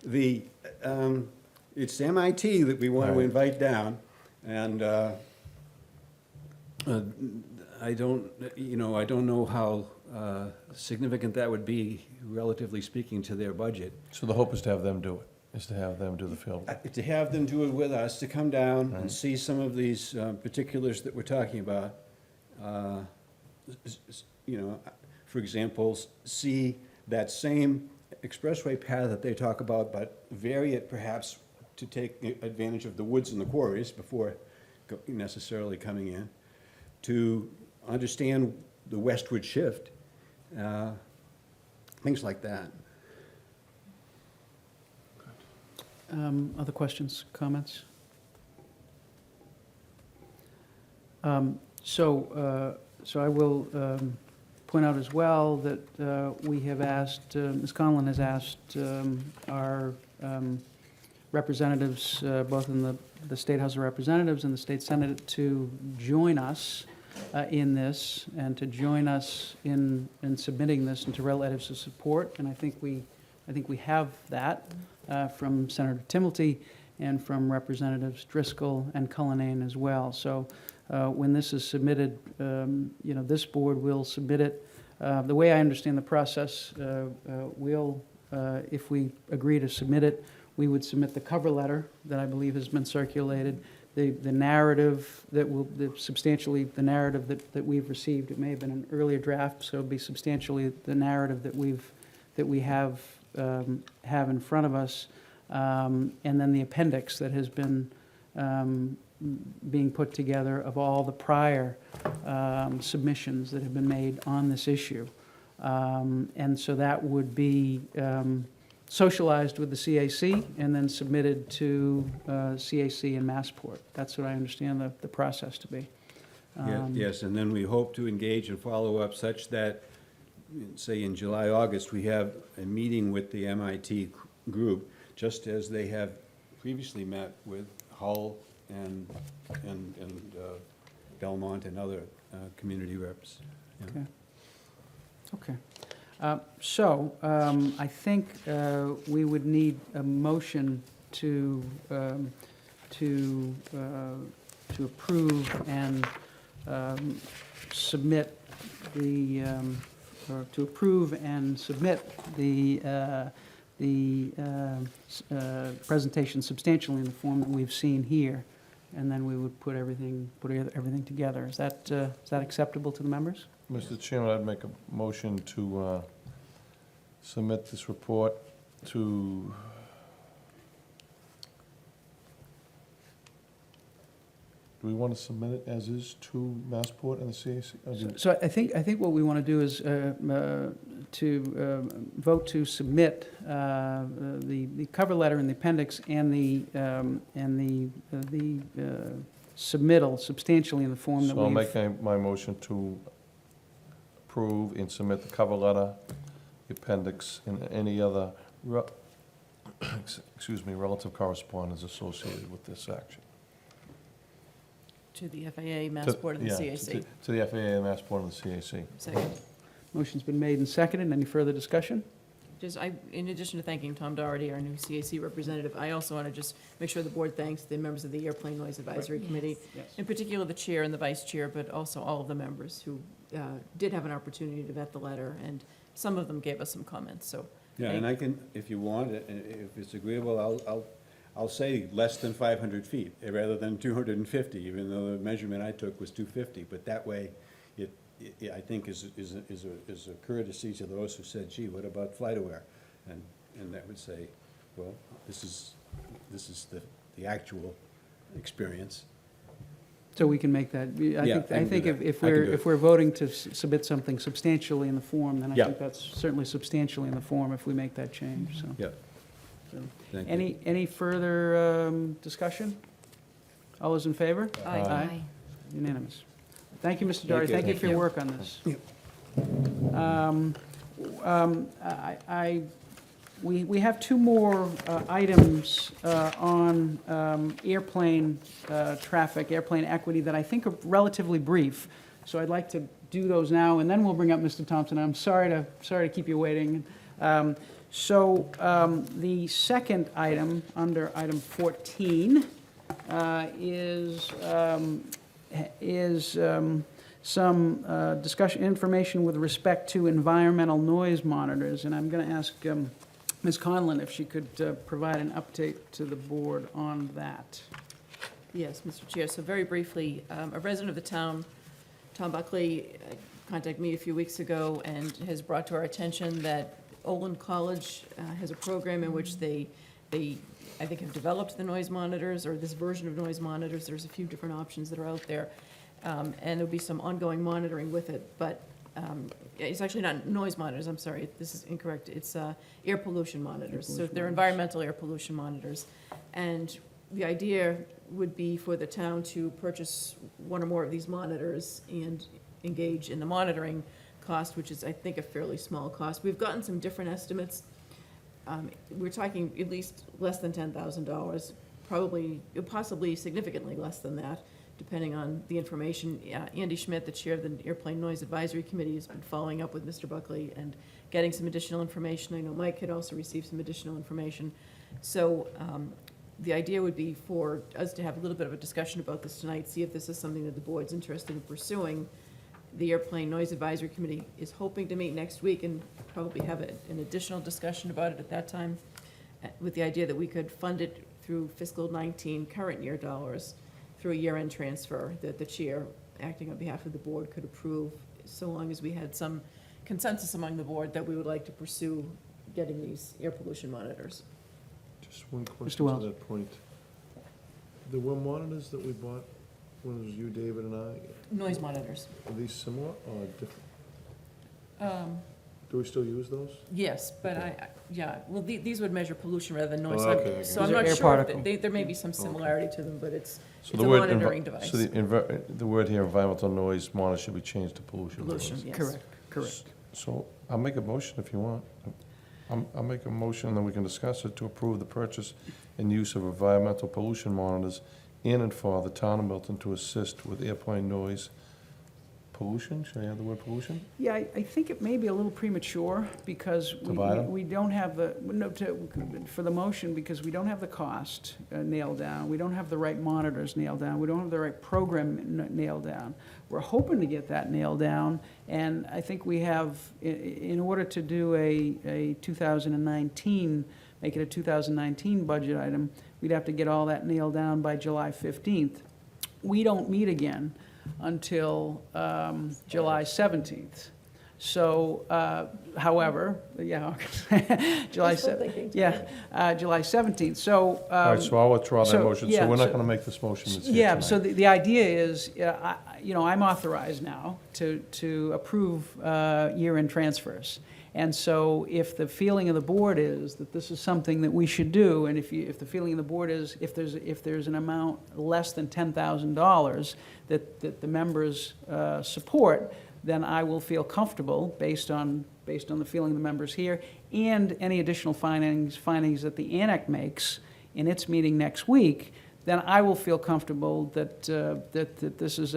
It's MIT that we want to Right. invite down, and I don't know how significant that would be, relatively speaking, to their budget. So the hope is to have them do it, is to have them do the field work. To have them do it with us, to come down Right. and see some of these particulars that we're talking about. For example, see that same expressway path that they talk about, but vary it perhaps to take advantage of the woods and the quarries before necessarily coming in, to understand the westward shift, things like that. Other questions, comments? So I will point out as well that we have asked, Ms. Conlon has asked our representatives, both in the State House of Representatives and the State Senate, to join us in this and to join us in submitting this and to write letters of support. And I think we have that from Senator Timilty and from Representatives Driscoll and Cullinane as well. So when this is submitted, this board will submit it. The way I understand the process, we'll, if we agree to submit it, we would submit the cover letter that I believe has been circulated, the narrative that will, substantially the narrative that we've received. It may have been an earlier draft, so it'll be substantially the narrative that we have in front of us, and then the appendix that has been being put together of all the prior submissions that have been made on this issue. And so that would be socialized with the CAC and then submitted to CAC and Massport. That's what I understand the process to be. Yes, and then we hope to engage and follow up such that, say in July, August, we have a meeting with the MIT group, just as they have previously met with Hull and Belmont and other community reps. Yeah. Okay. So I think we would need a motion to approve and submit the, or to approve and submit the presentation substantially in the form that we've seen here, and then we would put everything together. Is that acceptable to the members? Mr. Chairman, I'd make a motion to submit this report to, do we want to submit it as is to Massport and the CAC? Or do- So I think what we want to do is to vote to submit the cover letter and the appendix and the submittal substantially in the form that So I'll we've... make my motion to approve and submit the cover letter, the appendix, and any other, relative correspondence associated with this action. To the FAA, Massport, and the Yeah, CAC. To the FAA, Massport, and the CAC. Second. Motion's been made and seconded. Any further discussion? Just, in addition to thanking Tom Doherty, our new CAC representative, I also want to just make sure the board thanks the members of the Airplane Noise Advisory Committee, Yes. in particular the chair and the vice chair, but also all of the members who did have an opportunity to vet the letter, and some of them gave us some comments, so. Yeah, and I can, if you want, if it's agreeable, I'll say less than 500 feet, rather than 250, even though the measurement I took was 250. But that way, it I think is a courtesy to those who said, gee, what about flight aware? And that would say, well, this is the actual experience. So we can make that, I think if we're voting to submit something substantially in the form, then I Yeah. think that's certainly substantially in the form if we make that change, so. Yeah. So, Thank you. Any further discussion? All those in favor? Aye. Unanimous. Thank you, Mr. Doherty. Thank you for your work on this. We have two more items on airplane traffic, airplane equity, that I think are relatively brief. So I'd like to do those now, and then we'll bring up Mr. Thompson. I'm sorry to keep you waiting. So the second item, under item 14, is some discussion, information with respect to environmental noise monitors. And I'm going to ask Ms. Conlon if she could provide an update to the board on that. Yes, Mr. Chair. So very briefly, a resident of the town, Tom Buckley, contacted me a few weeks ago and has brought to our attention that Olin College has a program in which they I think have developed the noise monitors, or this version of noise monitors. There's a few different options that are out there. And there'll be some ongoing monitoring with it. But it's actually not noise monitors, I'm sorry, this is incorrect. It's air pollution monitors. So they're environmental air pollution monitors. And the idea would be for the town to purchase one or more of these monitors and engage in the monitoring cost, which is, I think, a fairly small cost. We've gotten some different estimates. We're talking at least less than $10,000, probably, possibly significantly less than that, depending on the information. Andy Schmidt, the chair of the Airplane Noise Advisory Committee, has been following up with Mr. Buckley and getting some additional information. I know Mike had also received some additional information. So the idea would be for us to have a little bit of a discussion about this tonight, see if this is something that the board's interested in pursuing. The Airplane Noise Advisory Committee is hoping to meet next week and probably have an additional discussion about it at that time, with the idea that we could fund it through fiscal 19 current year dollars through a year-end transfer that the chair, acting on behalf of the board, could approve, so long as we had some consensus among the board that we would like to pursue getting these air pollution monitors. Just one question Wells. to that point. The were monitors that we bought when it was you, David, and I, Noise monitors. are these similar or different? Do we still use those? Yes, but yeah, well, these would measure pollution rather than noise. Oh, okay, So okay. I'm These are not air sure, particle. there may be some similarity to them, but it's So a the word monitoring device. So the word here, environmental noise monitor, should be changed to pollution. Pollution, noise. yes. Correct. So I'll make a motion if you want. I'll make a motion, then we can discuss it, to approve the purchase and use of environmental pollution monitors in and for the town of Milton to assist with airplane noise pollution. Should I add the word pollution? Yeah, I think it may be a little premature because buy them? we don't have the, no, for the motion, because we don't have the cost nailed down. We don't have the right monitors nailed down. We don't have the right program nailed down. We're hoping to get that nailed down, and I think we have, in order to do a 2019, make it a 2019 budget item, we'd have to get all that nailed down by July 15th. We don't meet again until July 17th. So, however, yeah, July 17th. Yeah, July 17th. So. All right, so I'll withdraw that so, motion. yeah, So we're not so- going to make this motion that's here Yeah, tonight. so the idea is, I'm authorized now to approve year-end transfers. And so if the feeling of the board is that this is something that we should do, and if the feeling of the board is, if there's an amount less than $10,000 that the members support, then I will feel comfortable, based on the feeling of the members here, and any additional findings that the ANAC makes in its meeting next week, then I will feel comfortable that this is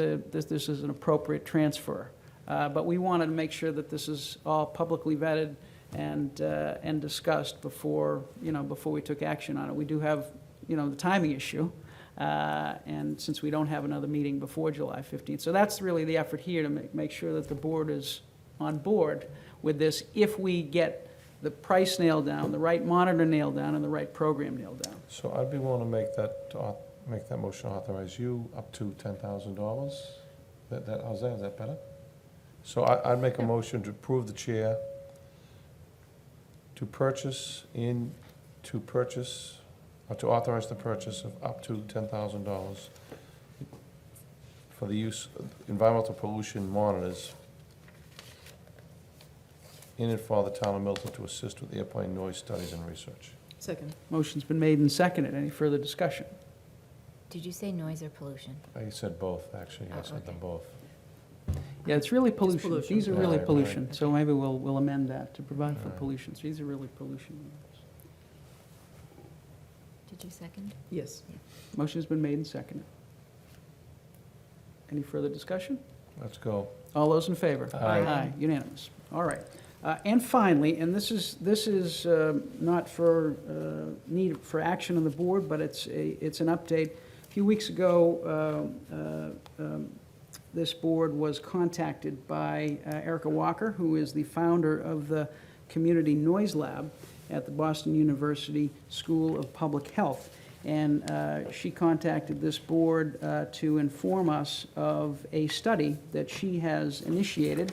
an appropriate transfer. But we wanted to make sure that this is all publicly vetted and discussed before we took action on it. We do have, the timing issue, and since we don't have another meeting before July 15th. So that's really the effort here, to make sure that the board is on board with this, if we get the price nailed down, the right monitor nailed down, and the right program nailed down. So I'd be willing to make that motion, authorize you up to $10,000. How's that? Is that better? So I'd make a motion to approve the chair to authorize the purchase of up to $10,000 for the use of environmental pollution monitors in and for the town of Milton to assist with airplane noise studies and research. Second. Motion's been made and seconded. Any further discussion? Did you say noise or pollution? I said both, actually. I Oh, said them okay. both. Yeah, it's really pollution. pollution. These are really Right, pollution, right. so maybe we'll amend that to provide for Right. pollution. So these are really pollution. Did you second? Yes. Motion's been made and seconded. Any further discussion? Let's go. All those in favor? Aye. Unanimous. All right. And finally, and this is not for need for action on the board, but it's an update. A few weeks ago, this board was contacted by Erica Walker, who is the founder of the Community Noise Lab at the Boston University School of Public Health. And she contacted this board to inform us of a study that she has initiated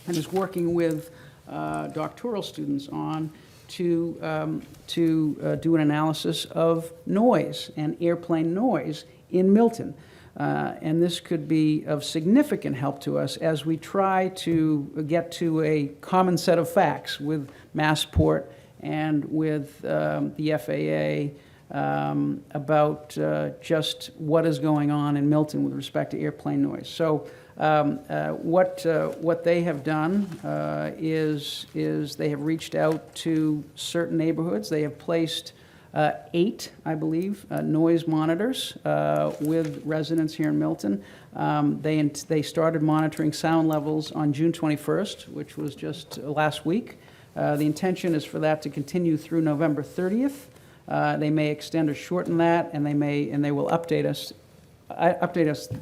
and is working with doctoral students on to do an analysis of noise and airplane noise in Milton. And this could be of significant help to us as we try to get to a common set of facts with Massport and with the FAA about just what is going on in Milton with respect to airplane noise. So what they have done is they have reached out to certain neighborhoods. They have placed 8, I believe, noise monitors with residents here in Milton. They started monitoring sound levels on June 21st, which was just last week. The intention is for that to continue through November 30th. They may extend or shorten that, and they will update us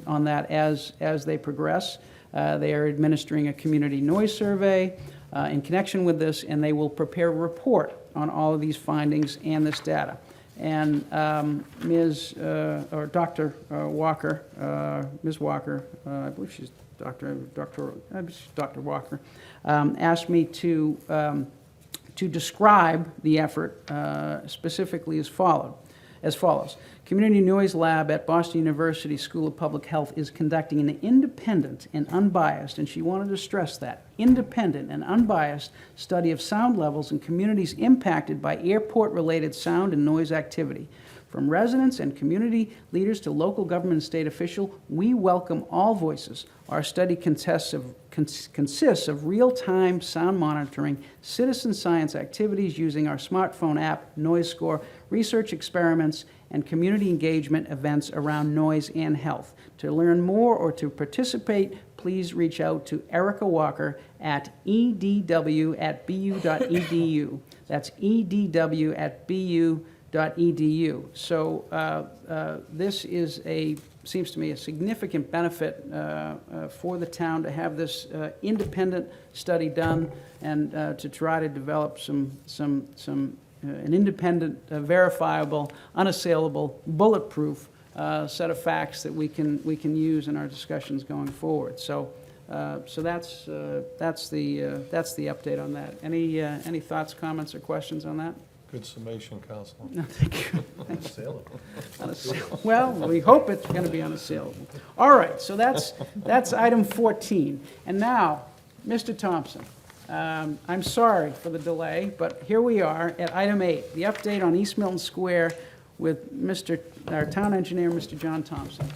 on that as they progress. They are administering a community noise survey in connection with this, and they will prepare a report on all of these findings and this data. And Dr. Walker, Ms. Walker, I believe she's Dr. Walker, asked me to describe the effort specifically as follows. Community Noise Lab at Boston University School of Public Health is conducting an independent and unbiased, and she wanted to stress that, independent and unbiased study of sound levels in communities impacted by airport-related sound and noise activity. From residents and community leaders to local government and state official, we welcome all voices. Our study consists of real-time sound monitoring, citizen science activities using our smartphone app, Noise Score, research experiments, and community engagement events around noise and health. To learn more or to participate, please reach out to Erica Walker at edw@bu.edu. That's edw@bu.edu. So this is seems to me a significant benefit for the town to have this independent study done and to try to develop an independent, verifiable, unassailable, bulletproof set of facts that we can use in our discussions going forward. So that's the update on that. Any thoughts, comments, or questions on that? Good summation, Counselor. No, thank you. Unassailable. Well, we hope it's going to be unassailable. All right, so that's item 14. And now, Mr. Thompson, I'm sorry for the delay, but here we are at item 8, the update on East Milton Square with our town engineer, Mr. John Thompson.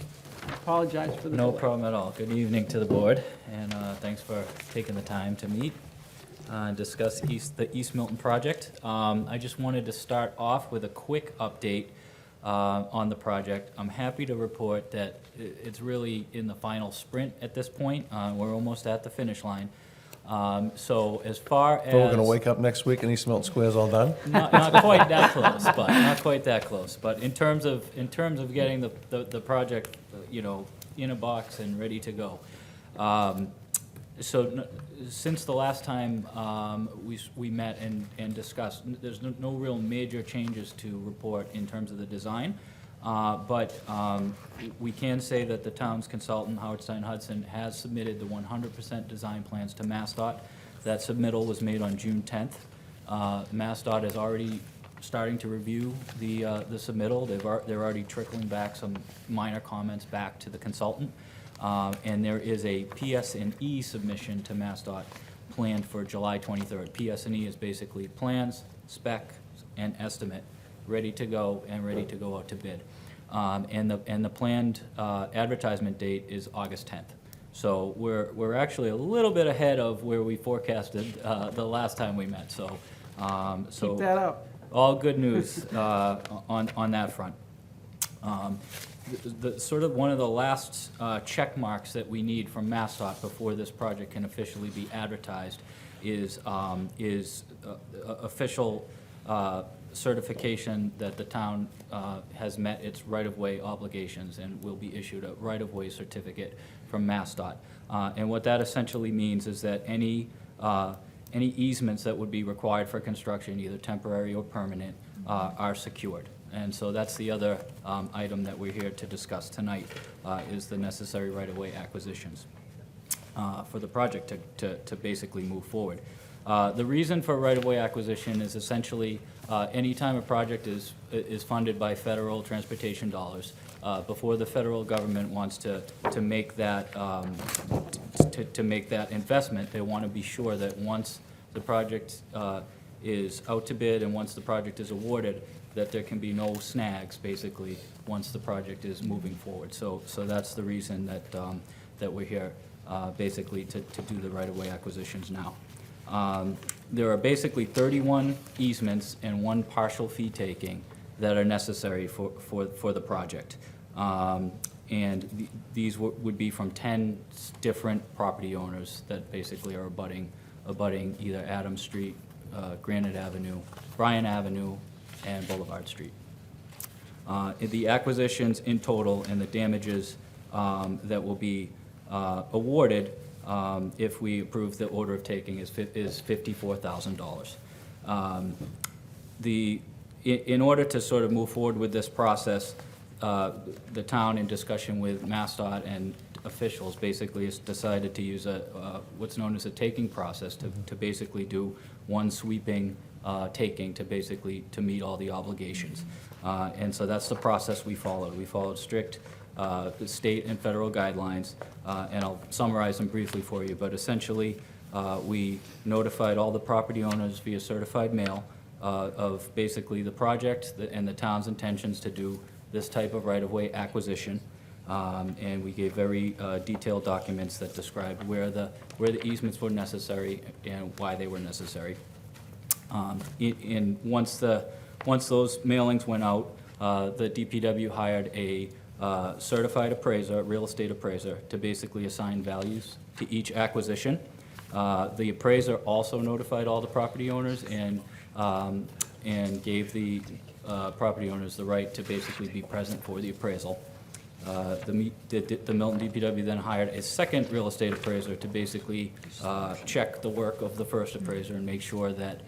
I apologize for the delay. No problem at all. Good evening to the board, and thanks for taking the time to meet and discuss the East Milton project. I just wanted to start off with a quick update on the project. I'm happy to report that it's really in the final sprint at this point. We're almost at the finish line. So as far as... So we're going to wake up next week and East Milton Square's all done? Not quite that close, but not quite that close. But in terms of getting the project, in a box and ready to go. Since the last time we met and discussed, there's no real major changes to report in terms of the design. But we can say that the town's consultant, Howard Stein Hudson, has submitted the 100% design plans to MassDOT. That submittal was made on June 10th. MassDOT is already starting to review the submittal. They're already trickling back some minor comments back to the consultant. And there is a PS&E submission to MassDOT planned for July 23rd. PS&E is basically plans, spec, and estimate, ready to go and ready to go out to bid. And the planned advertisement date is August 10th. So we're actually a little bit ahead of where we forecasted the last time we met. So Keep that up. all good news on that front. The sort of one of the last check marks that we need from MassDOT before this project can officially be advertised is official certification that the town has met its right-of-way obligations and will be issued a right-of-way certificate from MassDOT. And what that essentially means is that any easements that would be required for construction, either temporary or permanent, are secured. And so that's the other item that we're here to discuss tonight, is the necessary right-of-way acquisitions for the project to basically move forward. The reason for right-of-way acquisition is essentially anytime a project is funded by federal transportation dollars, before the federal government wants to make that, to make that investment, they want to be sure that once the project is out to bid and once the project is awarded, that there can be no snags, basically, once the project is moving forward. So that's the reason that we're here, basically, to do the right-of-way acquisitions now. There are basically 31 easements and 1 partial fee taking that are necessary for the project. And these would be from 10 different property owners that basically are abutting either Adams Street, Granite Avenue, Bryan Avenue, and Boulevard Street. The acquisitions in total and the damages that will be awarded if we approve the order of taking is $54,000. In order to sort of move forward with this process, the town, in discussion with MassDOT and officials, basically has decided to use what's known as a taking process to basically do one sweeping taking to meet all the obligations. And so that's the process we followed. We followed strict state and federal guidelines, and I'll summarize them briefly for you. But essentially, we notified all the property owners via certified mail of basically the project and the town's intentions to do this type of right-of-way acquisition. And we gave very detailed documents that described where the easements were necessary and why they were necessary. Once those mailings went out, the DPW hired a certified appraiser, real estate appraiser, to basically assign values to each acquisition. The appraiser also notified all the property owners and gave the property owners the right to basically be present for the appraisal. The Milton DPW then hired a second real estate appraiser to basically check the work of the first appraiser and make sure that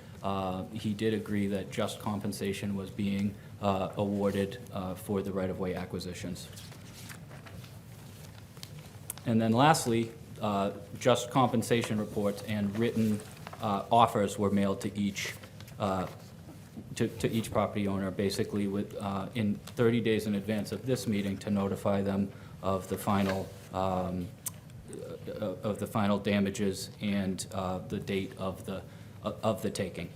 he did agree that just compensation was being awarded for the right-of-way acquisitions. And then lastly, just compensation reports and written offers were mailed to each property owner, basically in 30 days in advance of this meeting, to notify them of the final damages and the date of the taking.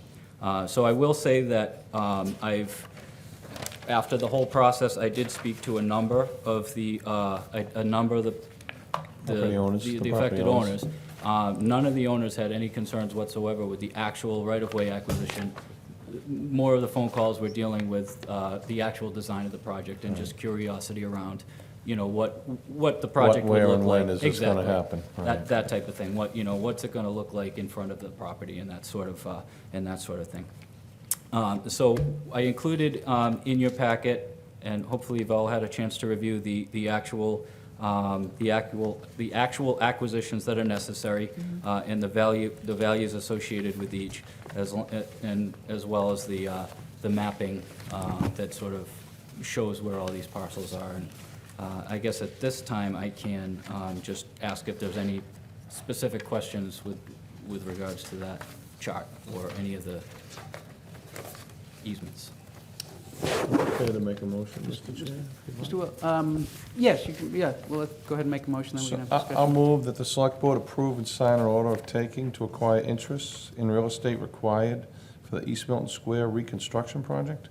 So I will say that after the whole process, I did speak to a number of the Property owners, the affected property owners. None of the owners had any concerns whatsoever with the actual right-of-way acquisition. More of the phone calls were dealing with the actual design of the project and just curiosity around, what the project would Where look and like. when is this gonna Exactly. happen? Right. That type of thing. What's it gonna look like in front of the property and that sort of thing. So I included in your packet, and hopefully you've all had a chance to review the actual acquisitions that are necessary, and the values associated with each, as well as the mapping that sort of shows where all these parcels are. And I guess at this time, I can just ask if there's any specific questions with regards to that chart or any of the easements. Okay to make a motion, Mr. Chair? Mr. Will, yes, you can, yeah, well, let's go ahead and make a motion, then we So can have I'll discussion. move that the select board approve and sign an order of taking to acquire interests in real estate required for the East Milton Square reconstruction project,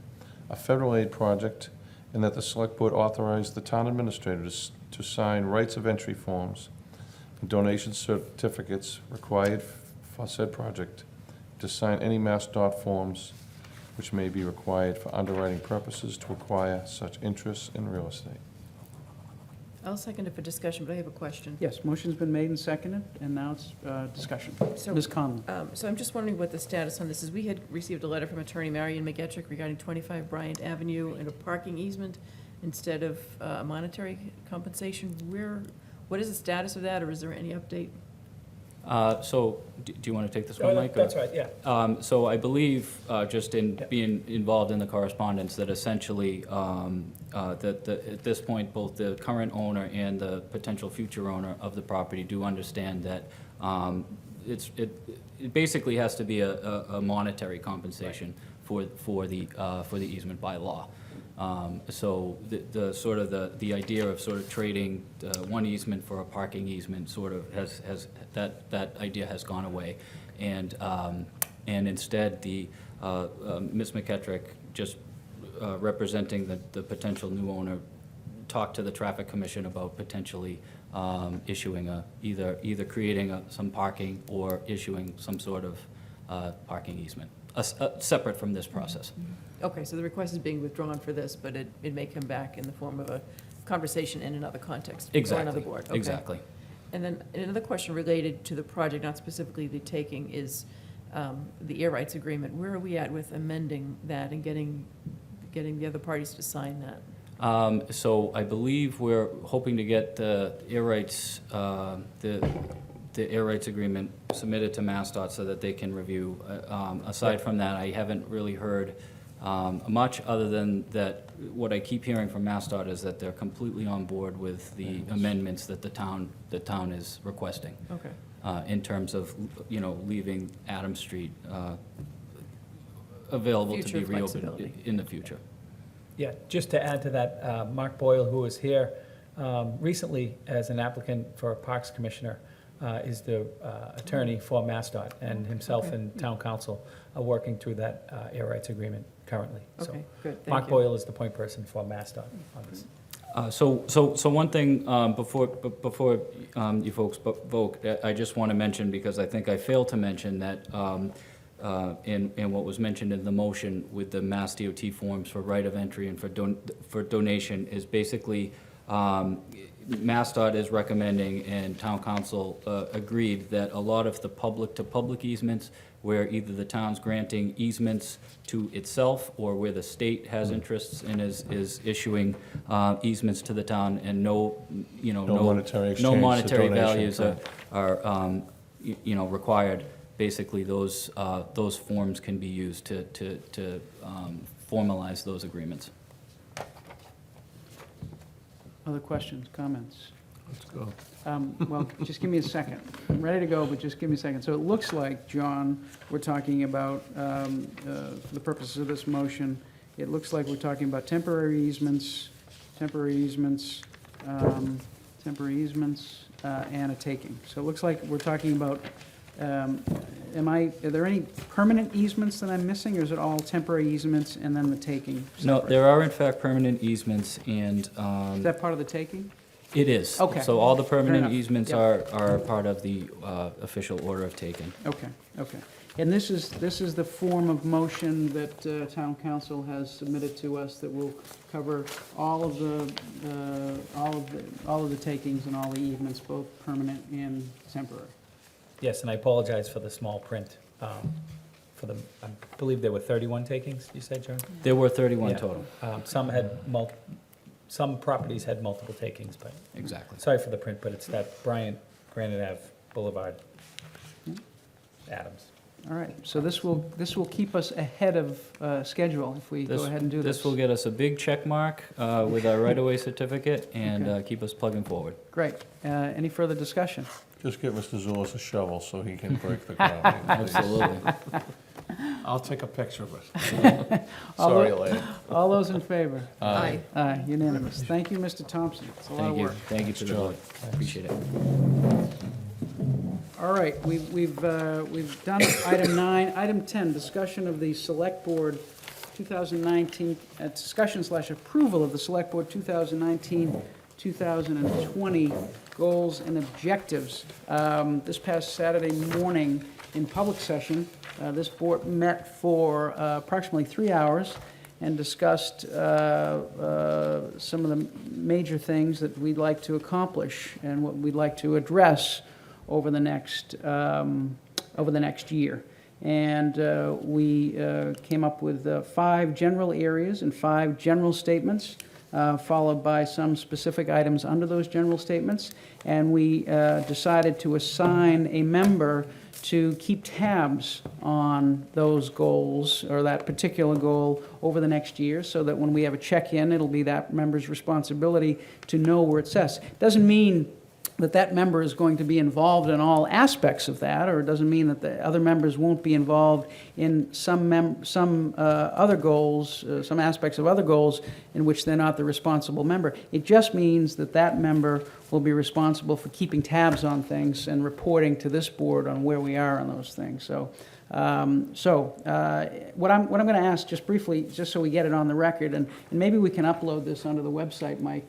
a federal aid project, and that the select board authorize the town administrator to sign rights of entry forms and donation certificates required for said project, to sign any MassDOT forms which may be required for underwriting purposes to acquire such interests in real estate. I'll second it for discussion, but I have a question. Yes, motion's been made and seconded, and now it's discussion. So- Ms. Conlon. So I'm just wondering what the status on this is. We had received a letter from Attorney Marion McGetrick regarding 25 Bryant Avenue and a parking easement instead of monetary compensation. What is the status of that, or is there any update? So, do you want to take this one, Mike? or- That's right, yeah. So I believe, just in being involved in the correspondence, that essentially, that at this point, both the current owner and the potential future owner of the property do understand that it basically has to be a monetary compensation for the easement by law. So the sort of the idea of sort of trading one easement for a parking easement sort of has that idea has gone away. And instead, Ms. McKettrick, just representing the potential new owner, talked to the Traffic Commission about potentially issuing either creating some parking or issuing some sort of parking easement, separate from this process. Okay, so the request is being withdrawn for this, but it may come back in the form of a conversation in another context. Or another board. Okay. Exactly. And then another question related to the project, not specifically the taking, is the air rights agreement. Where are we at with amending that and getting the other parties to sign that? So I believe we're hoping to get the air rights, the air rights agreement submitted to MassDOT so that they can review. Aside from that, I haven't really heard much other than that. What I keep hearing from MassDOT is that they're completely on board with the amendments that the town is requesting. Okay. In terms of, leaving Adams Street available to be Future reopened flexibility. in the future. Yeah, just to add to that, Mark Boyle, who was here recently as an applicant for a Parks Commissioner, is the attorney for MassDOT, and himself and Town Council are working through that air rights agreement currently. So Okay, good, thank Mark you. Boyle is the point person for MassDOT on this. So one thing, before you folks vote, I just want to mention, because I think I failed to mention that, in what was mentioned in the motion with the Mass DOT forms for right of entry and for donation, is basically, MassDOT is recommending, and Town Council agreed, that a lot of the public-to-public easements, where either the town's granting easements to itself, or where the state has interests and is issuing easements to the town, and no monetary exchange, no the monetary donation, values correct. are required. Basically, those forms can be used to formalize those agreements. Other questions, comments? Let's go. Well, just give me a second. I'm ready to go, but just give me a second. So it looks like, John, we're talking about, for the purposes of this motion, it looks like we're talking about temporary easements, and a taking. So it looks like we're talking about, are there any permanent easements that I'm missing, or is it all temporary easements and then the taking? No, separate? there are in fact permanent easements, and Is that part of the taking? it is. Okay. So all the permanent enough. easements Yep. are part of the official order of taking. Okay. And this is the form of motion that Town Council has submitted to us that will cover all of the takings and all the easements, both permanent and temporary. Yes, and I apologize for the small print. For the, I believe there were 31 takings, you said, John? There were 31 Yeah. total. Some properties had multiple takings, but, Exactly. sorry for the print, but it's that Bryant, Granite Ave Boulevard, Adams. All right, so this will keep us ahead of schedule if we go ahead and do this. This will get us a big check mark with our right-of-way certificate and Okay. keep us plugging forward. Great. Any further discussion? Just get Mr. Zulus a shovel so he can break the ground. Absolutely. I'll take a picture of it. Sorry, Elaine. All those in favor? Aye. Aye, unanimous. Thank you, Mr. Thompson. It's a lot of Thank you. work. Thank you for the vote. Appreciate it. All right, we've done item 9. Item 10, discussion of the Select Board 2019, discussion/approval of the Select Board 2019-2020 goals and objectives. This past Saturday morning in public session, this board met for approximately 3 hours and discussed some of the major things that we'd like to accomplish and what we'd like to address over the next year. And we came up with 5 general areas and 5 general statements, followed by some specific items under those general statements. And we decided to assign a member to keep tabs on those goals, or that particular goal, over the next year, so that when we have a check-in, it'll be that member's responsibility to know where it says. Doesn't mean that member is going to be involved in all aspects of that, or it doesn't mean that the other members won't be involved in some other goals, some aspects of other goals in which they're not the responsible member. It just means that that member will be responsible for keeping tabs on things and reporting to this board on where we are on those things. What I'm going to ask, just briefly, just so we get it on the record, and maybe we can upload this onto the website, Mike,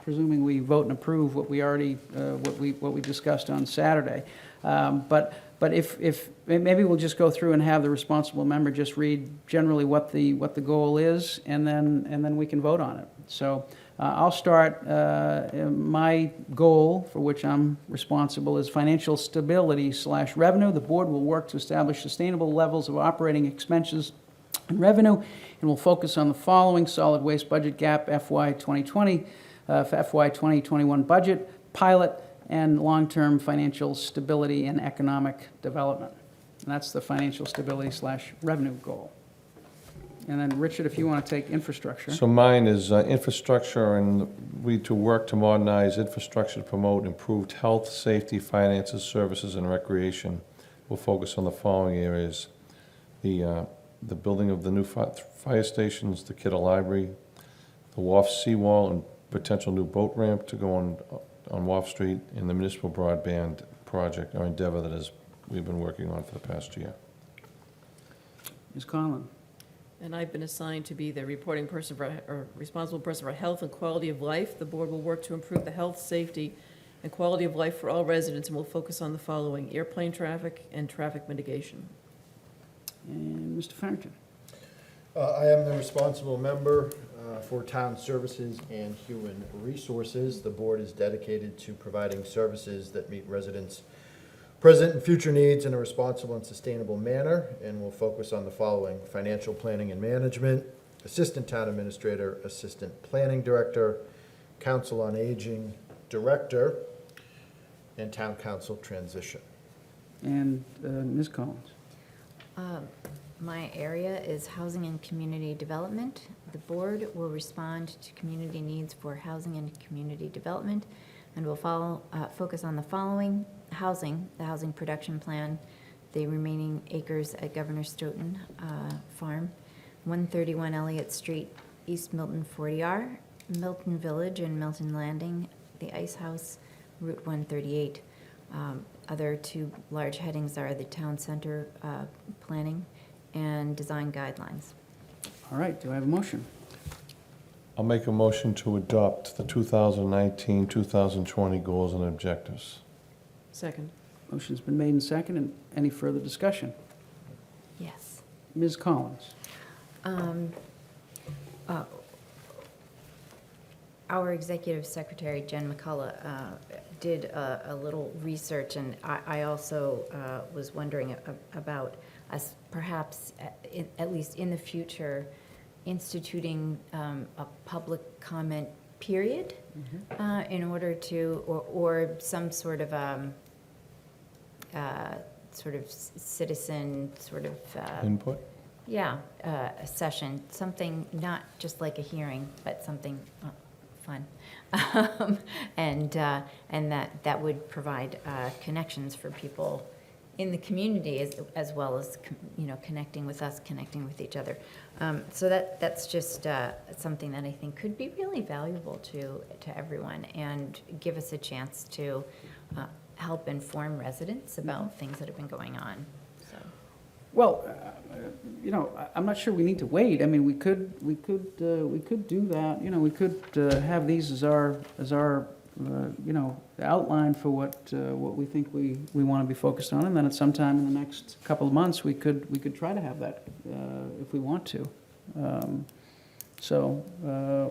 presuming we vote and approve what we already, what we discussed on Saturday. But if maybe we'll just go through and have the responsible member just read generally what the goal is, and then we can vote on it. So I'll start. My goal, for which I'm responsible, is financial stability/revenue. The board will work to establish sustainable levels of operating expenses and revenue, and will focus on the following: solid waste budget gap, FY 2020, for FY 2021 budget, pilot, and long-term financial stability and economic development. And that's the financial stability/revenue goal. And then, Richard, if you want to take infrastructure. So mine is infrastructure, and we to work to modernize infrastructure to promote improved health, safety, finances, services, and recreation. We'll focus on the following areas: the building of the new fire stations, the Kidder Library, the Wharf seawall, and potential new boat ramp to go on Wharf Street, and the municipal broadband project, our endeavor that we've been working on for the past year. Ms. Conlon. And I've been assigned to be the reporting person or responsible person for health and quality of life. The board will work to improve the health, safety, and quality of life for all residents, and will focus on the following: airplane traffic and traffic mitigation. And Mr. Farrington. I am the responsible member for town services and human resources. The board is dedicated to providing services that meet residents' present and future needs in a responsible and sustainable manner, and will focus on the following: financial planning and management, assistant town administrator, assistant planning director, council on aging director, and town council transition. And Ms. Collins. My area is housing and community development. The board will respond to community needs for housing and community development, and will focus on the following: housing, the housing production plan, the remaining acres at Governor Stoughton Farm, 131 Elliott Street, East Milton 40R, Milton Village and Milton Landing, the Ice House, Route 138. Other two large headings are the town center planning and design guidelines. All right, do I have a motion? I'll make a motion to adopt the 2019-2020 goals and objectives. Second. Motion's been made and seconded. Any further discussion? Yes. Ms. Collins. Our executive secretary, Jen McCullough, did a little research, and I also was wondering about us perhaps, at least in the future, instituting a public comment period in order to, or some sort of citizen Input? Yeah, a session, something not just like a hearing, but something fun. And that would provide connections for people in the community as well as, connecting with us, connecting with each other. So that's just something that I think could be really valuable to everyone and give us a chance to help inform residents about things that have been going on. So. Well, I'm not sure we need to wait. I mean, we could do that. We could have these as our outline for what we think we want to be focused on, and then at some time in the next couple of months, we could try to have that if we want to. So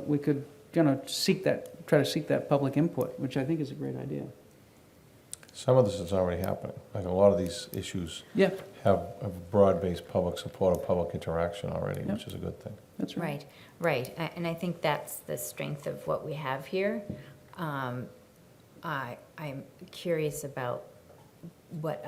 we could try to seek that public input, which I think is a great idea. Some of this is already happening. Like a lot of these issues Yeah, have a broad-based public support or public interaction already, Yeah. which is a good thing. that's right. Right, and I think that's the strength of what we have here. I'm curious about what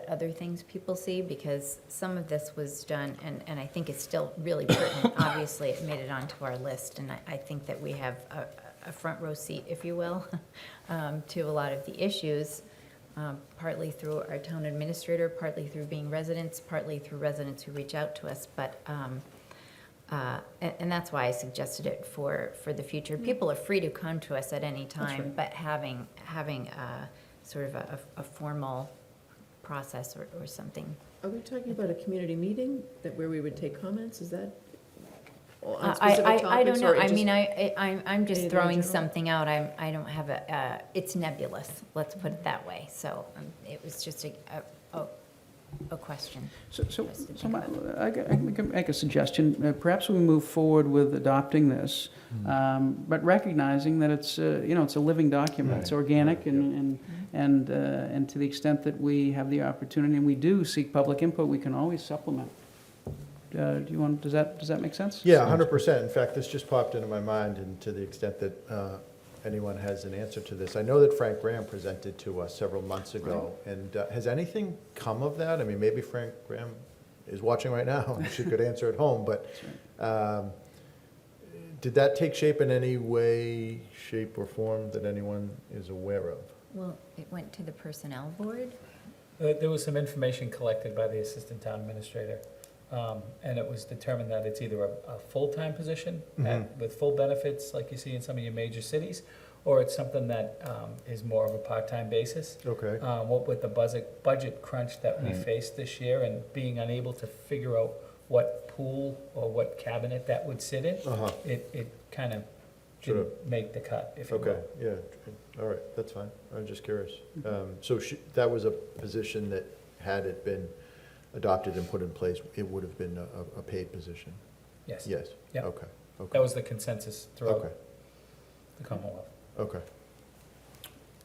other things people see, because some of this was done, and I think it's still really pertinent. Obviously, it made it onto our list, and I think that we have a front row seat, if you will, to a lot of the issues, partly through our town administrator, partly through being residents, partly through residents who reach out to us. But and that's why I suggested it for the future. People are free to come to us at any time, right. but having sort of a formal process or something. Are we talking about a community meeting that where we would take comments? Is that on I specific don't topics, know. or I just- mean, I'm just Anything throwing in general? something out. I don't have it's nebulous, let's put it that way. So it was just a question. So Just to think about. I can make a suggestion. Perhaps we move forward with adopting this, but recognizing that it's, it's a living document. It's organic, and to the extent that we have the opportunity and we do seek public input, we can always supplement. Does that make sense? Yeah, 100%. In fact, this just popped into my mind, and to the extent that anyone has an answer to this. I know that Frank Graham presented to us several months ago, and has anything come of that? I mean, maybe Frank Graham is watching right now, and she could answer at home, but did that take shape in any way, shape, or form that anyone is aware of? Well, it went to the personnel board. There was some information collected by the assistant town administrator, and it was determined that it's either a full-time position with full benefits, like you see in some of your major cities, or it's something that is more of a part-time basis. Okay. What with the budget crunch that we faced this year and being unable to figure out what pool or what cabinet that would sit in, it kind of Sort of. didn't make the cut, if you will. Okay, yeah, all right, that's fine. I'm just curious. So that was a position that, had it been adopted and put in place, it would have been a paid position? Yes. Yes? Yeah. Okay, That okay, was the consensus throughout okay, the Commonwealth. okay.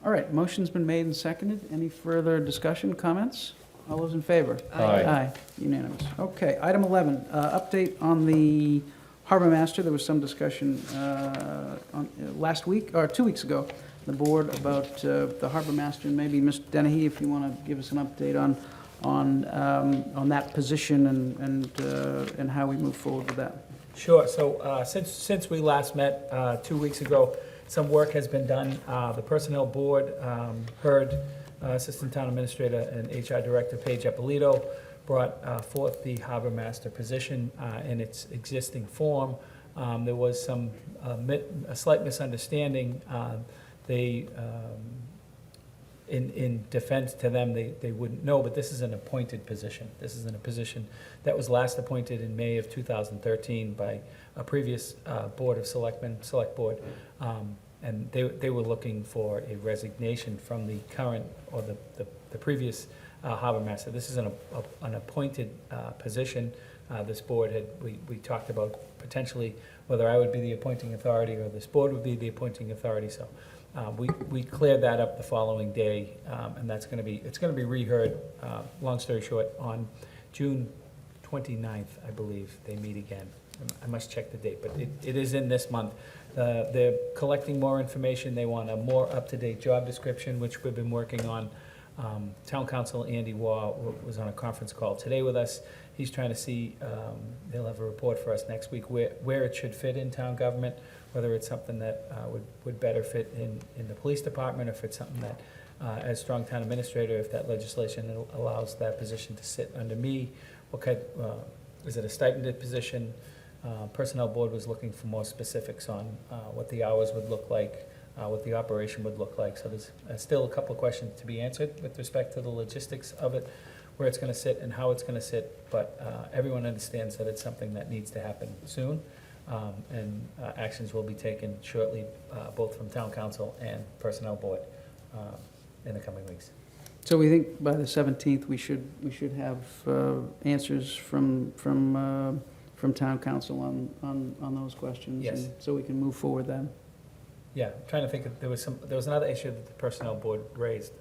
All right, motion's been made and seconded. Any further discussion, comments? All those in favor? Aye. Aye, unanimous. Okay, item 11, update on the harbor master. There was some discussion last week, or 2 weeks ago, the board about the harbor master. And maybe Ms. Dennehy, if you want to give us an update on that position and how we move forward with that. Sure, so since we last met 2 weeks ago, some work has been done. The Personnel Board heard Assistant Town Administrator and HR Director Paige Eppolito brought forth the Harbor Master position in its existing form. There was a slight misunderstanding. In defense to them, they wouldn't know, but this is an appointed position. This is in a position that was last appointed in May of 2013 by a previous Board of Selectmen, Select Board. And they were looking for a resignation from the current, or the previous harbor master. This is an appointed position. This board we talked about potentially whether I would be the appointing authority or this board would be the appointing authority. So we cleared that up the following day, and it's going to be reheard. Long story short, on June 29th, I believe they meet again. I must check the date, but it is in this month. They're collecting more information. They want a more up-to-date job description, which we've been working on. Town Council Andy Waugh was on a conference call today with us. He's trying to see, they'll have a report for us next week, where it should fit in town government, whether it's something that would better fit in the police department, or if it's something that, as strong town administrator, if that legislation allows that position to sit under me, what kind, is it a stipended position? Personnel Board was looking for more specifics on what the hours would look like, what the operation would look like. So there's still a couple of questions to be answered with respect to the logistics of it, where it's going to sit and how it's going to sit. But everyone understands that it's something that needs to happen soon, and actions will be taken shortly, both from Town Council and Personnel Board in the coming weeks. So we think by the 17th, we should have answers from Town Council on those questions? Yes. And so we can move forward then? Yeah, I'm trying to think, there was another issue that the Personnel Board raised.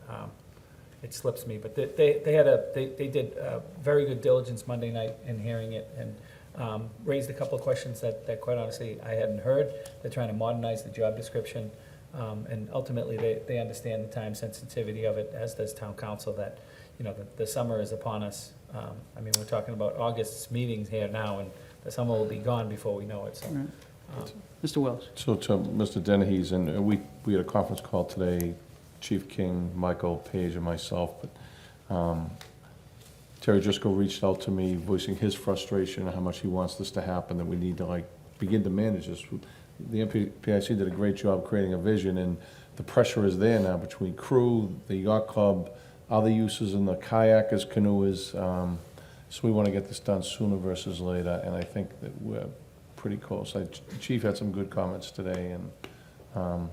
It slips me, but they did very good diligence Monday night in hearing it, and raised a couple of questions that quite honestly I hadn't heard. They're trying to modernize the job description, and ultimately they understand the time sensitivity of it, as does Town Council, that, the summer is upon us. I mean, we're talking about August's meetings here now, and the summer will be gone before we know it. So Mr. Wells? So to Mr. Dennehy's, and we had a conference call today, Chief King, Michael, Page, and myself, but Terry Driscoll reached out to me voicing his frustration and how much he wants this to happen, that we need to begin to manage this. The MPIC did a great job creating a vision, and the pressure is there now between crew, the yacht club, other uses, and the kayakers, canoers. So we want to get this done sooner versus later, and I think that we're pretty close. The Chief had some good comments today, and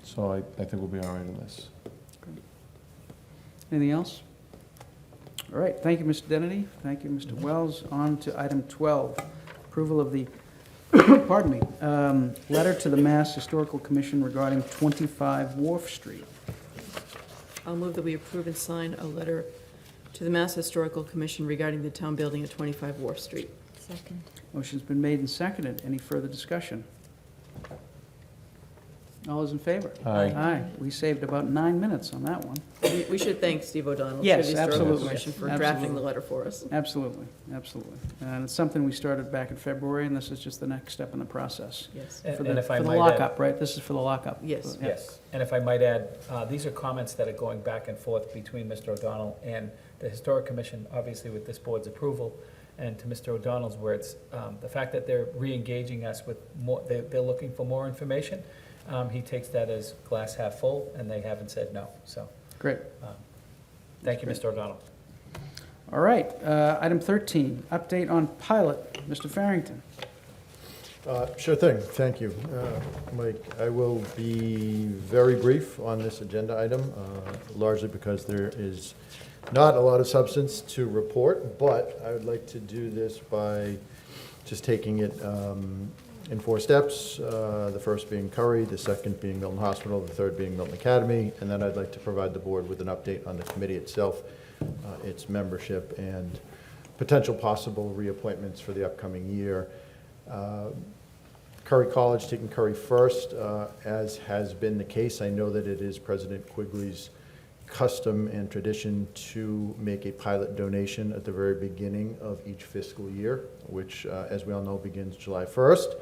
so I think we'll be all right on this. Anything else? All right, thank you, Mr. Dennedy. Thank you, Mr. Wells. On to item 12, approval of the, pardon me, letter to the Mass Historical Commission regarding 25 Wharf Street. I'll move that we approve and sign a letter to the Mass Historical Commission regarding the town building at 25 Wharf Street. Second. Motion's been made and seconded. Any further discussion? All those in favor? Aye. Aye. We saved about 9 minutes on that one. We should thank Steve O'Donnell. Yes, for the Historical absolutely. Commission for Absolutely. drafting the letter for us. Absolutely, absolutely. And it's something we started back in February, and this is just the next step in the process. Yes. And For and the if I for the might add- lockup, right? This is for the lockup. Yes. Yeah. Yes, and if I might add, these are comments that are going back and forth between Mr. O'Donnell and the Historic Commission, obviously with this board's approval, and to Mr. O'Donnell's words, the fact that they're re-engaging us with more, they're looking for more information, he takes that as glass half full, and they haven't said no, so, Great. thank you, Mr. O'Donnell. All right, item 13, update on pilot. Mr. Farrington. Sure thing, thank you. Mike, I will be very brief on this agenda item, largely because there is not a lot of substance to report, but I would like to do this by just taking it in 4 steps. The first being Curry, the second being Milton Hospital, the third being Milton Academy, and then I'd like to provide the board with an update on the committee itself, its membership, and potential possible reappointments for the upcoming year. Curry College, taking Curry first, as has been the case, I know that it is President Quigley's custom and tradition to make a pilot donation at the very beginning of each fiscal year, which, as we all know, begins July 1st,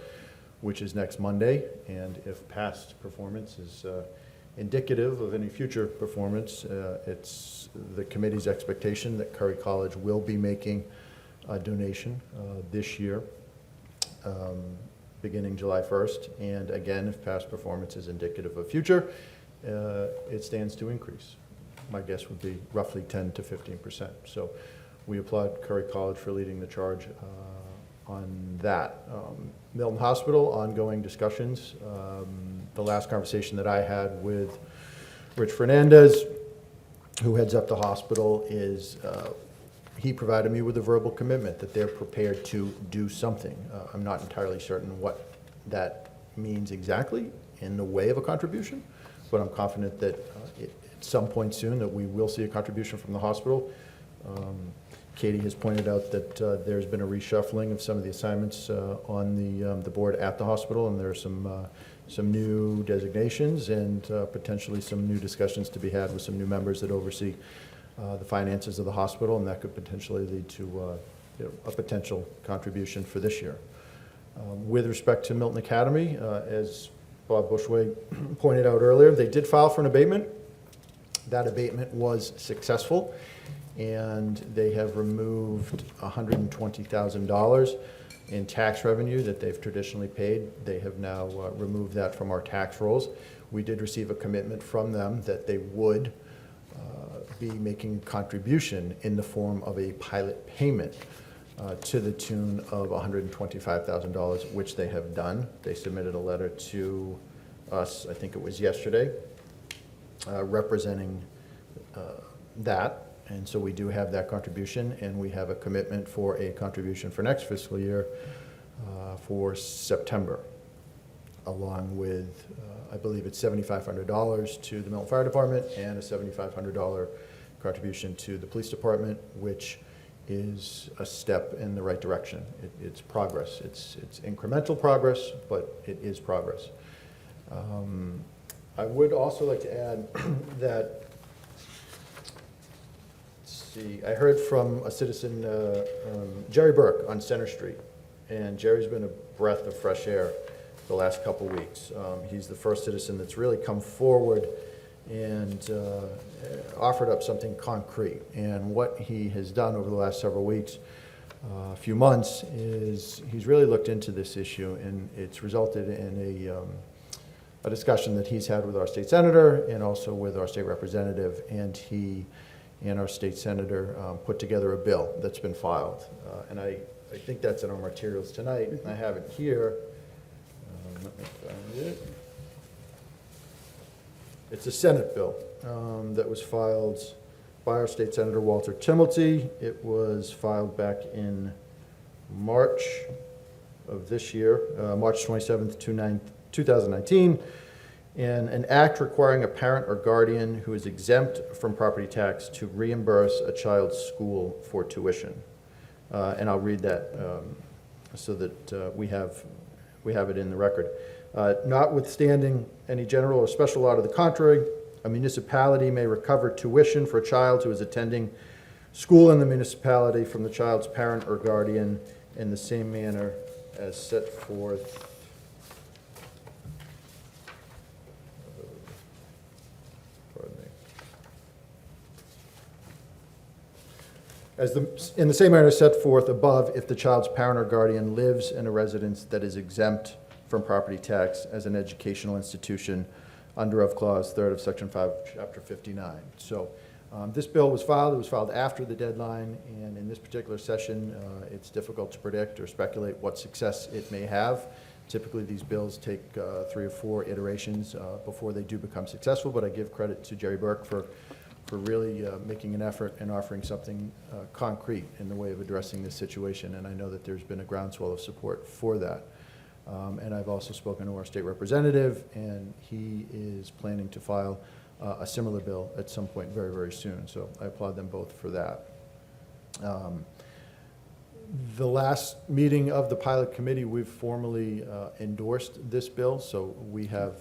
which is next Monday. And if past performance is indicative of any future performance, it's the committee's expectation that Curry College will be making a donation this year, beginning July 1st. And again, if past performance is indicative of future, it stands to increase. My guess would be roughly 10 to 15%. So we applaud Curry College for leading the charge on that. Milton Hospital, ongoing discussions. The last conversation that I had with Rich Fernandez, who heads up the hospital, is he provided me with a verbal commitment that they're prepared to do something. I'm not entirely certain what that means exactly in the way of a contribution, but I'm confident that at some point soon that we will see a contribution from the hospital. Katie has pointed out that there's been a reshuffling of some of the assignments on the board at the hospital, and there are some new designations and potentially some new discussions to be had with some new members that oversee the finances of the hospital, and that could potentially lead to a potential contribution for this year. With respect to Milton Academy, as Bob Bushway pointed out earlier, they did file for an abatement. That abatement was successful, and they have removed $120,000 in tax revenue that they've traditionally paid. They have now removed that from our tax rolls. We did receive a commitment from them that they would be making contribution in the form of a pilot payment to the tune of $125,000, which they have done. They submitted a letter to us, I think it was yesterday, representing that. And so we do have that contribution, and we have a commitment for a contribution for next fiscal year for September, along with, I believe it's $7,500 to the Milton Fire Department and a $7,500 contribution to the Police Department, which is a step in the right direction. It's progress. It's incremental progress, but it is progress. I would also like to add that, let's see, I heard from a citizen, Jerry Burke on Center Street, And Jerry's been a breath of fresh air the last couple weeks. He's the first citizen that's really come forward and offered up something concrete. And what he has done over the last several weeks, a few months, is he's really looked into this issue, and it's resulted in a discussion that he's had with our state senator and also with our state representative, and he and our state senator put together a bill that's been filed. And I think that's in our materials tonight. I have it here. Let me find it. It's a Senate bill that was filed by our state senator, Walter Timilty. It was filed back in March of this year, March 27th, 2019, and an act requiring a parent or guardian who is exempt from property tax to reimburse a child's school for tuition. And I'll read that so that we have it in the record. Notwithstanding any general or special law to the contrary, a municipality may recover tuition for a child who is attending school in the municipality from the child's parent or guardian in the same manner as set forth in the same manner set forth above if the child's parent or guardian lives in a residence that is exempt from property tax as an educational institution under of Clause 3rd of Section 5 of Chapter 59. So this bill was filed. It was filed after the deadline, and in this particular session, it's difficult to predict or speculate what success it may have. Typically, these bills take 3 or 4 iterations before they do become successful, but I give credit to Jerry Burke for really making an effort and offering something concrete in the way of addressing this situation, and I know that there's been a groundswell of support for that. And I've also spoken to our state representative, and he is planning to file a similar bill at some point very, very soon, so I applaud them both for that. The last meeting of the pilot committee, we've formally endorsed this bill, so we have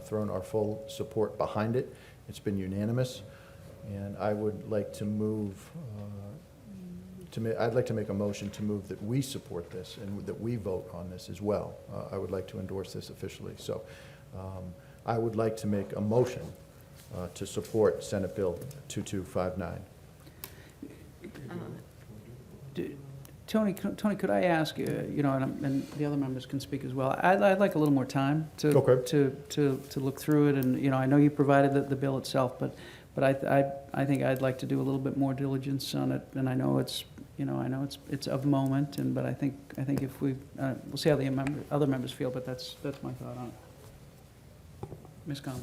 thrown our full support behind it. It's been unanimous. And I would like to move, I'd like to make a motion to move that we support this and that we vote on this as well. I would like to endorse this officially. So I would like to make a motion to support Senate Bill 2259. Tony, could I ask, and the other members can speak as well. I'd like a little more time to look through it, and I know you provided the bill itself, but I think I'd like to do a little bit more diligence on it, and I know it's of moment, but I think if we'll see how the other members feel, but that's my thought on it. Ms. Conlon.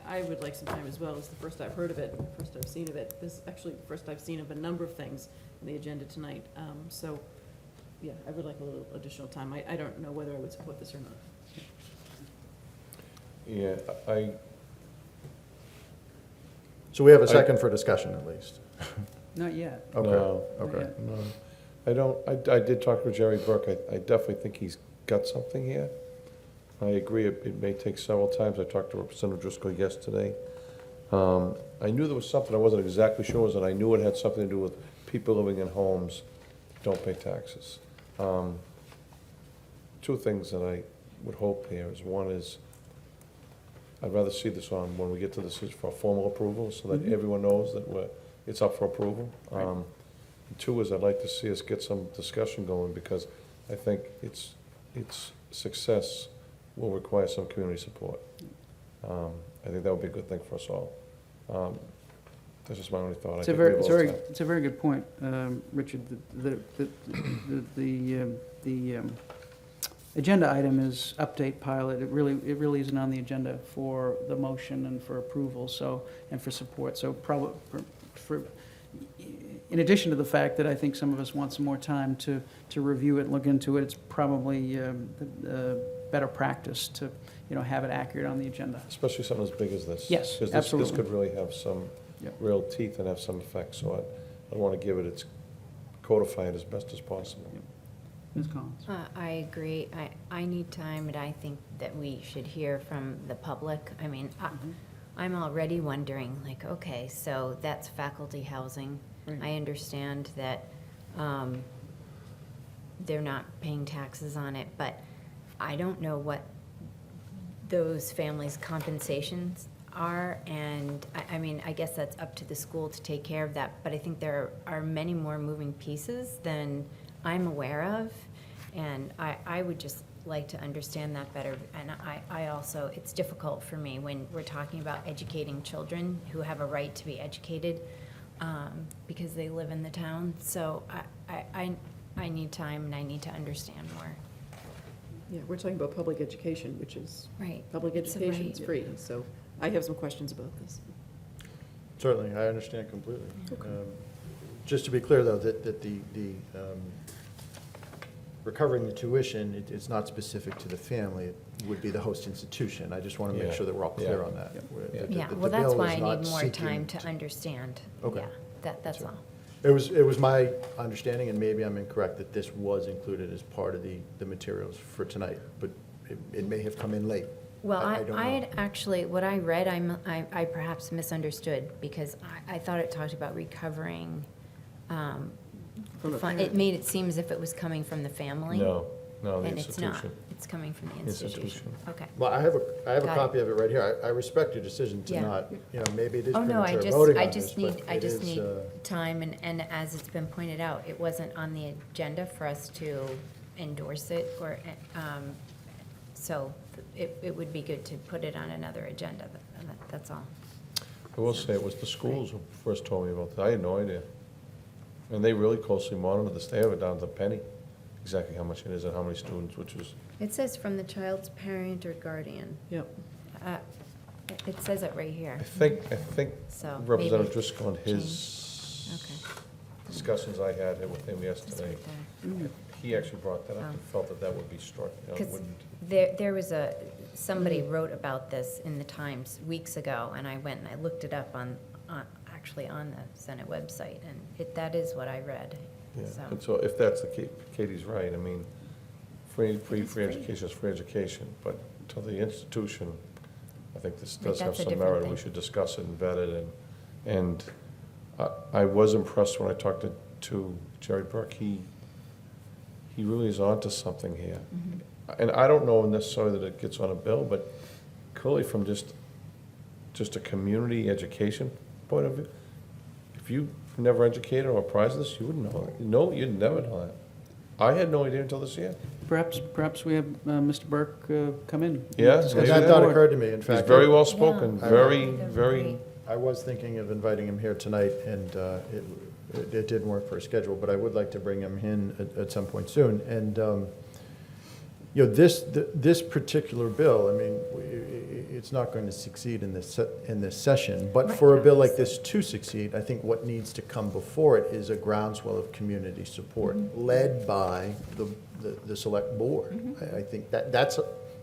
I would like some time as well. It's the first I've heard of it, first I've seen of it. This is actually the first I've seen of a number of things on the agenda tonight. So, yeah, I would like a little additional time. I don't know whether I would support this or not. Yeah, So we have a second for discussion at least. Not yet. Okay. No, Okay. no. I did talk with Jerry Burke. I definitely think he's got something here. I agree, it may take several times. I talked to Representative Driscoll yesterday. I knew there was something, I wasn't exactly sure, and I knew it had something to do with people living in homes that don't pay taxes. 2 things that I would hope here is, one is, I'd rather see this on, when we get to this, for formal approval, so that everyone knows that it's up for approval. Right. 2 is, I'd like to see us get some discussion going, because I think its success will require some community support. I think that would be a good thing for us all. That's just my only thought. It's a very good point, Richard. The agenda item is update pilot. It really isn't on the agenda for the motion and for approval, and for support. So probably in addition to the fact that I think some of us want some more time to review it, look into it, it's probably better practice to have it accurate on the agenda. Especially something as big as this. Yes, Because absolutely. this could really have some real teeth and have some effect, so I want to give it codify it as best as possible. Ms. Collins? I agree. I need time, and I think that we should hear from the public. I mean, I'm already wondering, like, okay, so that's faculty housing. Right. I understand that they're not paying taxes on it, but I don't know what those families' compensations are, and I mean, I guess that's up to the school to take care of that, but I think there are many more moving pieces than I'm aware of, and I would just like to understand that better, and I also, it's difficult for me when we're talking about educating children who have a right to be educated, because they live in the town, so I need time and I need to understand more. Yeah, we're talking about public education, which is, Right. public It's a education is right. free, so I have some questions about this. Certainly, I understand completely. Just to be clear, though, that the recovering the tuition, it's not specific to the family, it would be the host institution. I just want to make Yeah. sure that we're all clear Yeah. on that. Yeah, The well, that's bill why is I not need more seeking time to understand. Okay. Yeah, that's all. It was my understanding, and maybe I'm incorrect, that this was included as part of the materials for tonight, but it may have come in late. Well, I don't I know. had actually, what I read, I perhaps misunderstood, because I thought it talked about recovering, From a it parent. made it seem as if it was coming from the family. No, the And it's not. institution. It's coming from the institution. Institution. Okay. Well, I have a Got it. copy of it right here. I respect your decision to Yeah. not, maybe it is Oh, no, premature voting I on this, just need, but I it just is, need time, and as it's been pointed out, it wasn't on the agenda for us to endorse it, or, so it would be good to put it on another agenda, that's all. I will say, it was the schools who first told me about that. I had no idea. And they really closely monitor this. They have it down to the penny, exactly how much it is and how many students, which is, It says from the child's parent or guardian. Yep. It says it right here. I think So Representative maybe Driscoll in his Okay. discussions I had with him It's yesterday, right there. he actually brought that up and Oh. felt that that would be struck, Because wouldn't. there was somebody wrote about this in the Times weeks ago, and I went and I looked it up actually on the Senate website, and that is what I read, Yeah, so. and so if that's the case, Katie's right, I mean, free free. education is free education, but to the institution, I think this Right, does have that's a some different merit, and we thing. should discuss it and vet it, and I was impressed when I talked to Jerry Burke, he really is onto something here. Mm-hmm. And I don't know necessarily that it gets on a bill, but clearly from just a community education point of view, if you never educated or apprised of this, you wouldn't know it. No, you'd never know that. I had no idea until this year. Perhaps we have Mr. Burke come in. Yeah, Discuss maybe And that with thought the board. occurred to me, in He's fact. very well spoken, Yeah. very, They're very, great. I was thinking of inviting him here tonight, and it didn't work for his schedule, but I would like to bring him in at some point soon. And, this particular bill, I mean, it's not going to succeed in this session, but for a bill like this to succeed, I think what needs to come before it is a groundswell of community support, led by the select board. I think that's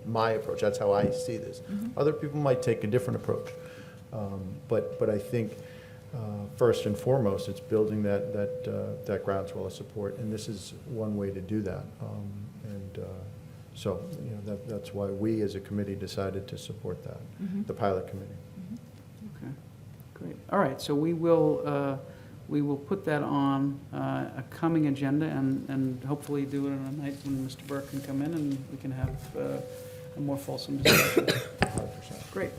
my approach, that's how I see this. Other people might take a different approach. But I think, first and foremost, it's building that groundswell of support, and this is one way to do that. So, that's why we, as a committee, decided to support that, the pilot committee. Okay, great. All right, so we will put that on a coming agenda and hopefully do it on a night when Mr. Burke can come in and we can have a more fulsome discussion. 100%. Great,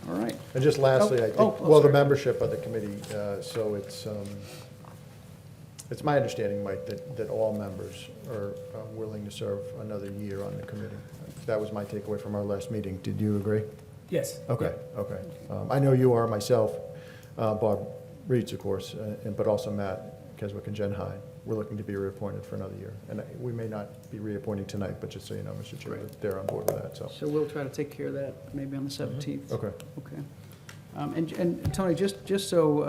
all right. And just lastly, I think, Oh, well, the sorry. membership of the committee, so it's my understanding, Mike, that all members are willing to serve another year on the committee. That was my takeaway from our last meeting. Did you agree? Yes. Okay. I know you are, myself, Bob Reeds, of course, but also Matt Keswick and Jen High. We're looking to be reappointed for another year. And we may not be reappointing tonight, but just so you know, Mr. Chair, they're on board with that, so. So we'll try to take care of that maybe on the 17th. Okay. Okay. And Tony, just so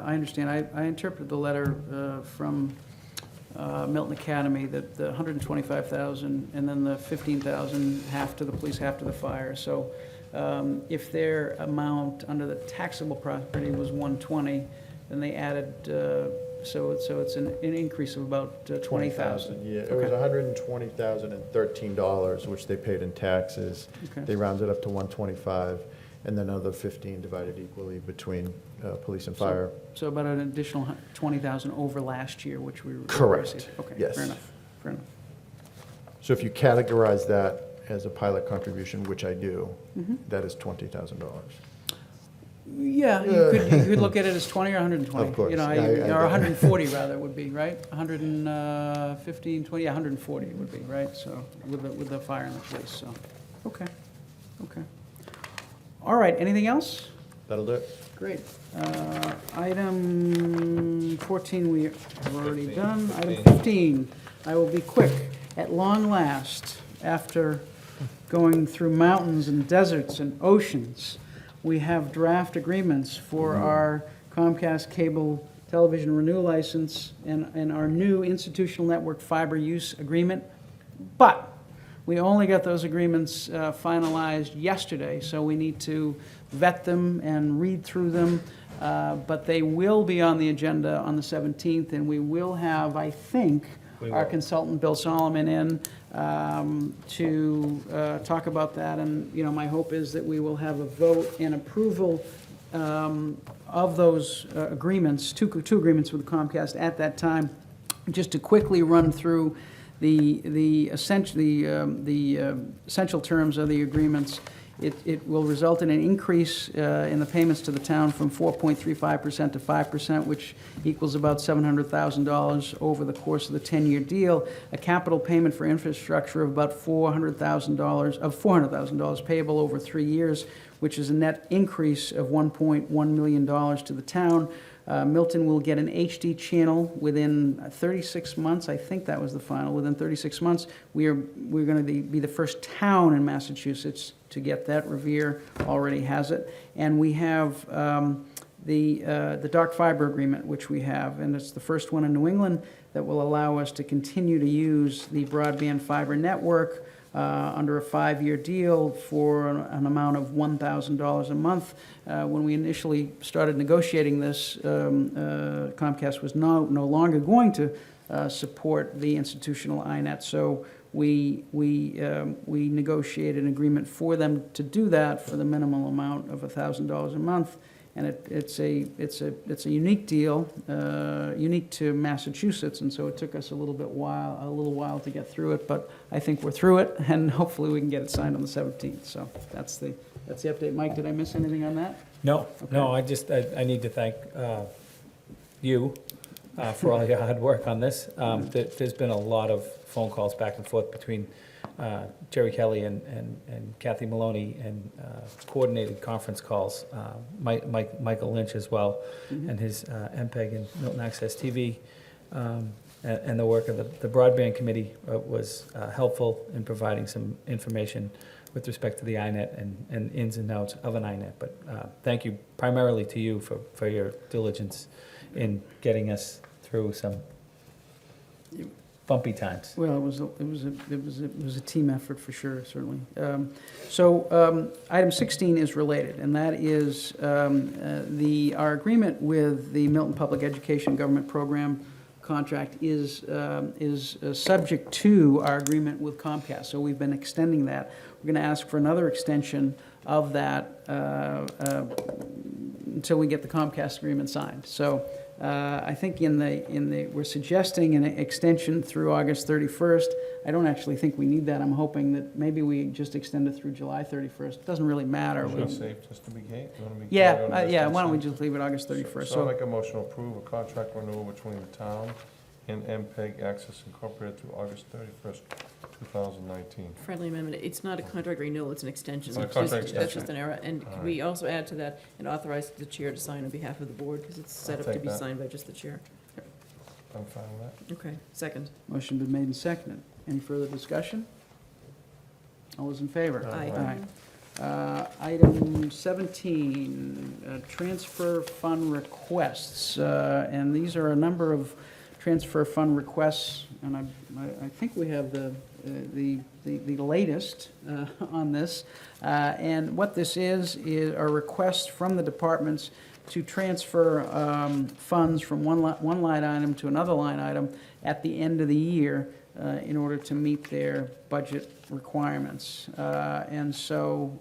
I understand, I interpreted the letter from Milton Academy, that the $125,000 and then the $15,000, half to the police, half to the fire. So if their amount under the taxable property was $120,000, then they added, so it's an increase of about $20,000. Yeah, it was $120,013, which they paid in taxes. Okay. They rounded up to $125,000. and then another 15 divided equally between police and fire. So about an additional 20,000 over last year, which we were. Correct. Okay, Yes. fair enough, fair enough. So if you categorize that as a pilot contribution, which I do, Mhm. that is $20,000. Yeah, you could look at it as 20 or 120. Of course. You know, Yeah, or 140 rather would be, right? 115, 20, yeah, 140 would be, right? So with the fire and the police, so, okay, okay. All right, anything else? That'll do it. Great. Item 14 we have already done. Item 15, I will be quick. At long last, after going through mountains and deserts and oceans, we have draft agreements for our Comcast cable television renew license and our new institutional network fiber use agreement. But we only got those agreements finalized yesterday, so we need to vet them and read through them. But they will be on the agenda on the 17th, and we will have, I think, our consultant, Bill Solomon, in to talk about that. And, you know, my hope is that we will have a vote and approval of those agreements, two agreements with Comcast at that time. Just to quickly run through the essential terms of the agreements. It will result in an increase in the payments to the town from 4.35% to 5%, which equals about $700,000 over the course of the 10-year deal. A capital payment for infrastructure of about $400,000 payable over 3 years, which is a net increase of $1.1 million to the town. Milton will get an HD channel within 36 months. I think that was the final. Within 36 months, we're going to be the first town in Massachusetts to get that. Revere already has it. And we have the dark fiber agreement, which we have, and it's the first one in New England that will allow us to continue to use the broadband fiber network under a 5-year deal for an amount of $1,000 a month. When we initially started negotiating this, Comcast was no longer going to support the institutional iNet, so we negotiated an agreement for them to do that for the minimal amount of $1,000 a month. And it's a unique deal, unique to Massachusetts, and so it took us a little while to get through it, but I think we're through it, and hopefully we can get it signed on the 17th. So that's the update. Mike, did I miss anything on that? No, no, I need to thank you for all your hard work on this. There's been a lot of phone calls back and forth between Jerry Kelly and Kathy Maloney, and coordinated conference calls, Michael Lynch as well, and his MPEG and Milton Access TV, and the work of the broadband committee was helpful in providing some information with respect to the iNet and ins and outs of an iNet. But thank you primarily to you for your diligence in getting us through some bumpy times. Well, it was a team effort for sure, certainly. Item 16 is related, and that is our agreement with the Milton Public Education Government Program contract is subject to our agreement with Comcast. So we've been extending that. We're going to ask for another extension of that until we get the Comcast agreement signed. So I think we're suggesting an extension through August 31st. I don't actually think we need that. I'm hoping that maybe we just extend it through July 31st. It doesn't really matter. Is it safe just to be gay? Yeah, why don't we just leave it August 31st? So I'll make a motion to approve a contract renewal between the town and MPEG Access Incorporated through August 31st, 2019. Friendly amendment, it's not a contract renewal, it's an extension. It's a That's contract just- That's extension. just an error. And All can we also add to that and authorize the chair to sign on behalf of the board, because it's set I'll up to take be that. signed by just the chair. I'm fine with that. Okay, second. Motion been made and seconded. Any further discussion? All those in favor? Aye. Item 17, transfer fund requests. And these are a number of transfer fund requests, and I think we have the latest on this. And what this is a request from the departments to transfer funds from one line item to another line item at the end of the year in order to meet their budget requirements. And so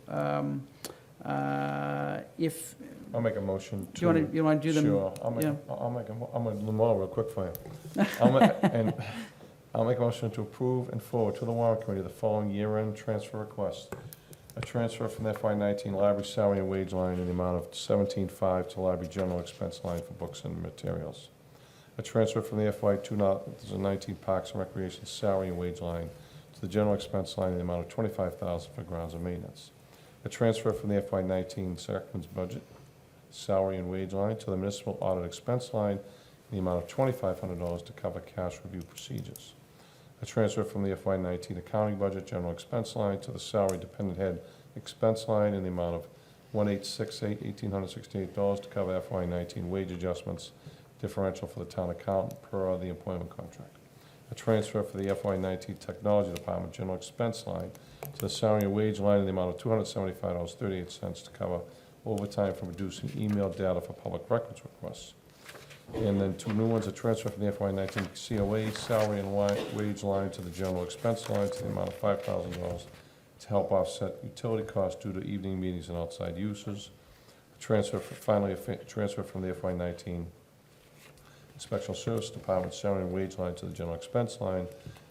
If, I'll make a motion to. do you want to do them? Sure, Yeah. I'm gonna do them all real quick for you. I'll make a motion to approve and forward to the warrant committee the following year-end transfer requests. A transfer from the FY19 library salary and wage line in the amount of $17,500 to library general expense line for books and materials. A transfer from the FY 2019 Parks and Recreation salary and wage line to the general expense line in the amount of $25,000 for grounds and maintenance. A transfer from the FY19 Selectmen's budget salary and wage line to the municipal audit expense line in the amount of $2,500 to cover cash review procedures. A transfer from the FY19 accounting budget general expense line to the salary dependent head expense line in the amount of $1,868 to cover FY19 wage adjustments differential for the town accountant per the employment contract. A transfer for the FY19 technology department general expense line to the salary and wage line in the amount of $275.38 to cover overtime for reducing email data for public records requests. And then two new ones, a transfer from the FY19 COA salary and wage line to the general expense line to the amount of $5,000 to help offset utility costs due to evening meetings and outside uses. Finally, a transfer from the FY19 Inspection Service Department salary and wage line to the general expense line,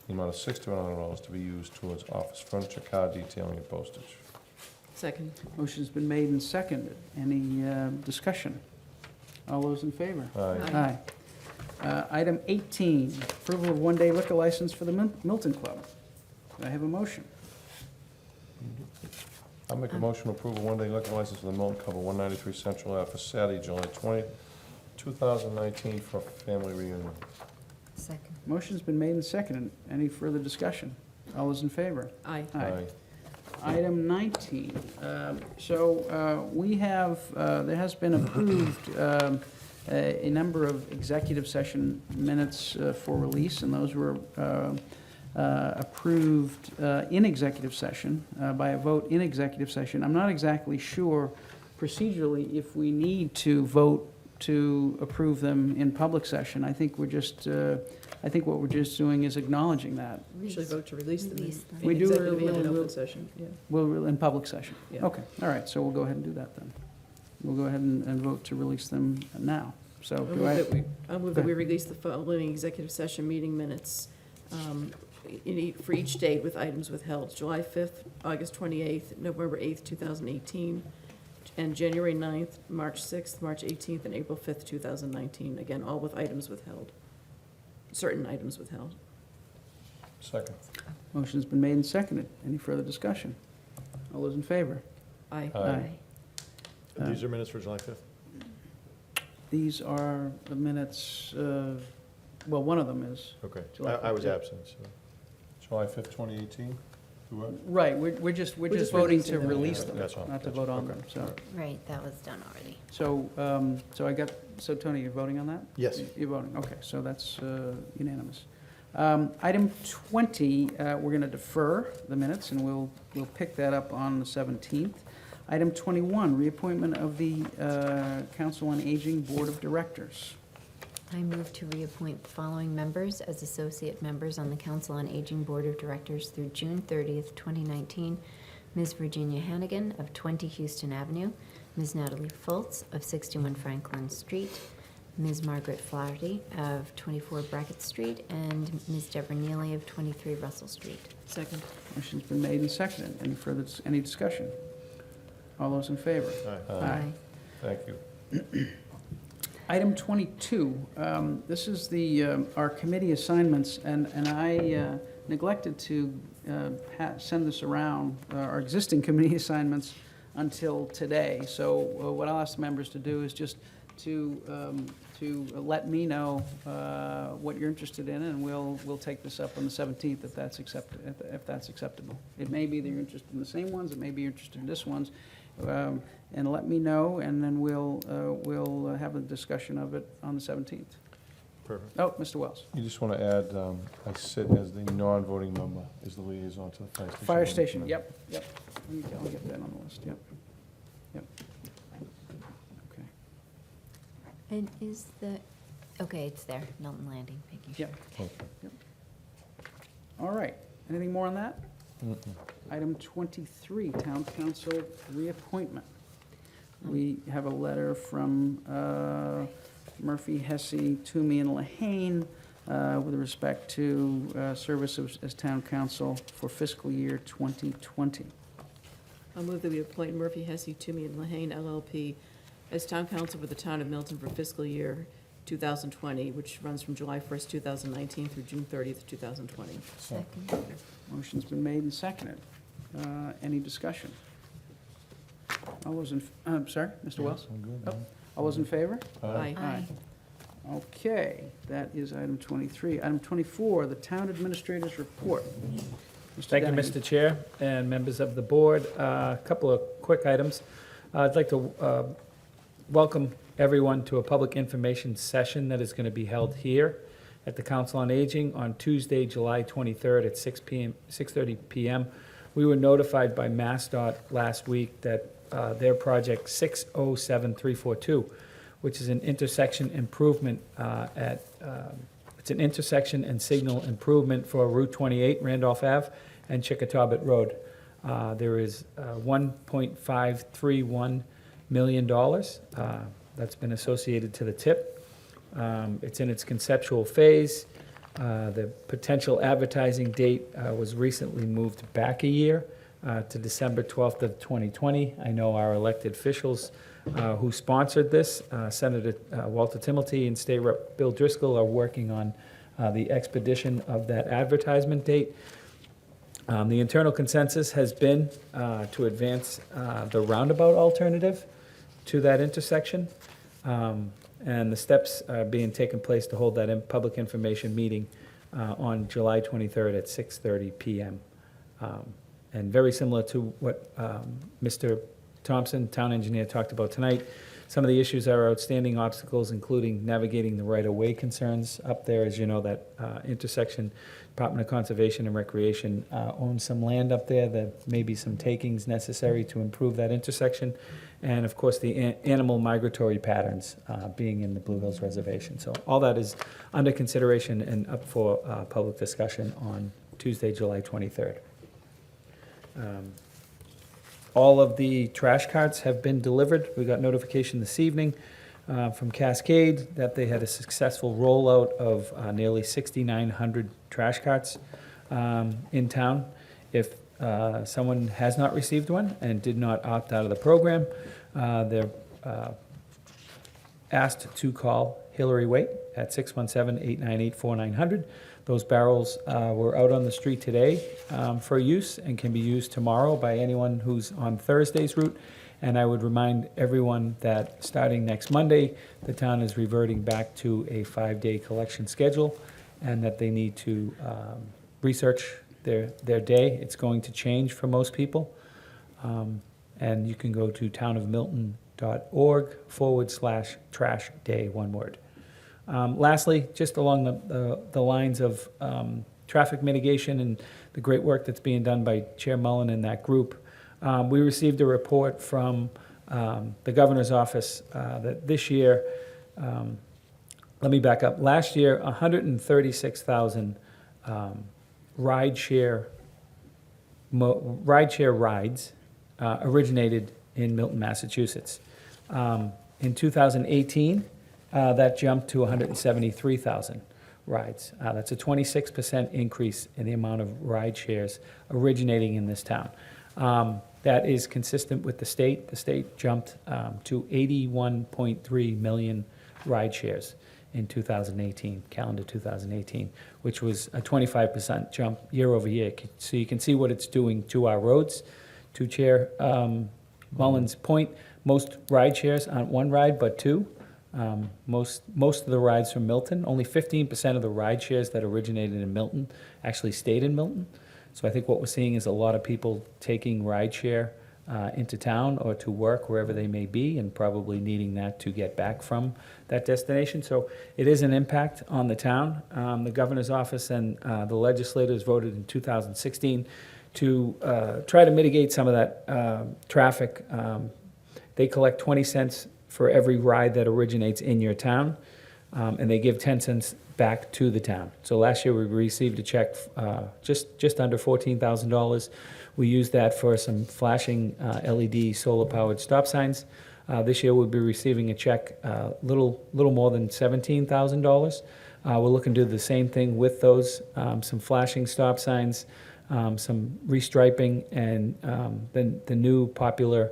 the amount of $6,100 to be used towards office furniture, car detailing, and postage. Second. Motion's been made and seconded. Any discussion? All those in favor? Aye. Aye. Item 18, approval of one-day liquor license for the Milton Club. Do I have a motion? I'll make a motion to approve a one-day liquor license for the Milton Club of 193 Central Ave for Saturday, July 20th, 2019 for a family reunion. Second. Motion's been made and seconded. Any further discussion? All those in favor? Aye. Aye. Item 19, we have, there has been approved a number of executive session minutes for release, and those were approved in executive session, by a vote in executive session. I'm not exactly sure procedurally if we need to vote to approve them in public session. I think we're just, I think what we're just doing is acknowledging that. Usually vote to release them Release them. in We do executive and in really- open session, yeah. In public session? Yeah. Okay, all right, so we'll go ahead and do that then. We'll go ahead and vote to release them now. So, I'll do I, move that we release the following executive session meeting minutes for each date with items withheld: July 5th, August 28th, November 8th, 2018, and January 9th, March 6th, March 18th, and April 5th, 2019. Again, all with items withheld, certain items withheld. Second. motion's been made and seconded. Any further discussion? All those in favor? Aye. Aye. These are minutes for July 5th? These are the minutes, well, one of them is. Okay. July I was 5th. absent, so. July 5th, 2018? Do what? Right, we're just just voting to releasing them. release them, That's all. not to Gotcha. vote on Okay. them, so. All right. Right, that was done already. So Tony, you're voting on that? Yes. You're voting, okay, so that's unanimous. Item 20, we're going to defer the minutes, and we'll pick that up on the 17th. Item 21, reappointment of the Council on Aging Board of Directors. I move to reappoint the following members as associate members on the Council on Aging Board of Directors through June 30th, 2019. Ms. Virginia Hannigan of 20 Houston Avenue, Ms. Natalie Fultz of 61 Franklin Street, Ms. Margaret Flaherty of 24 Brackett Street, and Ms. Deborah Neely of 23 Russell Street. Second. Motion's been made and seconded. Any discussion? All those in favor? Aye. Aye. Thank you. Item 22, this is our committee assignments, and I neglected to send this around, our existing committee assignments, until today. So what I'll ask the members to do is just to let me know what you're interested in, and we'll take this up on the 17th if that's acceptable. It may be that you're interested in the same ones, it may be you're interested in this ones, and let me know, and then we'll have a discussion of it on the 17th. Perfect. Oh, Mr. Wells. You just want to add, I sit as the non-voting member, as the liaison to the fire station. Fire station, yep. I'll get that on the list, yep. Okay, And is okay, it's there, Milton Landing, thank you. yep. Okay. All right, anything more on that? Mm-mm. Item 23, Town Council reappointment. We have a letter from Murphy, Hesse, Toomey, and Lehane with respect to service as town council for fiscal year 2020. I'll move that we appoint Murphy, Hesse, Toomey, and Lehane LLP as town council for the town of Milton for fiscal year 2020, which runs from July 1st, 2019 through June 30th, 2020. Second. Motion's been made and seconded. Any discussion? All those in, I'm sorry, Mr. Wells? Oh, all those in favor? Aye. Aye. Okay, that is item 23. Item 24, the town administrator's report. Mr. Thank you, Dennehy. Mr. Chair and members of the board. A couple of quick items. I'd like to welcome everyone to a public information session that is going to be held here at the Council on Aging on Tuesday, July 23rd at 6:30 p.m. We were notified by MassDOT last week that their project 607342, which is an intersection improvement it's an intersection and signal improvement for Route 28, Randolph Ave, and Chickatobit Road. There is $1.531 million that's been associated to the tip. It's in its conceptual phase. The potential advertising date was recently moved back a year to December 12th of 2020. I know our elected officials who sponsored this, Senator Walter Timilty and State Rep. Bill Driscoll, are working on the expedition of that advertisement date. The internal consensus has been to advance the roundabout alternative to that intersection. And the steps are being taken place to hold that public information meeting on July 23rd at 6:30 p.m. And very similar to what Mr. Thompson, town engineer, talked about tonight, some of the issues are outstanding obstacles, including navigating the right-of-way concerns up there. As you know, that intersection, Department of Conservation and Recreation owns some land up there. There may be some takings necessary to improve that intersection. And of course, the animal migratory patterns being in the Blue Hills Reservation. So all that is under consideration and up for public discussion on Tuesday, July 23rd. All of the trash carts have been delivered. We got notification this evening from Cascade that they had a successful rollout of nearly 6,900 trash carts in town. If someone has not received one and did not opt out of the program, they're asked to call Hillary Waite at 617-898-4900. Those barrels were out on the street today for use and can be used tomorrow by anyone who's on Thursday's route. And I would remind everyone that starting next Monday, the town is reverting back to a 5-day collection schedule, and that they need to research their day. It's going to change for most people. And you can go to townofmilton.org/trash day, one word. Lastly, just along the lines of traffic mitigation and the great work that's being done by Chair Mullen and that group, we received a report from the governor's office that this year, let me back up, last year, 136,000 rideshare rides originated in Milton, Massachusetts. In 2018, that jumped to 173,000 rides. That's a 26% increase in the amount of ride shares originating in this town. That is consistent with the state. The state jumped to 81.3 million ride shares in 2018, calendar 2018, which was a 25% jump year over year. So you can see what it's doing to our roads. To Chair Mullen's point, most ride shares aren't one ride, but two. Most of the rides from Milton, only 15% of the ride shares that originated in Milton actually stayed in Milton. So I think what we're seeing is a lot of people taking ride share into town or to work wherever they may be, and probably needing that to get back from that destination. So it is an impact on the town. The governor's office and the legislators voted in 2016 to try to mitigate some of that traffic. They collect 20 cents for every ride that originates in your town, and they give 10 cents back to the town. So last year we received a check just under $14,000. We used that for some flashing LED solar-powered stop signs. This year, we'll be receiving a check, little more than $17,000. We're looking to do the same thing with those, some flashing stop signs, some restriping, and then the new popular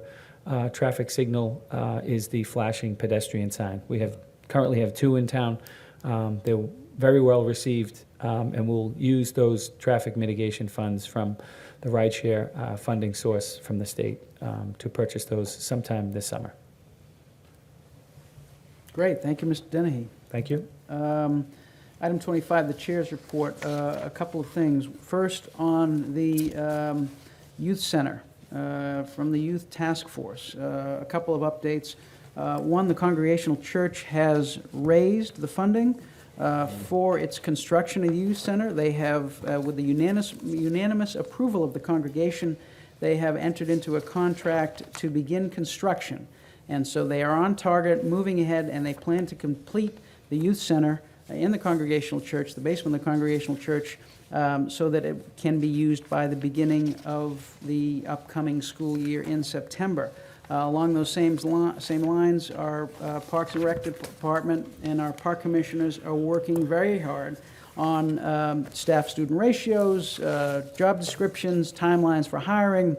traffic signal is the flashing pedestrian sign. We currently have 2 in town. They're very well received, and we'll use those traffic mitigation funds from the rideshare funding source from the state to purchase those sometime this summer. Great, thank you, Mr. Dennehy. Thank you. Item 25, the chair's report. A couple of things. First, on the youth center, from the Youth Task Force, a couple of updates. One, the Congregational Church has raised the funding for its construction of the youth center. They have, with the unanimous approval of the congregation, they have entered into a contract to begin construction. And so they are on target, moving ahead, and they plan to complete the youth center in the Congregational Church, the basement of the Congregational Church, so that it can be used by the beginning of the upcoming school year in September. Along those same lines, our Parks and Rec Department and our park commissioners are working very hard on staff-student ratios, job descriptions, timelines for hiring,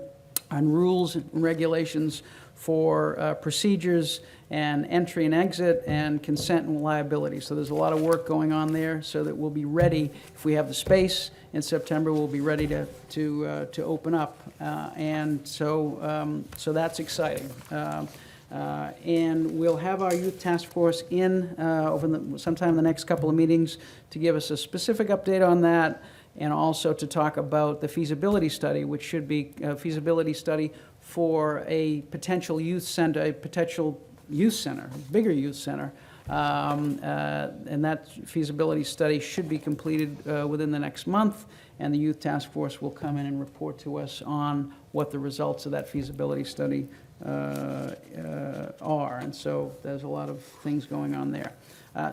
on rules and regulations for procedures and entry and exit and consent and liability. So there's a lot of work going on there so that we'll be ready, if we have the space in September, we'll be ready to open up. And so that's exciting. And we'll have our youth task force in sometime in the next couple of meetings to give us a specific update on that, and also to talk about the feasibility study, which should be a feasibility study for a potential youth center, bigger youth center. And that feasibility study should be completed within the next month, and the youth task force will come in and report to us on what the results of that feasibility study are. And so there's a lot of things going on there.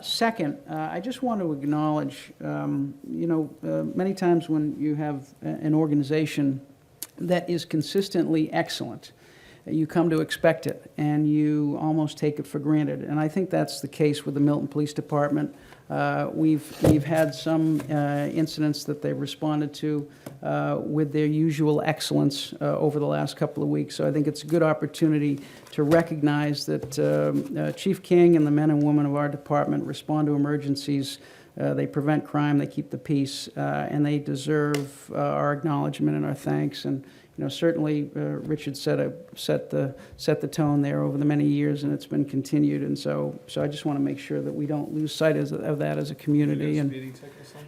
Second, I just want to acknowledge, many times when you have an organization that is consistently excellent, you come to expect it, and you almost take it for granted. And I think that's the case with the Milton Police Department. We've had some incidents that they've responded to with their usual excellence over the last couple of weeks. So I think it's a good opportunity to recognize that Chief King and the men and women of our department respond to emergencies. They prevent crime, they keep the peace, and they deserve our acknowledgement and our thanks. And certainly Richard set the tone there over the many years, and it's been continued. And so I just want to make sure that we don't lose sight of that as a community. And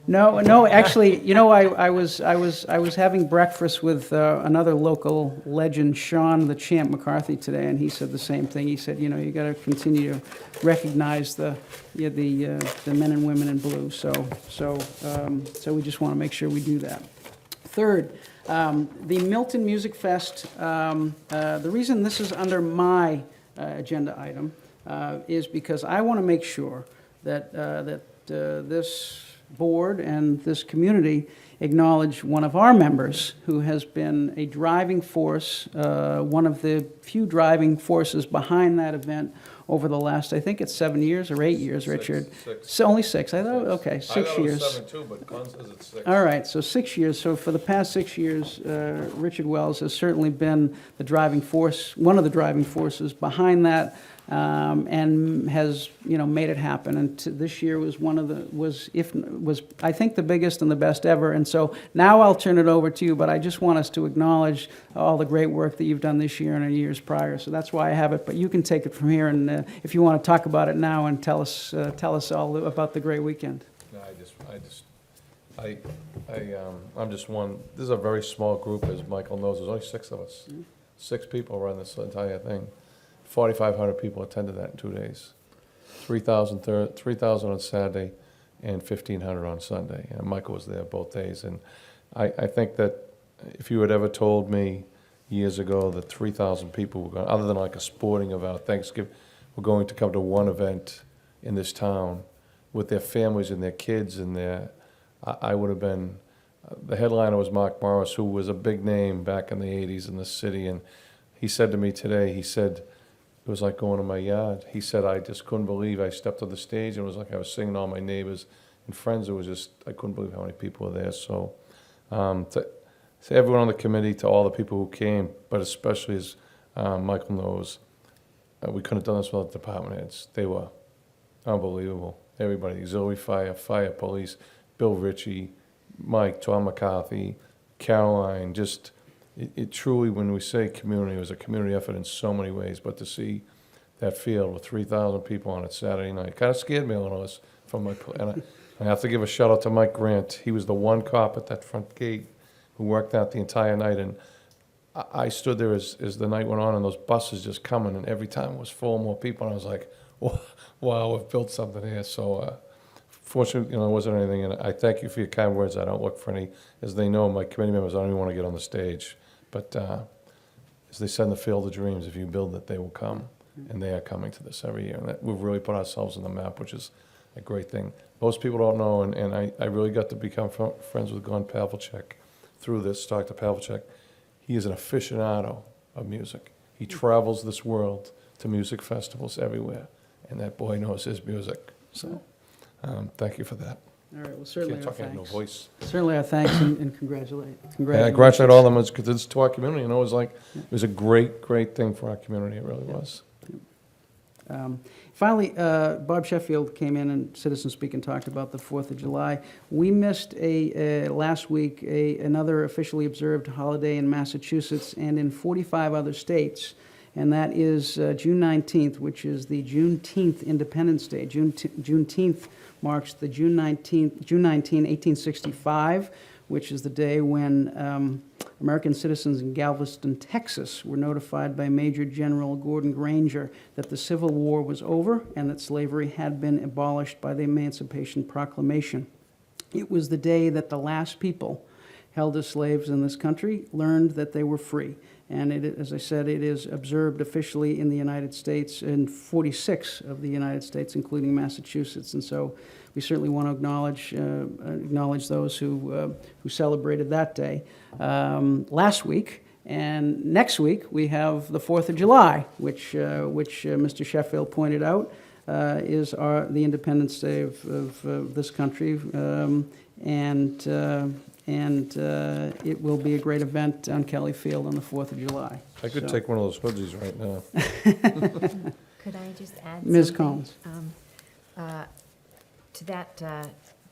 no, actually, I was having breakfast with another local legend, Sean the Champ McCarthy, today, and he said the same thing. He said, you got to continue to recognize the men and women in blue. So we just want to make sure we do that. Third, the Milton Music Fest, the reason this is under my agenda item is because I want to make sure that this board and this community acknowledge one of our members who has been a driving force, one of the few driving forces behind that event over the last, I think it's 7 years or 8 years, Richard. Six. So only 6. I thought, okay, 6 years. I thought it was 7 too, but Con says it's 6. All right, so 6 years. So for the past 6 years, Richard Wells has certainly been the driving force, one of the driving forces behind that, and has made it happen. And this year was was I think the biggest and the best ever. And so now I'll turn it over to you, but I just want us to acknowledge all the great work that you've done this year and in years prior. So that's why I have it. But you can take it from here, and if you want to talk about it now and tell us all about the great weekend. No, I'm just one, this is a very small group, as Michael knows, there's only 6 of us. 6 people run this entire thing. 4,500 people attended that in 2 days. 3,000 on Saturday and 1,500 on Sunday. And Michael was there both days. And I think that if you had ever told me years ago that 3,000 people were going, other than like a sporting event, Thanksgiving, were going to come to one event in this town with their families and their kids and I would have been, the headliner was Mark Morris, who was a big name back in the 80s in the city. And he said to me today, he said, it was like going to my yard. He said, I just couldn't believe, I stepped on the stage and it was like I was singing to all my neighbors and friends. It was just, I couldn't believe how many people were there. So, to everyone on the committee, to all the people who came, but especially as Michael knows, we couldn't have done this without the department heads. They were unbelievable. Everybody, auxiliary fire, police, Bill Ritchie, Mike, Tom McCarthy, Caroline, just, it truly, when we say community, it was a community effort in so many ways, but to see that field with 3,000 people on it Saturday night, kind of scared me a little. From my, and I have to give a shout out to Mike Grant. He was the one cop at that front gate who worked out the entire night, and I stood there as the night went on, and those buses just coming, and every time it was full, more people, and I was like, wow, we've built something here. So, fortunately, it wasn't anything, and I thank you for your kind words. I don't look for any, as they know, my committee members, I don't even want to get on the stage. But as they said in the Field of Dreams, if you build it, they will come, and they are coming to this every year. And we've really put ourselves on the map, which is a great thing. Most people don't know, and I really got to become friends with Glenn Pavlicek through this, Dr. Pavlicek. He is an aficionado of music. He travels this world to music festivals everywhere, and that boy knows his music. So, thank you for that. All right, well, certainly Can't our talk, I have no thanks. voice. Certainly our thanks and congratulate. And I congratulate all of them, because it's to our community, it was like, it was a great, great thing for our community, it really was. Finally, Bob Sheffield came in and Citizen Speak and talked about the 4th of July. We missed last week another officially observed holiday in Massachusetts and in 45 other states, and that is June 19th, which is the Juneteenth Independence Day. Juneteenth marks the June 19, 1865, which is the day when American citizens in Galveston, Texas, were notified by Major General Gordon Granger that the Civil War was over and that slavery had been abolished by the Emancipation Proclamation. It was the day that the last people held as slaves in this country learned that they were free. And as I said, it is observed officially in the United States, in 46 of the United States, including Massachusetts. And so we certainly want to acknowledge those who celebrated that day last week. And next week, we have the 4th of July, which Mr. Sheffield pointed out is the Independence Day of this country. And it will be a great event on Kelly Field on the 4th of July. I could So- take one of those hoodies right now. Could I just add Ms. something? Collins.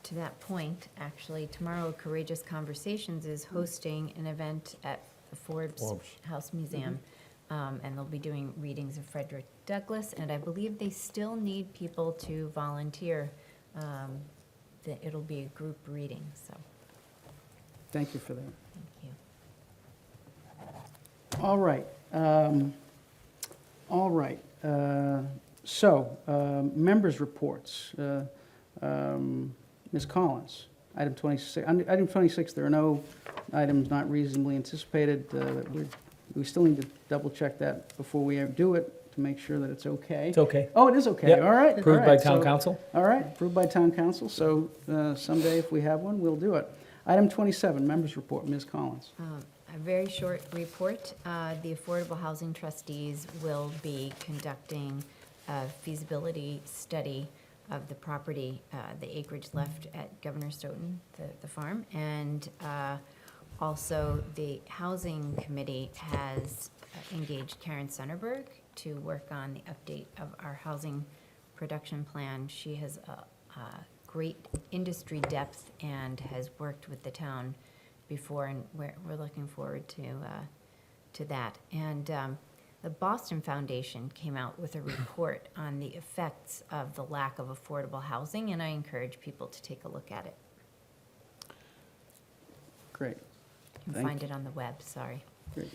To that point, actually, tomorrow Courageous Conversations is hosting an event at the Forbes Forbes. House Museum, and they'll be doing readings of Frederick Douglass, and I believe they still need people to volunteer. It'll be a group reading, so Thank you for that. thank you. All right. All right. Members' reports. Ms. Collins, item 26. Item 26, there are no items not reasonably anticipated. We still need to double-check that before we do it to make sure that it's okay. It's okay. Oh, it is okay. Yep. All right. Approved all by right. town So- council? All right, approved by town council. So someday, if we have one, we'll do it. Item 27, members' report. Ms. Collins. A very short report. The Affordable Housing Trustees will be conducting a feasibility study of the property, the acreage left at Governor Stoughton, the farm. And also, the Housing Committee has engaged Karen Sonnerberg to work on the update of our housing production plan. She has a great industry depth and has worked with the town before, and we're looking forward to that. And the Boston Foundation came out with a report on the effects of the lack of affordable housing, and I encourage people to take a look at it. Great. You can Thank find it on the web, sorry. Great.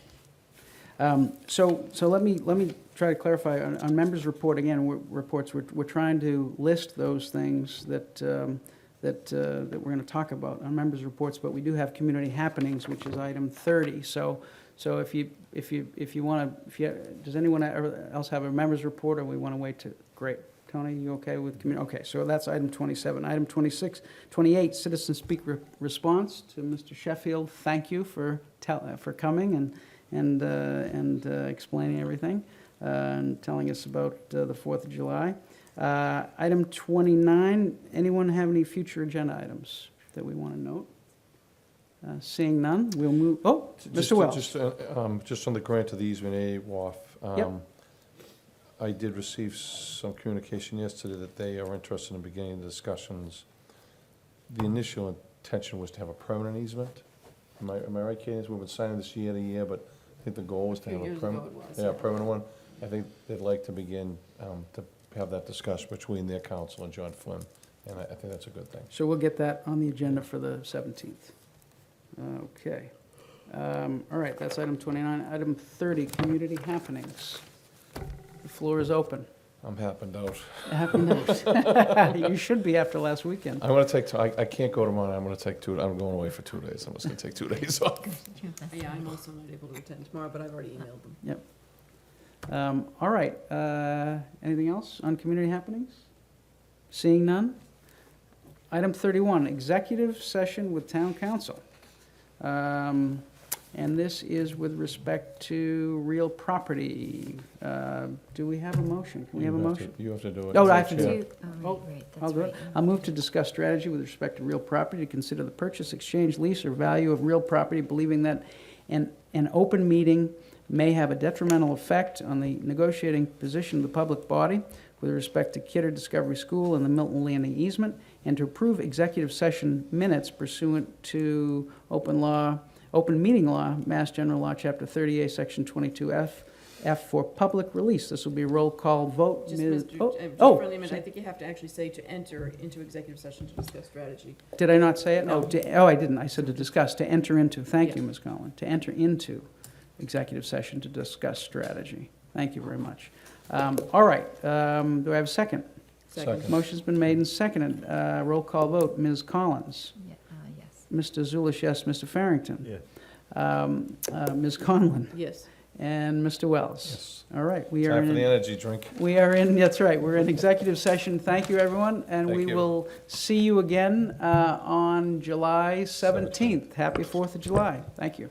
So let me try to clarify on members' report again. We're trying to list those things that we're going to talk about on members' reports, but we do have community happenings, which is item 30. So if you want to, does anyone else have a members' report, or we want to wait to? Great. Tony, you okay with community? Okay, so that's item 27. Item 28, citizen speak response to Mr. Sheffield. Thank you for coming and explaining everything. and telling us about the 4th of July. Item 29, anyone have any future agenda items that we want to note? Seeing none, we'll move, Just- Mr. Wells. Just on the grant of the easement A, WAF. Yep. I did receive some communication yesterday that they are interested in beginning the discussions. The initial intention was to have a permanent easement. Am I right, Candace? We've been signing this year to year, but I think the goal was to have a Years ago permanent. it was, Yeah, yeah. a permanent one. I think they'd like to begin to have that discussion between their council and John Flynn, and I think that's a good thing. So we'll get that on the agenda for the 17th. Okay. All right, that's item 29. Item 30, community happenings. The floor is open. I'm happened out. Happenings. You should be after last weekend. I'm gonna take, I can't go tomorrow, I'm gonna take I'm going away for 2 days. I'm just gonna take 2 days off. Yeah, I'm also not able to attend tomorrow, but I've already emailed them. Yep. All right, anything else on community happenings? Seeing none? Item 31, executive session with town council. And this is with respect to real property. Do we have a motion? Can we have a motion? You have to do it. Oh, I have to do Yeah. it. Oh, right, I'll that's do right. it. I'll move to discuss strategy with respect to real property, to consider the purchase, exchange, lease, or value of real property, believing that an open meeting may have a detrimental effect on the negotiating position of the public body with respect to Kidder Discovery School and the Milton Landing easement, and to approve executive session minutes pursuant to open meeting law, Mass General Law, Chapter 38, Section 22F, F for public release. This will be a roll call vote. Just, Ms. Mr. Oh, just oh, friendly amendment, I think you have to actually say to enter into executive session to discuss strategy. did I not say it? No. Oh, I didn't. I said to discuss, to enter into. Thank you, Yes. Ms. Collin. To enter into executive session to discuss strategy. Thank you very much. All right, do I have a second? Second. Motion's been made and seconded. Roll call vote. Ms. Collins? Yeah, yes. Mr. Zulish, yes. Mr. Farrington? Yes. Ms. Conlon? Yes. And Mr. Wells? Yes. All right, we are Time for the in, energy drink. that's right, we're in executive session. Thank you, everyone, and Thank we you. will see you again on July 17th. Happy 4th of July. Thank you.